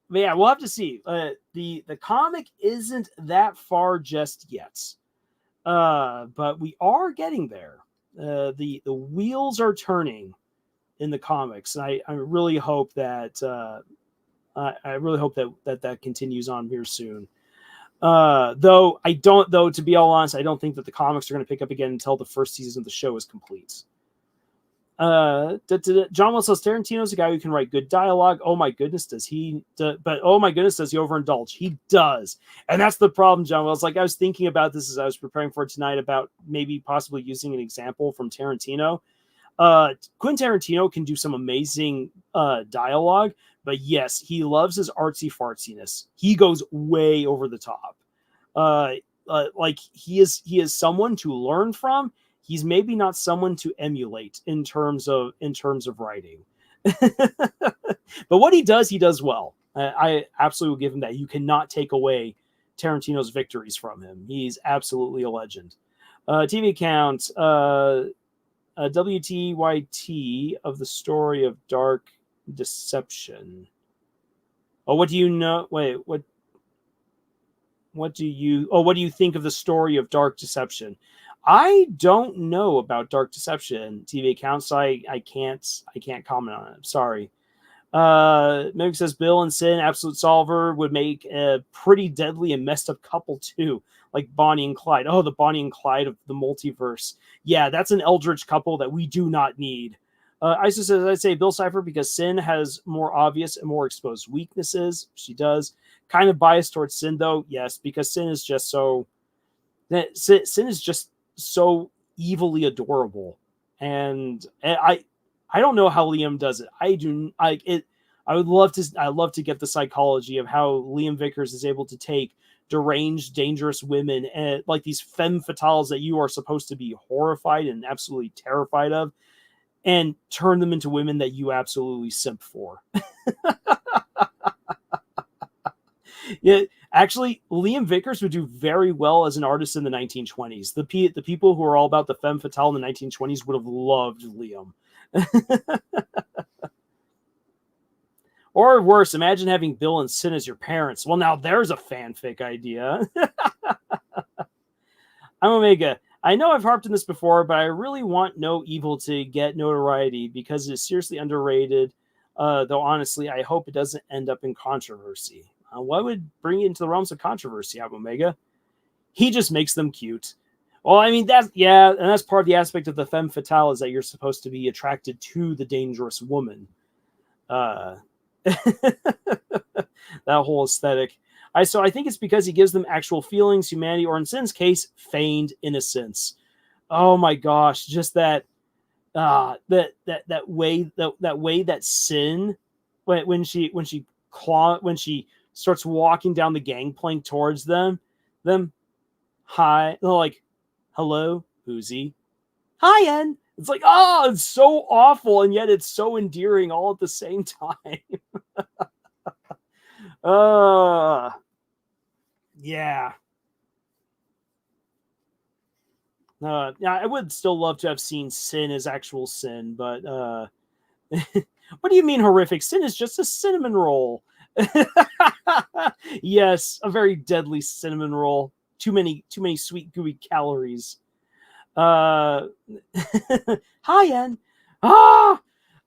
But yeah, we'll have to see. The comic isn't that far just yet, but we are getting there. The wheels are turning in the comics, and I really hope that that continues on here soon. Though to be all honest, I don't think that the comics are going to pick up again until the first season of the show is complete. John Will says Tarantino's a guy who can write good dialogue. Oh my goodness, does he? But oh my goodness, does he overindulge? He does, and that's the problem, John Will. It's like I was thinking about this as I was preparing for tonight about maybe possibly using an example from Tarantino. Quentin Tarantino can do some amazing dialogue, but yes, he loves his artsy fartsiness. He goes way over the top. Like he is someone to learn from. He's maybe not someone to emulate in terms of writing. But what he does well. I absolutely will give him that. You cannot take away Tarantino's victories from him. He's absolutely a legend. TV account, WTYT of the story of Dark Deception. Oh, what do you know? Wait, what do you think of the story of Dark Deception? I don't know about Dark Deception, TV accounts, so I can't comment on it. I'm sorry. Mimic says Bill and Sin, Absolute Solver, would make a pretty deadly and messed up couple too, like Bonnie and Clyde. Oh, the Bonnie and Clyde of the multiverse. Yeah, that's an eldritch couple that we do not need. Isis says, I'd say Bill Cipher because Sin has more obvious and more exposed weaknesses. She does. Kind of biased towards Sin, though. Yes, because Sin is just so... Sin is just so evilly adorable. And I don't know how Liam does it. I would love to get the psychology of how Liam Vickers is able to take deranged, dangerous women and like these femme fatales that you are supposed to be horrified and absolutely terrified of, and turn them into women that you absolutely simp for. Yeah, actually, Liam Vickers would do very well as an artist in the 1920s. The people who are all about the femme fatale in the 1920s would have loved Liam. Or worse, imagine having Bill and Sin as your parents. Well, now there's a fanfic idea. I'm Omega. I know I've harped on this before, but I really want No Evil to get notoriety because it is seriously underrated. Though honestly, I hope it doesn't end up in controversy. What would bring it into the realms of controversy, I'm Omega? He just makes them cute. Well, I mean, and that's part of the aspect of the femme fatale is that you're supposed to be attracted to the dangerous woman. That whole aesthetic. So I think it's because he gives them actual feelings, humanity, or in Sin's case, feigned innocence. Oh my gosh, just that way that Sin when she starts walking down the gangplank towards them, hi, they're like, hello, who's he? Hi, En. It's like, oh, it's so awful, and yet it's so endearing all at the same time. Yeah. Yeah, I would still love to have seen Sin as actual Sin, but what do you mean horrific? Sin is just a cinnamon roll. Yes, a very deadly cinnamon roll. Too many sweet gooey calories. Hi, En. I'm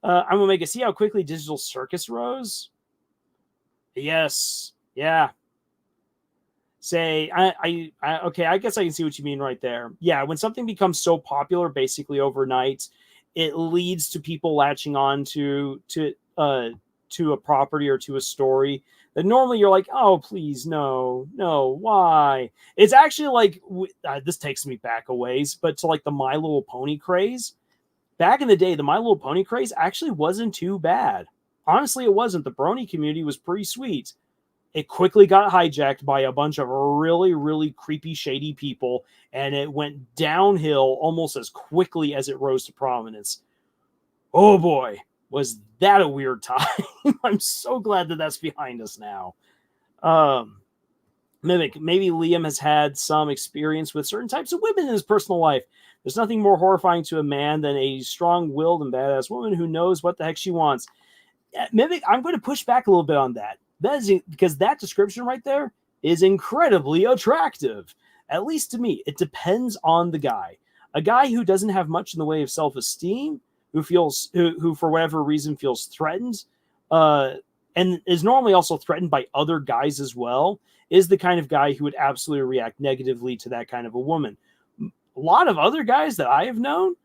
gonna make it. See how quickly Digital Circus rose? Yes. Yeah. Say, okay, I guess I can see what you mean right there. Yeah, when something becomes so popular basically overnight, it leads to people latching on to a property or to a story that normally you're like, oh, please, no, why? It's actually like, this takes me back a ways, but to like the My Little Pony craze. Back in the day, the My Little Pony craze actually wasn't too bad. Honestly, it wasn't. The brony community was pretty sweet. It quickly got hijacked by a bunch of really, really creepy, shady people, and it went downhill almost as quickly as it rose to prominence. Oh boy, was that a weird time. I'm so glad that that's behind us now. Mimic, maybe Liam has had some experience with certain types of women in his personal life. There's nothing more horrifying to a man than a strong-willed and badass woman who knows what the heck she wants. Mimic, I'm going to push back a little bit on that. That is because that description right there is incredibly attractive. At least to me, it depends on the guy. A guy who doesn't have much in the way of self-esteem, who for whatever reason feels threatened, and is normally also threatened by other guys as well, is the kind of guy who would absolutely react negatively to that kind of a woman. A lot of other guys that I have known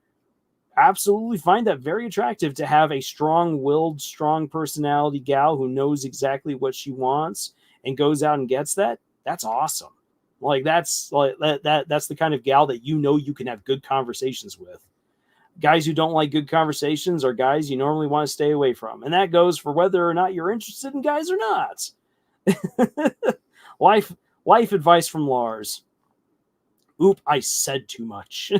absolutely find that very attractive, to have a strong-willed, strong personality gal who knows exactly what she wants and goes out and gets that. That's awesome. Like that's the kind of gal that you know you can have good conversations with. Guys who don't like good conversations are guys you normally want to stay away from, and that goes for whether or not you're interested in guys or not. Life advice from Lars. Oop, I said too much.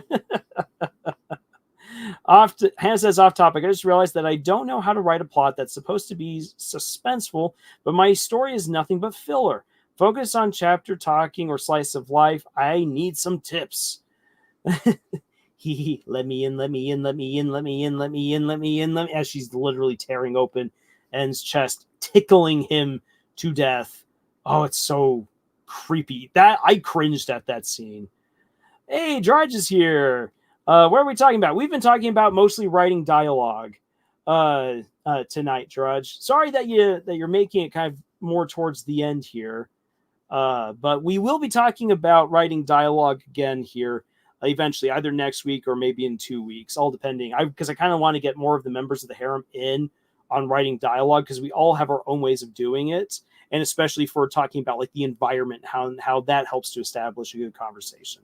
Hannah says off topic. I just realized that I don't know how to write a plot that's supposed to be suspenseful, but my story is nothing but filler. Focus on chapter talking or slice of life. I need some tips. Let me in, let me in, let me in, let me in, let me in, let me in, as she's literally tearing open En's chest, tickling him to death. Oh, it's so creepy. That I cringed at that scene. Hey, Drudge is here. What are we talking about? We've been talking about mostly writing dialogue. tonight, Drudge. Sorry that you're making it kind of more towards the end here. But we will be talking about writing dialogue again here eventually, either next week or maybe in 2 weeks, all depending. Because I kind of want to get more of the members of the harem in on writing dialogue, because we all have our own ways of doing it, and especially for talking about like the environment, how that helps to establish a good conversation.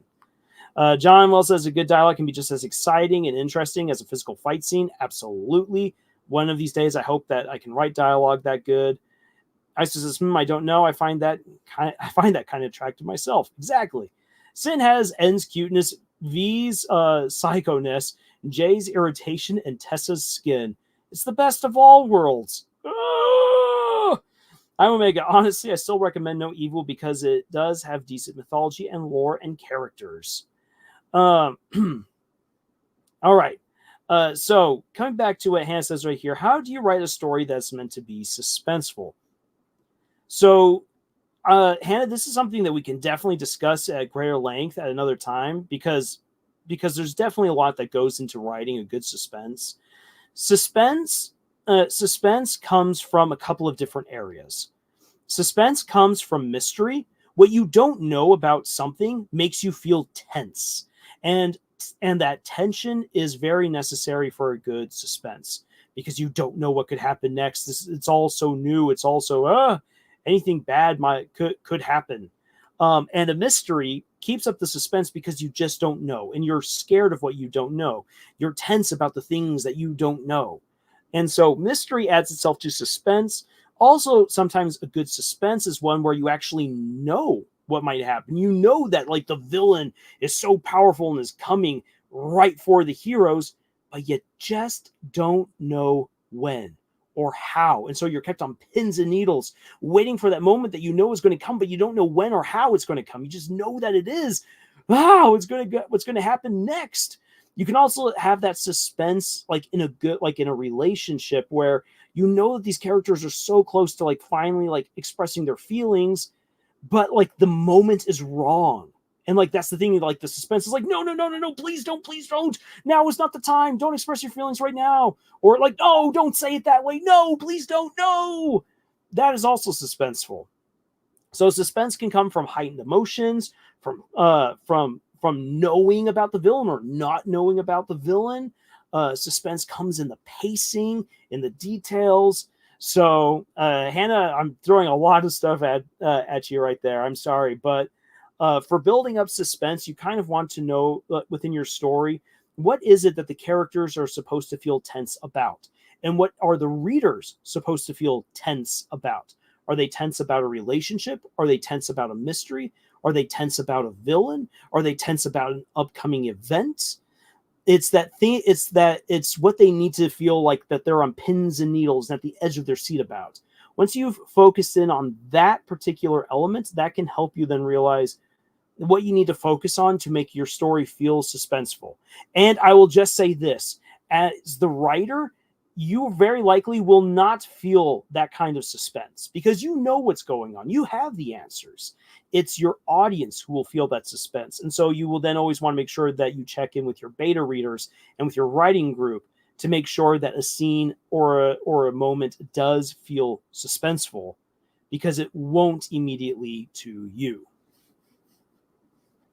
John Wells says a good dialogue can be just as exciting and interesting as a physical fight scene. Absolutely. One of these days, I hope that I can write dialogue that good. I says, I don't know. I find that kind of attractive myself. Exactly. Sin has N's cuteness, V's psychoness, J's irritation, and Tessa's skin. It's the best of all worlds. I'm Omega. Honestly, I still recommend No Evil because it does have decent mythology and lore and characters. All right. So coming back to what Hannah says right here, how do you write a story that's meant to be suspenseful? So, Hannah, this is something that we can definitely discuss at greater length at another time, because there's definitely a lot that goes into writing a good suspense. Suspense comes from a couple of different areas. Suspense comes from mystery. What you don't know about something makes you feel tense, and that tension is very necessary for a good suspense, because you don't know what could happen next. It's all so new. It's also anything bad could happen. And a mystery keeps up the suspense because you just don't know, and you're scared of what you don't know. You're tense about the things that you don't know. And so mystery adds itself to suspense. Also, sometimes a good suspense is one where you actually know what might happen. You know that like the villain is so powerful and is coming right for the heroes, but you just don't know when or how. And so you're kept on pins and needles, waiting for that moment that you know is going to come, but you don't know when or how it's going to come. You just know that it is. What's going to happen next? You can also have that suspense like in a relationship where you know that these characters are so close to like finally like expressing their feelings, but like the moment is wrong. And like that's the thing, like the suspense is like, no, please don't. Now is not the time. Don't express your feelings right now. Or like, no, don't say it that way. No, please don't. No. That is also suspenseful. So suspense can come from heightened emotions, from knowing about the villain or not knowing about the villain. Suspense comes in the pacing, in the details. So Hannah, I'm throwing a lot of stuff at you right there. I'm sorry, but for building up suspense, you kind of want to know within your story, what is it that the characters are supposed to feel tense about? And what are the readers supposed to feel tense about? Are they tense about a relationship? Are they tense about a mystery? Are they tense about a villain? Are they tense about an upcoming event? It's that thing. It's what they need to feel like that they're on pins and needles and at the edge of their seat about. Once you've focused in on that particular element, that can help you then realize what you need to focus on to make your story feel suspenseful. And I will just say this, as the writer, you very likely will not feel that kind of suspense because you know what's going on. You have the answers. It's your audience who will feel that suspense. And so you will then always want to make sure that you check in with your beta readers and with your writing group to make sure that a scene or a moment does feel suspenseful, because it won't immediately to you.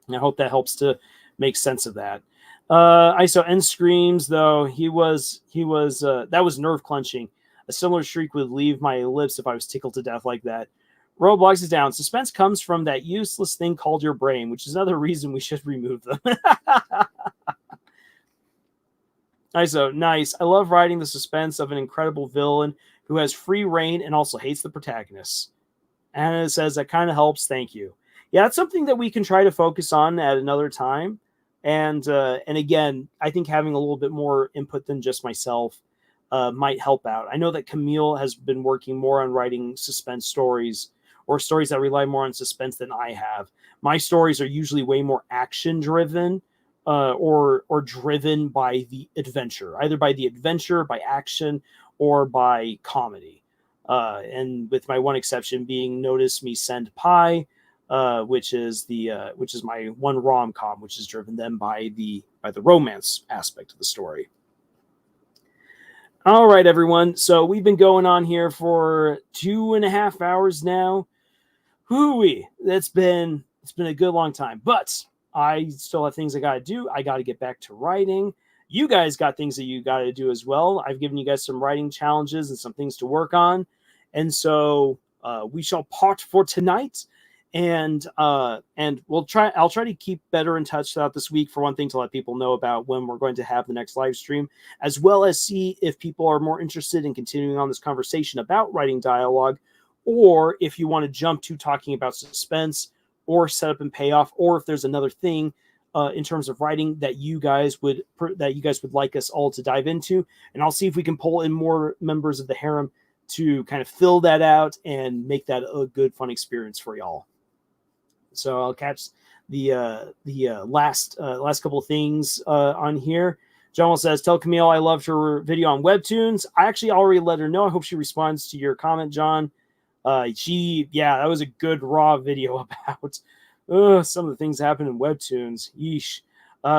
And I hope that helps to make sense of that. I saw N screams, though. He was that was nerve clenching. A similar shriek would leave my lips if I was tickled to death like that. Roblox is down. Suspense comes from that useless thing called your brain, which is another reason we should remove them. ISO, nice. I love writing the suspense of an incredible villain who has free reign and also hates the protagonist. Anna says that kind of helps. Thank you. Yeah, it's something that we can try to focus on at another time. And again, I think having a little bit more input than just myself might help out. I know that Camille has been working more on writing suspense stories, or stories that rely more on suspense than I have. My stories are usually way more action driven, or driven by the adventure, either by the adventure, by action, or by comedy. And with my one exception being Notice Me Send Pie, which is my one rom-com, which is driven then by the romance aspect of the story. All right, everyone. So we've been going on here for 2.5 hours now. Hooey, it's been a good long time, but I still have things I got to do. I got to get back to writing. You guys got things that you got to do as well. I've given you guys some writing challenges and some things to work on, and so we shall part for tonight. And we'll try. I'll try to keep better in touch throughout this week. For one thing, to let people know about when we're going to have the next live stream, as well as see if people are more interested in continuing on this conversation about writing dialogue, or if you want to jump to talking about suspense or setup and payoff, or if there's another thing in terms of writing that you guys would like us all to dive into. And I'll see if we can pull in more members of the harem to kind of fill that out and make that a good, fun experience for y'all. So I'll catch the last couple of things on here. John says, tell Camille I loved her video on Webtoons. I actually already let her know. I hope she responds to your comment, John. That was a good raw video about some of the things that happen in Webtoons. Yeesh.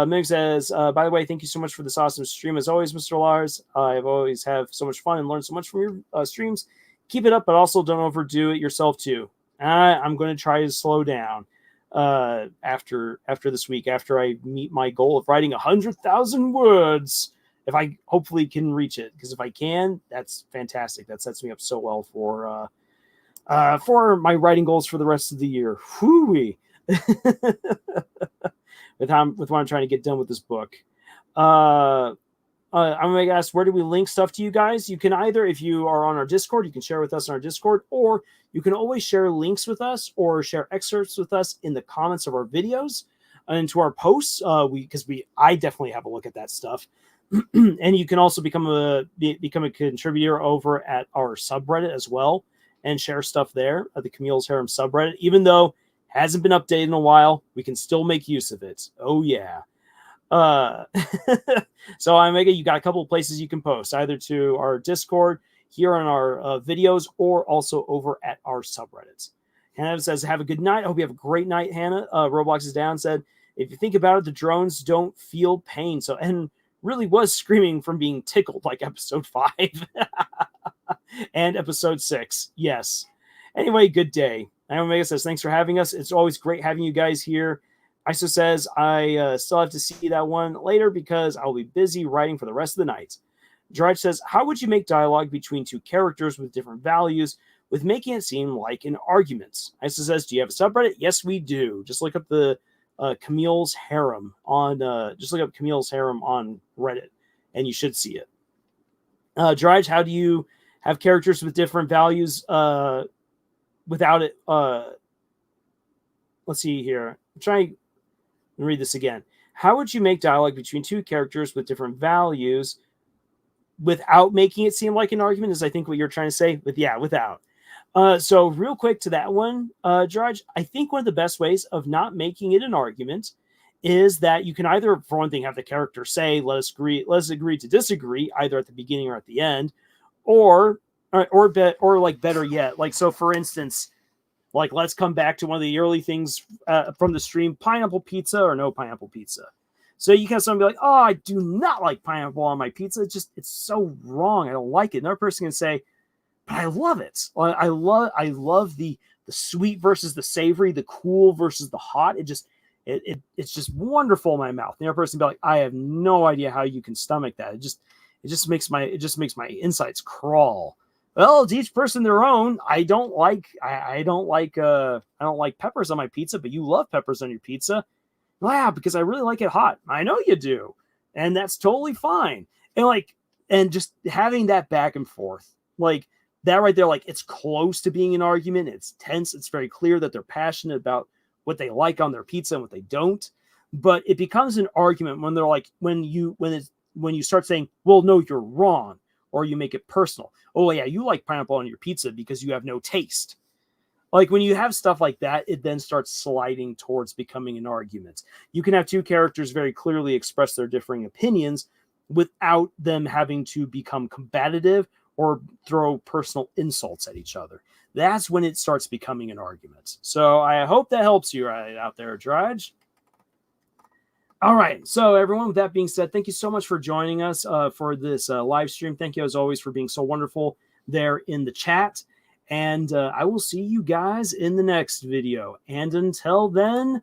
Meg says, by the way, thank you so much for this awesome stream. As always, Mr. Lars, I've always have so much fun and learned so much from your streams. Keep it up, but also don't overdo it yourself too. I'm going to try to slow down after this week, after I meet my goal of writing 100,000 words. If I hopefully can reach it, because if I can, that's fantastic. That sets me up so well for my writing goals for the rest of the year. Whoo-wee. with what I'm trying to get done with this book. I'm going to ask, where do we link stuff to you guys? You can either, if you are on our Discord, you can share with us on our Discord, or you can always share links with us or share excerpts with us in the comments of our videos and to our posts. I definitely have a look at that stuff. And you can also become a contributor over at our subreddit as well and share stuff there at the Camille's Harem subreddit. Even though it hasn't been updated in a while, we can still make use of it. Oh yeah. So you got a couple of places you can post, either to our Discord, here on our videos, or also over at our subreddits. Hannah says, have a good night. I hope you have a great night, Hannah. Roblox is down, said, if you think about it, the drones don't feel pain. So, and really was screaming from being tickled, like episode 5 and episode 6. Yes. Anyway, good day. Omega says, thanks for having us. It's always great having you guys here. Iso says, I still have to see that one later because I'll be busy writing for the rest of the night. Drudge says, how would you make dialogue between two characters with different values with making it seem like an argument? Iso says, do you have a subreddit? Yes, we do. Just look up the Camille's Harem on Reddit, and you should see it. Drudge, how do you have characters with different values without it? Let's see here. I'm trying. Read this again. How would you make dialogue between two characters with different values without making it seem like an argument? Is I think what you're trying to say. Without. So real quick to that one, Drudge, I think one of the best ways of not making it an argument is that you can either, for one thing, have the character say, let's agree to disagree, either at the beginning or at the end, or better yet, like, so for instance, like, let's come back to one of the early things from the stream, pineapple pizza or no pineapple pizza. So you can have someone be like, oh, I do not like pineapple on my pizza. It's so wrong. I don't like it. Another person can say, but I love it. I love the sweet versus the savory, the cool versus the hot. It's just wonderful in my mouth. The other person will be like, I have no idea how you can stomach that. It just makes my insides crawl. Well, it's each person their own. I don't like peppers on my pizza, but you love peppers on your pizza. Wow, because I really like it hot. I know you do. And that's totally fine. And just having that back and forth, like that right there, like it's close to being an argument. It's tense. It's very clear that they're passionate about what they like on their pizza and what they don't. But it becomes an argument when they're like, when you start saying, well, no, you're wrong. Or you make it personal. Oh, yeah, you like pineapple on your pizza because you have no taste. Like, when you have stuff like that, it then starts sliding towards becoming an argument. You can have two characters very clearly express their differing opinions without them having to become combative or throw personal insults at each other. That's when it starts becoming an argument. So I hope that helps you right out there, Drudge. All right. So, everyone, with that being said, thank you so much for joining us for this live stream. Thank you, as always, for being so wonderful there in the chat. And I will see you guys in the next video. And until then,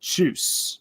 tschüss.